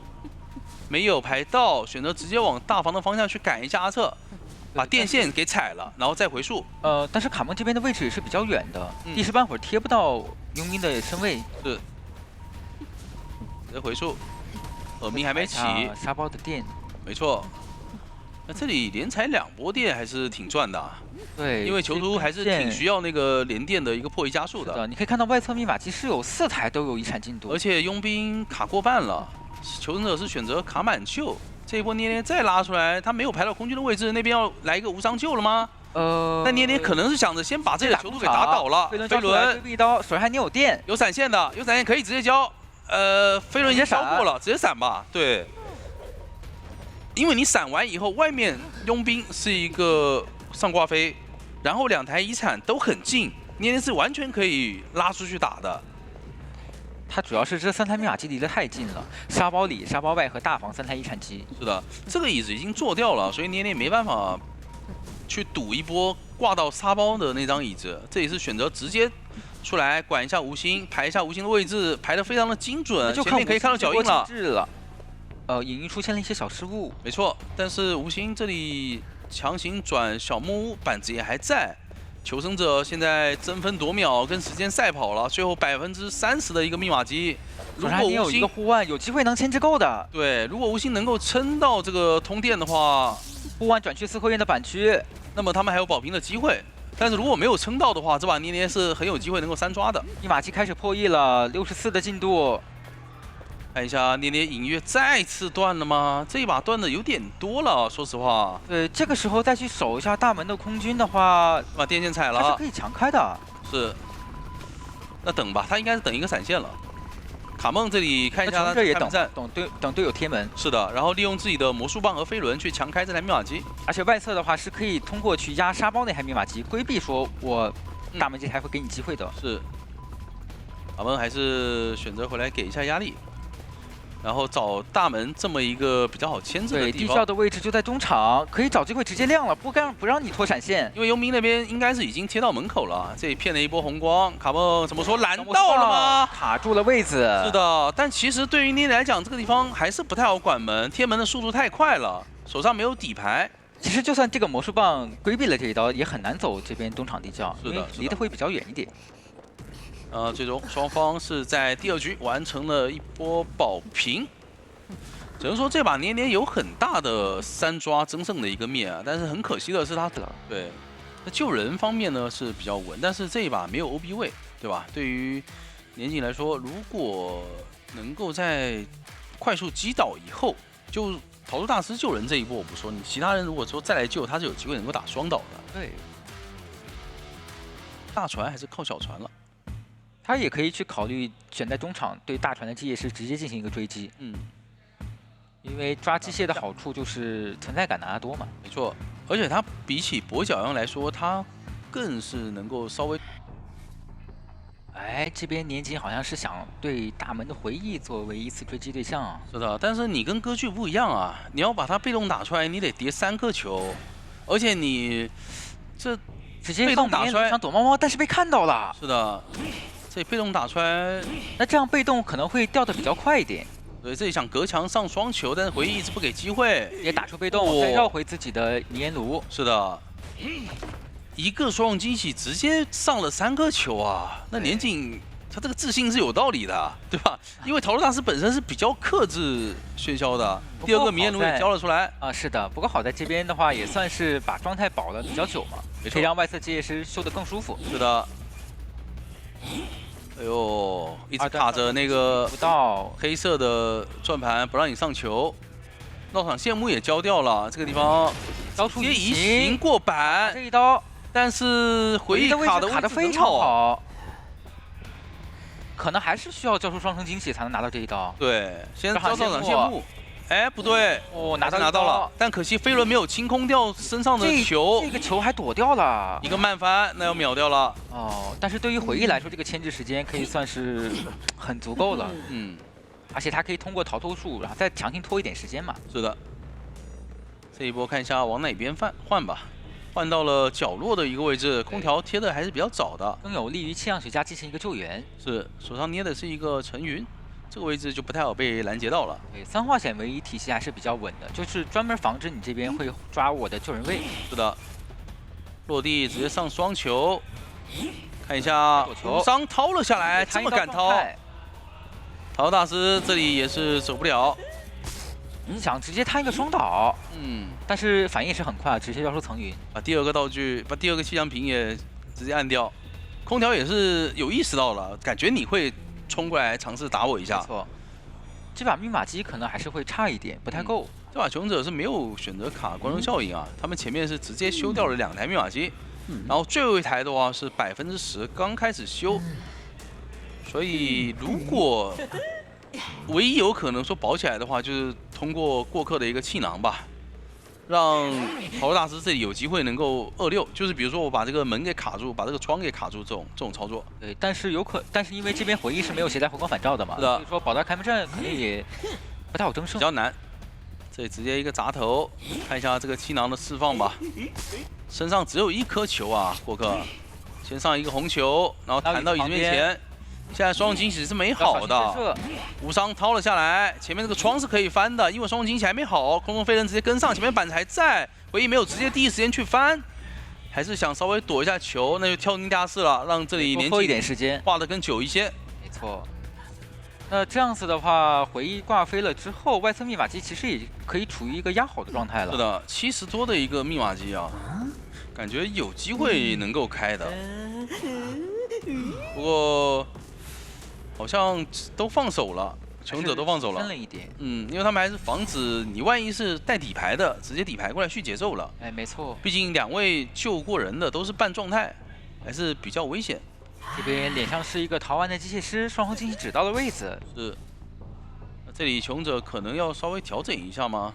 没有排到，选择直接往大房的方向去赶一下阿彻，把电线给踩了，然后再回溯。但是卡梦这边的位置也是比较远的，一时半会儿贴不到佣兵的身位。是，直接回溯，耳鸣还没起。沙包的电，没错。那这里连踩2波电还是挺赚的啊。对，因为囚徒还是挺需要那个连电的一个破译加速的。你可以看到外侧密码机是有4台都有遗产进度，而且佣兵卡过半了，求生者是选择卡满救。这一波捏捏再拉出来，他没有排到空军的位置，那边要来一个无伤救了吗？但捏捏可能是想着先把这个囚徒给打倒了。飞轮规避刀，手上还捏有电，有闪现的，有闪现可以直接交。飞轮已经交过了，直接闪吧。对，因为你闪完以后，外面佣兵是一个上挂飞，然后2台遗产都很近，捏捏是完全可以拉出去打的。它主要是这3台密码机离得太近了，沙包里、沙包外和大房3台遗产机。是的，这个椅子已经做掉了，所以捏捏没办法去赌一波挂到沙包的那张椅子。这里是选择直接出来管一下吴昕，排一下吴昕的位置，排得非常的精准，前面可以看到脚印了。隐喻出现了一些小失误。没错，但是吴昕这里强行转小木屋，板子也还在。求生者现在争分夺秒，跟时间赛跑了，最后30%的一个密码机。如果你有一个护腕，有机会能牵制够的。对，如果吴昕能够撑到这个通电的话，护腕转去4合院的板区，那么他们还有保平的机会。但是如果没有撑到的话，这把捏捏是很有机会能够3抓的。密码机开始破译了，64的进度。看一下捏捏隐约再次断了吗？这一把断的有点多了，说实话。对，这个时候再去守一下大门的空军的话，把电线踩了，他是可以强开的。是，那等吧，他应该是等一个闪现了。卡梦这里看一下他这也等队友贴门。是的，然后利用自己的魔术棒和飞轮去强开这台密码机。而且外侧的话是可以通过去压沙包那台密码机，规避说我大门这台会给你机会的。是，卡梦还是选择回来给一下压力。然后找大门这么一个比较好牵制的地方，对，地窖的位置就在中场，可以找机会直接亮了，不让你拖闪现。因为佣兵那边应该是已经贴到门口了，这里骗了一波红光，卡梦怎么说拦到了吗？卡住了位置。是的，但其实对于捏捏来讲，这个地方还是不太好管门，贴门的速度太快了，手上没有底牌。其实就算这个魔术棒规避了这一刀，也很难走这边中场地窖，因为离得会比较远一点。最终双方是在第2局完成了一波保平。只能说这把捏捏有很大的3抓争胜的一个面啊，但是很可惜的是他对那救人方面呢是比较稳，但是这一把没有 OB 位，对吧？对于年景来说，如果能够在快速击倒以后，就逃出大师救人这一波我不说，你其他人如果说再来救，他是有机会能够打双倒的。对，大船还是靠小船了。他也可以去考虑选在中场对大船的机械师直接进行一个追击，因为抓机械的好处就是存在感拿得多嘛。没错，而且他比起跛脚羊来说，他更是能够稍微……哎，这边年景好像是想对大门的回忆作为一次追击对象啊。是的，但是你跟歌剧不一样啊，你要把它被动打出来，你得叠3颗球，而且你这直接被动打出来想躲猫猫，但是被看到了。是的。这被动打出来，那这样被动可能会掉的比较快一点。对，这里想隔墙上双球，但是回忆一直不给机会，也打出被动，再绕回自己的泥岩炉。是的，一个双用机器直接上了3颗球啊！那年景他这个自信是有道理的，对吧？因为陶乐大师本身是比较克制喧嚣的，第二个明艳炉也交了出来啊，是的。不过好在这边的话，也算是把状态保了比较久嘛，可以让外侧机械师修得更舒服。是的。哎呦，一直卡着那个不到黑色的转盘，不让你上球。闹场谢幕也交掉了，这个地方交出直接移形过板，这一刀，但是回忆的位卡得非常好。可能还是需要交出双重惊喜才能拿到这一刀。对，先交道场谢幕。哎，不对，哦，拿到了，但可惜飞轮没有清空掉身上的球，这个球还躲掉了，一个慢翻，那要秒掉了。哦，但是对于回忆来说，这个牵制时间可以算是很足够了。嗯，而且他可以通过逃脱术，然后再强行拖一点时间嘛。是的，这一波看一下往哪边换吧。换到了角落的一个位置，空调贴的还是比较早的，更有利于气象学家进行一个救援。是，手上捏的是一个陈云，这个位置就不太好被拦截到了。对，3号险唯一体系还是比较稳的，就是专门防止你这边会抓我的救人位。是的，落地直接上双球，看一下无伤掏了下来，这么敢掏，陶大师这里也是走不了。想直接摊一个双倒，但是反应也是很快，直接交出层云，把第二个道具，把第二个气象瓶也直接按掉。空调也是有意识到了，感觉你会冲过来尝试打我一下。没错，这把密码机可能还是会差一点，不太够。这把穷者是没有选择卡光荣效应啊，他们前面是直接修掉了2台密码机，然后最后一台的话是10%刚开始修，所以如果唯一有可能说保起来的话，就是通过过客的一个气囊吧，让陶乐大师这里有机会能够2-6，就是比如说我把这个门给卡住，把这个窗给卡住这种操作。对，但是因为这边回忆是没有携带回光返照的嘛，所以说保到开门战肯定也不太好争胜，比较难。这里直接一个砸头，看一下这个气囊的释放吧。身上只有1颗球啊，过客先上一个红球，然后弹到椅子面前。现在双重惊喜是没好的，无伤掏了下来。前面这个窗是可以翻的，因为双重惊喜还没好，空中飞人直接跟上，前面板子还在，回忆没有直接第一时间去翻，还是想稍微躲一下球，那就跳进地下室了，让这里多一点时间，画得更久一些。没错。那这样子的话，回忆挂飞了之后，外侧密码机其实也可以处于一个压好的状态了。是的，70多的一个密码机啊，感觉有机会能够开的，不过。好像都放手了，穷者都放手了，深了一点。因为他们还是防止你万一是带底牌的，直接底牌过来续节奏了。哎，没错。毕竟2位救过人的都是半状态，还是比较危险。这边脸上是一个逃完的机械师，双方惊喜指到的位置。是。那这里穷者可能要稍微调整一下吗？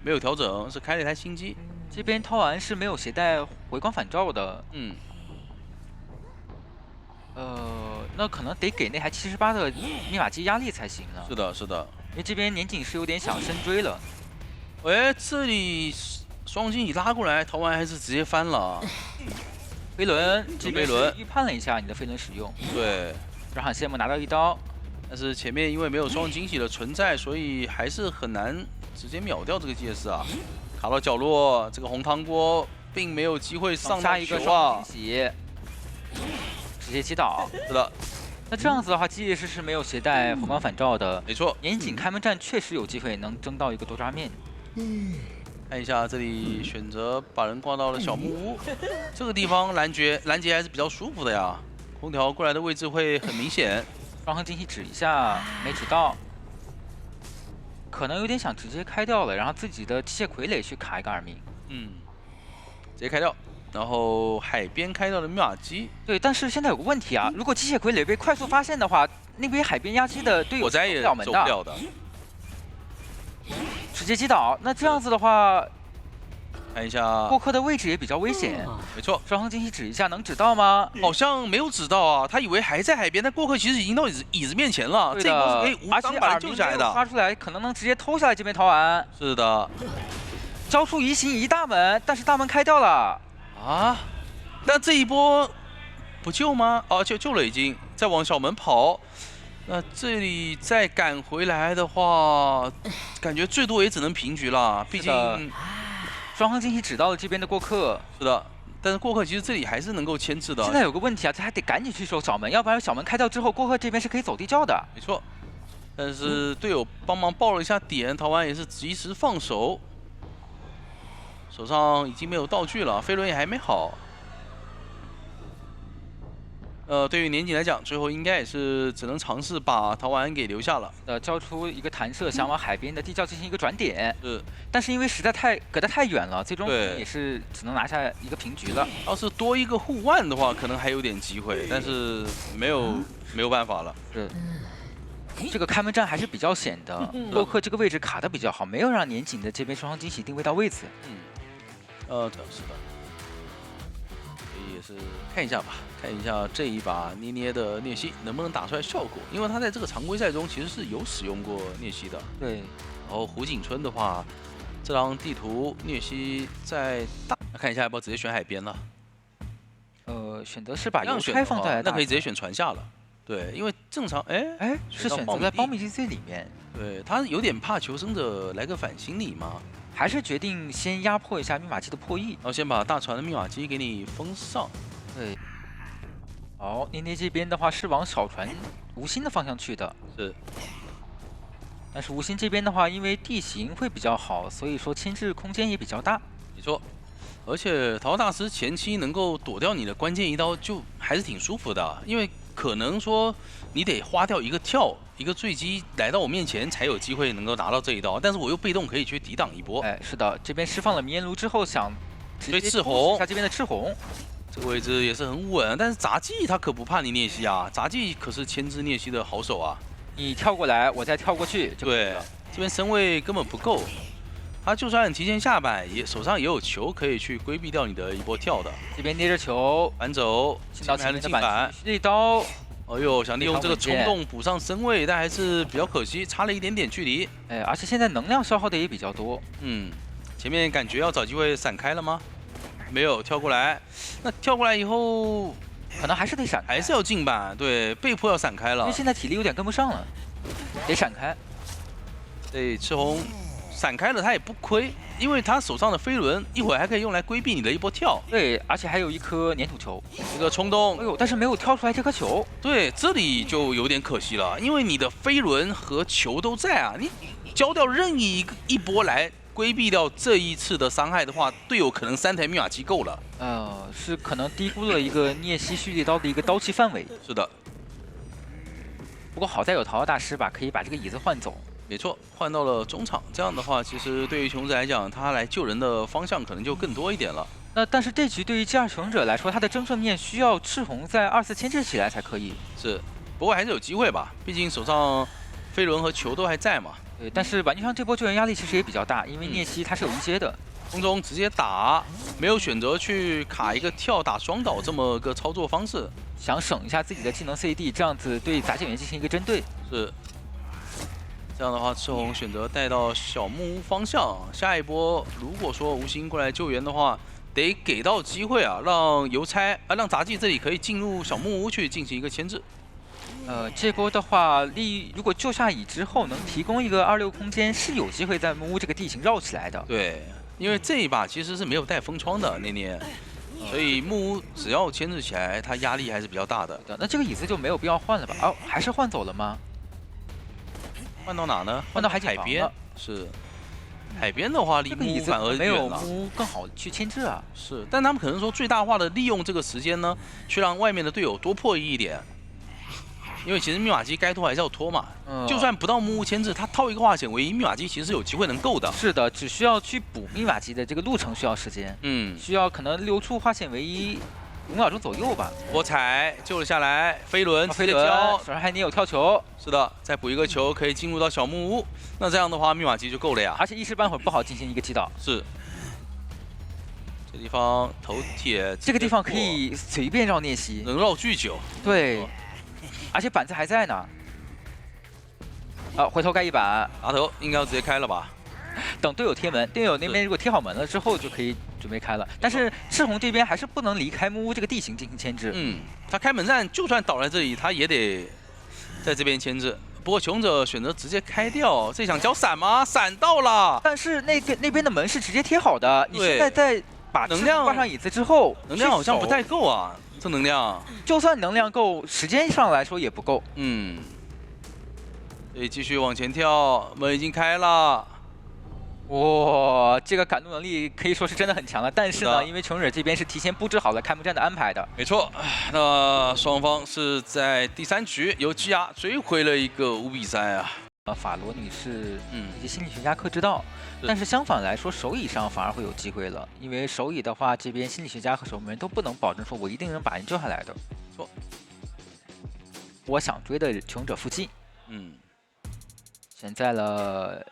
没有调整，是开了一台新机。这边逃完是没有携带回光返照的。那可能得给那台78的密码机压力才行呢。是的，是的。因为这边年景是有点想深追了。哎，这里双惊喜拉过来，逃完还是直接翻了。飞轮，这边预判了一下你的飞轮使用。对。让喊谢幕拿到1刀，但是前面因为没有双惊喜的存在，所以还是很难直接秒掉这个机械师啊。卡到角落，这个红汤锅并没有机会上到球啊。直接击倒，是的。那这样子的话，机械师是没有携带回光返照的。没错。年景开门战确实有机会能争到一个多抓面。看一下这里选择把人挂到了小木屋，这个地方拦截还是比较舒服的呀。空调过来的位置会很明显。双横惊喜指一下，没指到，可能有点想直接开掉了，然后自己的机械傀儡去卡一个2名。直接开掉。然后海边开到的密码机，对，但是现在有个问题啊，如果机械傀儡被快速发现的话，那边海边压机的队友火灾也走不了的，直接击倒。那这样子的话，看一下过客的位置也比较危险。没错，双横惊喜指一下，能指到吗？好像没有指到啊，他以为还在海边，但过客其实已经到椅子面前了，这波是可以无伤把人救下来的。发出来可能能直接偷下来这边逃完。是的，交出移形移大门，但是大门开掉了。那这一波不救吗？救了，已经在往小门跑。那这里再赶回来的话，感觉最多也只能平局了。毕竟双横惊喜指到了这边的过客。是的，但是过客其实这里还是能够牵制的。现在有个问题啊，他还得赶紧去守小门，要不然小门开掉之后，过客这边是可以走地窖的。没错，但是队友帮忙报了一下点，陶丸也是及时放手，手上已经没有道具了，飞轮也还没好。对于年景来讲，最后应该也是只能尝试把陶丸给留下了。交出一个弹射，想往海边的地窖进行一个转点。是，但是因为实在隔得太远了，最终对也是只能拿下一个平局了。要是多一个护腕的话，可能还有点机会，但是没有办法了。是。这个开门战还是比较险的，洛克这个位置卡的比较好，没有让年景的这边双方惊喜定位到位置。是的。也是看一下吧，看一下这一把捏捏的聂西能不能打出来效果，因为他在这个常规赛中其实是有使用过聂西的。对，然后胡景春的话，这张地图聂西在看一下要不要直接选海边了。选择是把邮差放在那可以直接选船下了。对，因为正常是选择在苞米地最里面。对他有点怕求生者来个反心理嘛。还是决定先压迫一下密码机的破译，然后先把大船的密码机给你封上。对，好，捏捏这边的话是往小船无心的方向去的，是。但是无心这边的话，因为地形会比较好，所以说牵制空间也比较大。没错，而且桃大师前期能够躲掉你的关键一刀，就还是挺舒服的，因为可能说你得花掉一个跳。一个坠机来到我面前才有机会能够拿到这一刀，但是我又被动可以去抵挡一波。是的，这边释放了迷烟炉之后，想直接赤红下这边的赤红，这个位置也是很稳。但是杂技他可不怕你聂西啊，杂技可是牵制聂西的好手啊。你跳过来，我再跳过去就可以了。对，这边身位根本不够，他就算提前下板，手上也有球可以去规避掉你的一波跳的。这边捏着球反走，到还能进板，这刀。哎呦，想利用这个冲动补上身位，但还是比较可惜，差了一点点距离。而且现在能量消耗的也比较多。前面感觉要找机会闪开了吗？没有，跳过来。那跳过来以后，可能还是得闪开，还是要进板，对，被迫要闪开了。因为现在体力有点跟不上了，得闪开。对，赤红闪开了他也不亏，因为他手上的飞轮一会儿还可以用来规避你的一波跳。对，而且还有一颗粘土球，这个冲动。哎呦，但是没有跳出来这颗球。对，这里就有点可惜了，因为你的飞轮和球都在啊，你交掉任意一波来规避掉这一次的伤害的话，队友可能3台密码机够了。是可能低估了一个聂西蓄力刀的一个刀气范围。是的。不过好在有桃花大师吧，可以把这个椅子换走。没错，换到了中场，这样的话，其实对于穷子来讲，他来救人的方向可能就更多一点了。但是这局对于G2穷者来说，他的争胜面需要赤红在2、4牵制起来才可以。是，不过还是有机会吧，毕竟手上飞轮和球都还在嘛。对，但是玩具上这波救援压力其实也比较大，因为聂西他是有一阶的，空中直接打，没有选择去卡一个跳打双倒这么个操作方式，想省一下自己的技能 CD， 这样子对杂技员进行一个针对。是。这样的话，赤红选择带到小木屋方向。下一波，如果说无心过来救援的话，得给到机会啊，让邮差让杂技这里可以进入小木屋去进行一个牵制。这波的话，如果救下乙之后能提供一个26空间，是有机会在木屋这个地形绕起来的。对，因为这一把其实是没有带封窗的捏捏，所以木屋只要牵制起来，它压力还是比较大的。那这个椅子就没有必要换了吧？还是换走了吗？换到哪呢？换到海边。是，海边的话离木屋反而没有木屋更好去牵制啊。是，但他们可能说最大化的利用这个时间呢，去让外面的队友多破一点。因为其实密码机该拖还是要拖嘛，就算不到木屋牵制，他套一个化险为夷，密码机其实是有机会能够的。是的，只需要去补密码机的这个路程需要时间，需要可能留出化险为夷5秒钟左右吧。我踩救了下来，飞轮手上还捏有跳球。是的，再补一个球可以进入到小木屋，那这样的话密码机就够了呀。而且一时半会儿不好进行一个击倒。是。这地方头铁，这个地方可以随便绕聂西，能绕巨久。对。而且板子还在呢，回头盖一板，拿头应该要直接开了吧？等队友贴门，队友那边如果贴好门了之后，就可以准备开了。但是赤红这边还是不能离开木屋这个地形进行牵制。他开门战就算倒在这里，他也得在这边牵制。不过穷者选择直接开掉，这想交闪吗？闪到了，但是那边的门是直接贴好的，你现在在把能量挂上椅子之后，能量好像不去守太够啊，这能量。就算能量够，时间上来说也不够。嗯，所以继续往前跳，门已经开了。哇，这个赶路能力可以说是真的很强了。但是呢，是的因为穷者这边是提前布置好了开幕战的安排的，没错，那双方是在第3局由基亚追回了一个5比3啊。法罗女士嗯以及心理学家克制到。是但是相反来说，手椅上反而会有机会了，因为手椅的话，这边心理学家和守门人都不能保证说我一定能把人救下来的。错，我想追的穷者附近，嗯，选在了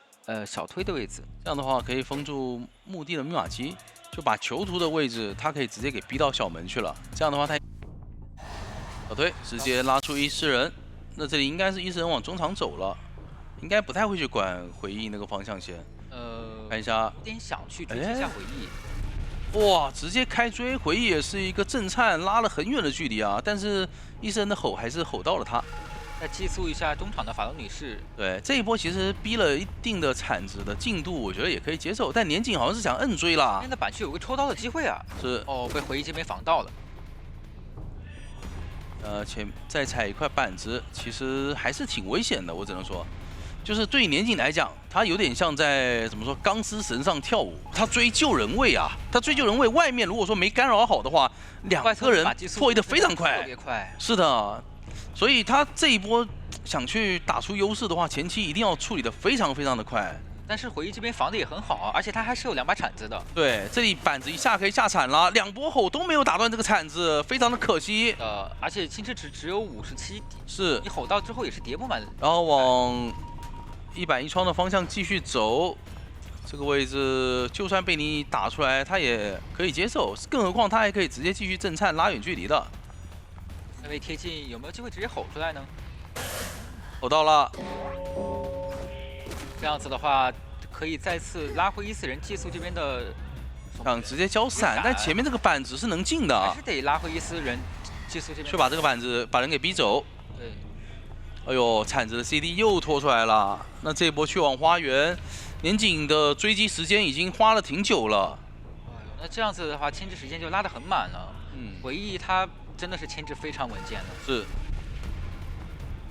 小推的位置。这样的话可以封住墓地的密码机，就把囚徒的位置，他可以直接给逼到小门去了。这样的话他小推直接拉出伊斯人，那这里应该是伊斯人往中场走了，应该不太会去管回忆那个方向线。看一下，有点想去追击一下回忆。哇，直接开追，回忆也是一个震颤，拉了很远的距离啊，但是伊斯人的吼还是吼到了他。再寄宿一下中场的法罗女士。对，这一波其实逼了一定的铲子的进度，我觉得也可以接受。但年景好像是想摁追啦这边，的板区有个抽刀的机会啊！是哦，被回忆这边防到了。再踩一块板子，其实还是挺危险的，我只能说，就是对于年景来讲，他有点像在怎么说钢丝绳上跳舞，他追救人位啊，他追救人位，外面如果说没干扰好的话，2个人破译的非常快，特别快。是的，所以他这一波想去打出优势的话，前期一定要处理的非常非常的快。但是回忆这边防的也很好，而且他还是有2把铲子的。对，这里板子一下可以下铲了，2波吼都没有打断这个铲子，非常的可惜。而且青赤值只有57，是你吼到之后也是叠不满。然后往110窗的方向继续走，这个位置就算被你打出来，他也可以接受，更何况他还可以直接继续震颤拉远距离的。那位贴近有没有机会直接吼出来呢？吼到了，这样子的话，可以再次拉回伊斯人寄宿这边的。想直接交闪，但前面这个板子是能进的啊还是，得拉回伊斯人寄宿这边。去把这个板子把人给逼走。对。哎呦，铲子的 CD 又拖出来了。那这一波去往花园，年景的追击时间已经花了挺久了。哎呦，那这样子的话，牵制时间就拉得很满了。回忆他真的是牵制非常稳健的。是。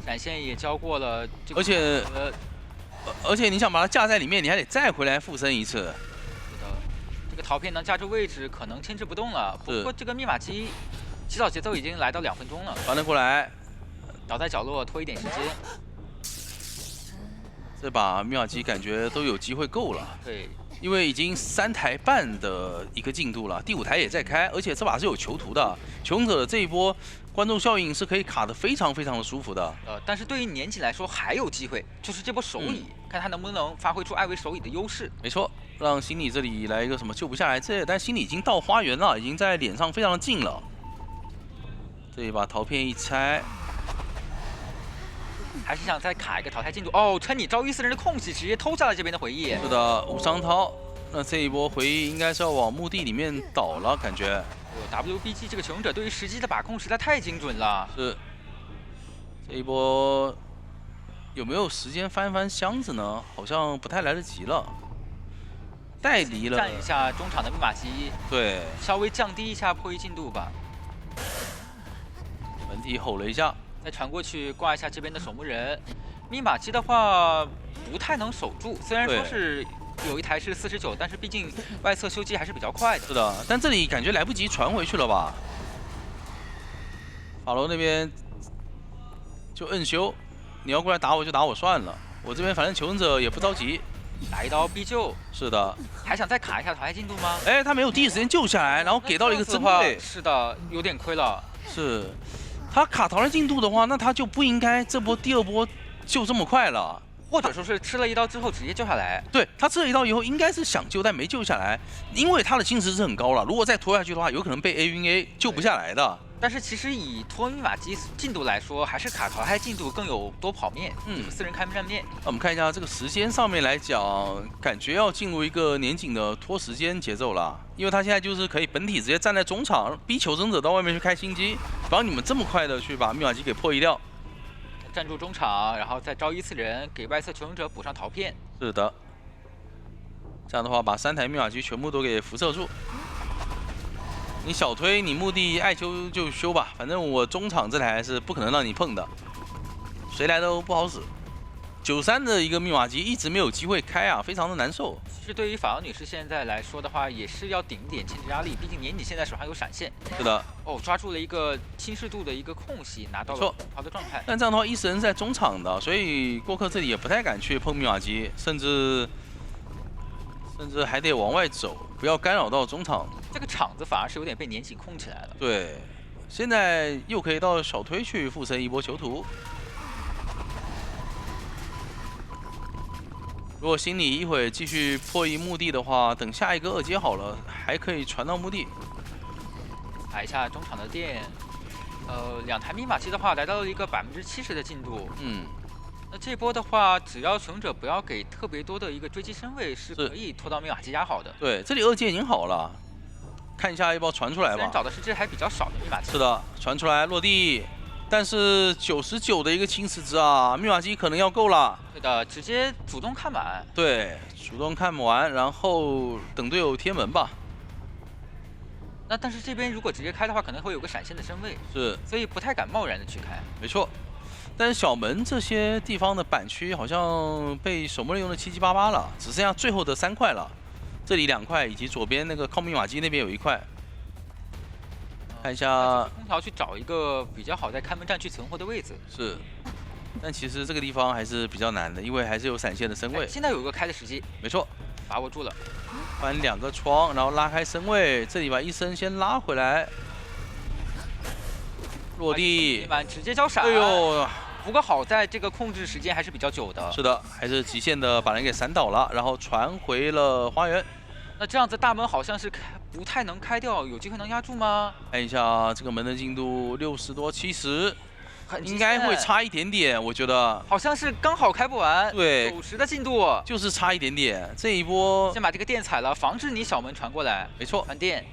闪现也交过了，而且你想把它架在里面，你还得再回来附身一次。是的，这个陶片能架住位置，可能牵制不动了。不过这个密码机起草节奏已经来到2分钟了。传了过来，倒在角落拖一点时间。这把密码机感觉都有机会够了。对，因为已经3台半的一个进度了，第5台也在开，而且这把是有囚徒的，求生者的这一波观众效应是可以卡得非常非常的舒服的。但是对于年纪来说还有机会，就是这波手椅，看他能不能发挥出艾维手椅的优势。没错，让心理这里来一个什么救不下来但心理已经到花园了，已经在脸上非常的近了。这一把陶片一拆，还是想再卡一个淘汰进度哦，趁你招伊斯人的空隙，直接偷下了这边的回忆。是的，无伤涛。那这一波回忆应该是要往墓地里面倒了，感觉。WBG 这个求生者对于时机的把控实在太精准了。是。这一波有没有时间翻翻箱子呢？好像不太来得及了。带离了。占一下中场的密码机。对。稍微降低一下破译进度吧。本体吼了一下。再传过去挂一下这边的守墓人。密码机的话不太能守住，虽然说是有一台是49，但是毕竟外侧修机还是比较快的。是的，但这里感觉来不及传回去了吧？法罗那边就摁修，你要过来打我就打我算了，我这边反正求生者也不着急，打一刀必救。是的，还想再卡一下淘汰进度吗？哎，他没有第一时间救下来，然后给到了一个针对。是的，有点亏了。是，他卡淘汰进度的话，那他就不应该这波第2波救这么快了。或者说是吃了一刀之后直接救下来。对，他吃了一刀以后应该是想救但没救下来，因为他的心值是很高了，如果再拖下去的话，有可能被 A 晕 A 救不下来的。但是其实以拖密码机进度来说，还是卡淘汰进度更有多跑面，4人开幕战面。我们看一下这个时间上面来讲，感觉要进入一个年景的拖时间节奏了，因为他现在就是可以本体直接站在中场，逼求生者到外面去开心机，帮你们这么快的去把密码机给破译掉。站住中场，然后再招一次人，给外侧求生者补上陶片。是的，这样的话把3台密码机全部都给辐射住。你小推，你墓地爱修就修吧，反正我中场这台是不可能让你碰的，谁来都不好使。93的一个密码机一直没有机会开啊，非常的难受。其实对于法王女士现在来说的话，也是要顶点牵制压力，毕竟年底现在手上有闪现。是的，哦，抓住了一个轻视度的一个空隙，拿到了好的状态。但这样的话，伊斯人是在中场的，所以过客这里也不太敢去碰密码机，甚至还得往外走，不要干扰到中场。这个场子反而是有点被年紧控起来了。对，现在又可以到小推去附身一波囚徒。如果心里一会继续破译墓地的话，等下一个2阶好了，还可以传到墓地。打一下中场的电，2台密码机的话，来到了一个70%的进度。那这波的话，只要使用者不要给特别多的一个追击身位，是可以拖到密码机压好的。对，这里2阶已经好了，看一下要不要传出来吧。虽然找的是这还比较少的密码机。是的，传出来落地，但是99的一个侵蚀值啊，密码机可能要够了。对的，直接主动看满。对，主动看完，然后等队友贴门吧。那但是这边如果直接开的话，可能会有个闪现的身位，是，所以不太敢贸然的去开。没错。但是小门这些地方的板区好像被守墓人用的七七八八了，只剩下最后的3块了。这里2块，以及左边那个靠密码机那边有1块。看一下空调去找一个比较好在开门站去存活的位置。是，但其实这个地方还是比较难的，因为还是有闪现的身位。现在有一个开的时机，没错，把握住了。翻2个窗，然后拉开身位，这里把医生先拉回来，落地，直接交闪。哎呦！不过好在这个控制时间还是比较久的。是的，还是极限的把人给闪倒了，然后传回了花园。那这样子大门好像是不太能开掉，有机会能压住吗？看一下这个门的进度，60多70，应该会差一点点，我觉得。好像是刚好开不完。对，90的进度，就是差一点点。这一波先把这个电踩了，防止你小门传过来。没错，传电。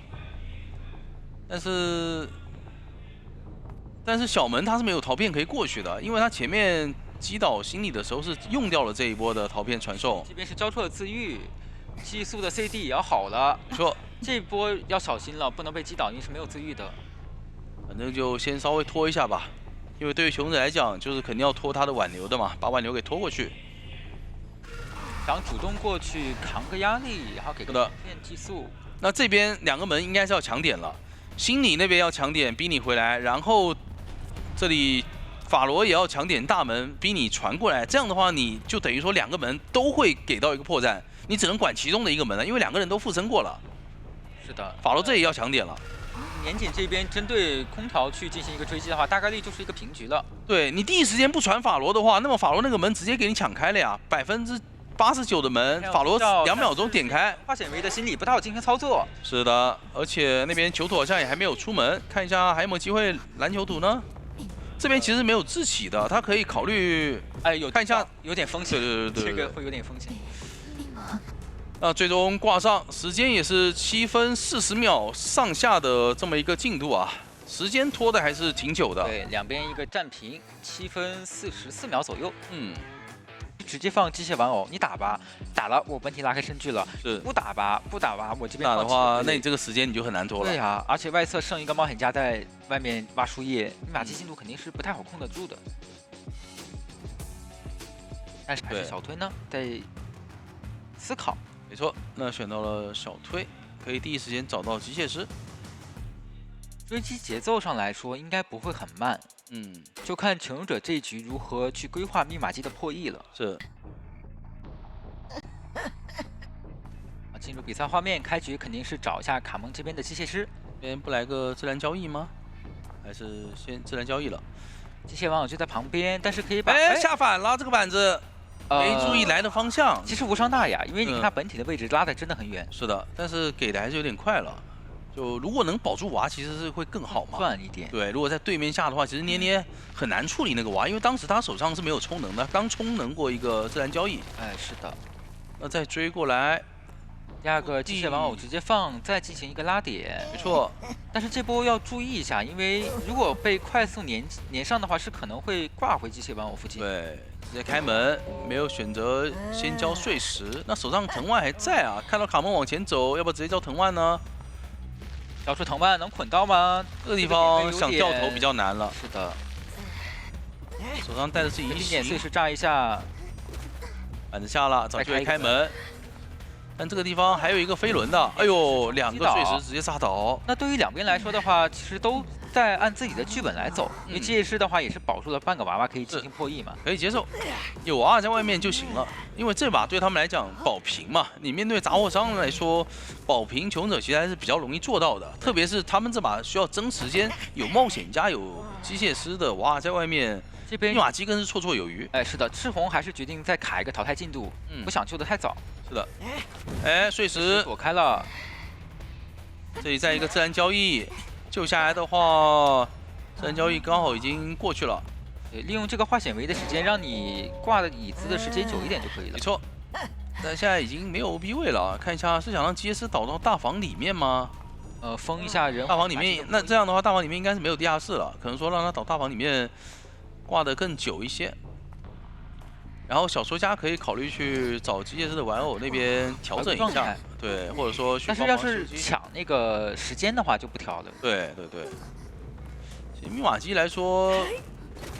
但是小门他是没有陶片可以过去的，因为他前面击倒心理的时候是用掉了这一波的陶片传送。这边是交错的自愈，激素的 CD 也要好了。没错，这波要小心了，不能被击倒，因为是没有自愈的。反正就先稍微拖一下吧，因为对于熊仔来讲，就是肯定要拖他的挽留的嘛，把挽留给拖过去。想主动过去扛个压力，然后给个片激素。那这边2个门应该是要抢点了，心理那边要抢点逼你回来，然后这里法罗也要抢点大门逼你传过来，这样的话你就等于说2个门都会给到一个破绽，你只能管其中的1个门了，因为2个人都附身过了。是的，法罗这也要抢点了。年锦这边针对空调去进行一个追击的话，大概率就是一个平局了。对你第一时间不传法罗的话，那么法罗那个门直接给你抢开了呀，89%的门，法罗2秒钟点开。化险为的心理不太好进行操作。是的，而且那边囚徒好像也还没有出门，看一下还有没有机会拦囚徒呢？这边其实没有自起的，他可以考虑，看一下，有点风险。对，这个会有点风险。那最终挂上，时间也是7分40秒上下的这么一个进度啊，时间拖的还是挺久的。对，两边一个战平，7分44秒左右。直接放机械玩偶，你打吧，打了我本体拉开身距了。是，不打吧，我这边打的话，那你这个时间你就很难拖了。对呀，而且外侧剩一个冒险家在外面挖树叶，密码机进度肯定是不太好控得住的。但是还是小推呢，在思考。没错，那选到了小推，可以第一时间找到机械师。追击节奏上来说，应该不会很慢。就看求生者这一局如何去规划密码机的破译了。是。进入比赛画面，开局肯定是找一下卡蒙这边的机械师。这边不来个自然交易吗？还是先自然交易了？机械玩偶就在旁边，但是可以把下反了这个板子。没注意来的方向，其实无伤大雅，因为你看他本体的位置拉的真的很远。是的，但是给的还是有点快了。就如果能保住娃，其实是会更好嘛。赚一点。对，如果在对面下的话，其实捏捏很难处理那个娃，因为当时他手上是没有充能的，刚充能过一个自然交易。是的。那再追过来，第二个机械玩偶直接放，再进行一个拉点。没错。但是这波要注意一下，因为如果被快速粘上的话，是可能会挂回机械玩偶附近。对。直接开门，没有选择先交碎石。那手上藤蔓还在啊，看到卡蒙往前走，要不要直接交藤蔓呢？交出藤蔓能捆到吗？这个地方想掉头比较难了。是的，手上带的是移定点碎形，石炸一下，板子下了，找机会开门。但这个地方还有一个飞轮的，哎呦，两个碎石直接炸倒。那对于两边来说的话，其实都在按自己的剧本来走，因为机械师的话也是保住了半个娃娃可以进行破译嘛，可以接受，有娃娃在外面就行了。因为这把对他们来讲保平嘛，你面对杂货商来说，保平穷者其实还是比较容易做到的。特别是他们这把需要争时间，有冒险家，有机械师的娃娃在外面，这边密码机更是绰绰有余。哎，是的，赤红还是决定再卡一个淘汰进度，不想救得太早。是的，哎，碎石躲开了，这里在一个自然交易救下来的话，自然交易刚好已经过去了。对，利用这个化险为的时间，让你挂的椅子的时间久一点就可以了。没错，但现在已经没有 OB 位了，看一下是想让机械师倒到大房里面吗？封一下人。大房里面，那这样的话，大房里面应该是没有地下室了，可能说让他倒大房里面挂得更久一些。然后小说家可以考虑去找机械师的玩偶那边调整一下，对，或者说去。但是要是抢那个时间的话，就不调了。对对对。其实密码机来说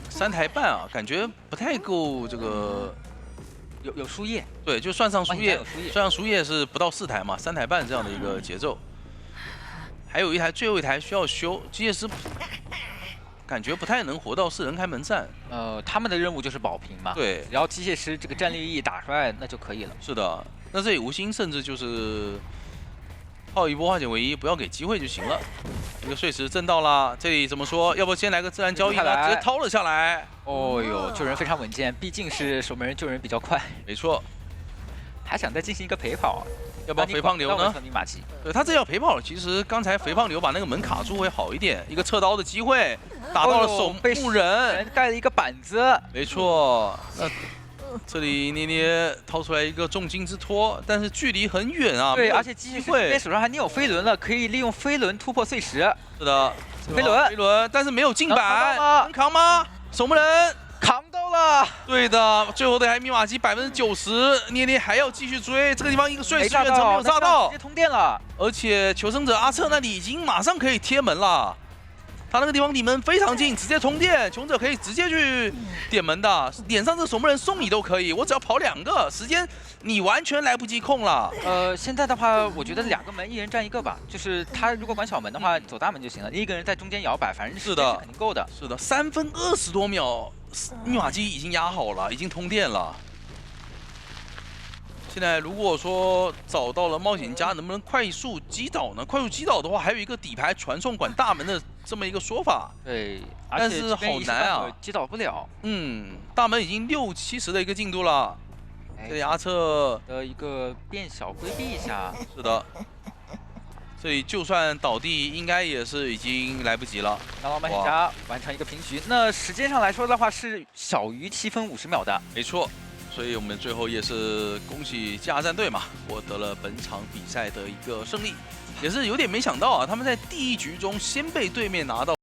，3台半啊，感觉不太够这个。有输液。对，就算上输液，算上输液是不到4台嘛，3台半这样的一个节奏。还有一台，最后一台需要修，机械师感觉不太能活到4人开门战。他们的任务就是保平嘛。对，然后机械师这个战力一打出来，那就可以了。是的，那这里无心甚至就是套一波化险为夷，不要给机会就行了。一个碎石震到了，这里怎么说？要不先来个自然交易呢？直接掏了下来。哦呦，救人非常稳健，毕竟是守门人救人比较快。没错。还想再进行一个陪跑。要不要肥胖牛呢？对他这要陪跑，其实刚才肥胖牛把那个门卡住会好一点，一个撤刀的机会，打到了守墓人，盖了一个板子。没错，那这里捏捏掏出来一个重金之托，但是距离很远啊。对，而且机械师这边手上还捏有飞轮了，可以利用飞轮突破碎石。是的，飞轮，但是没有进板，能扛吗？守墓人。扛到了，对的，最后这台密码机90%，捏捏还要继续追，这个地方一个碎石远程没有炸到，直接通电了，而且求生者阿策那里已经马上可以贴门了，他那个地方离门非常近，直接通电，求生者可以直接去点门的，点上这守墓人送你都可以，我只要跑2个，时间你完全来不及控了。现在的话，我觉得2个门一人占1个吧，就是他如果管小门的话，走大门就行了，一个人在中间摇摆，反正时间是肯定够的。是的，3分20多秒。密码机已经压好了，已经通电了。现在如果说找到了冒险家，能不能快速击倒呢？快速击倒的话，还有一个底牌传送管大门的这么一个说法。对，但是好难啊，击倒不了。大门已经60-70的一个进度了。这里阿策的一个变小规避一下。是的。这里就算倒地，应该也是已经来不及了。拿到冒险家完成一个平局，那时间上来说的话是小于7分50秒的。没错，所以我们最后也是恭喜加战队嘛，获得了本场比赛的一个胜利，也是有点没想到啊，他们在第1局中先被对面拿到。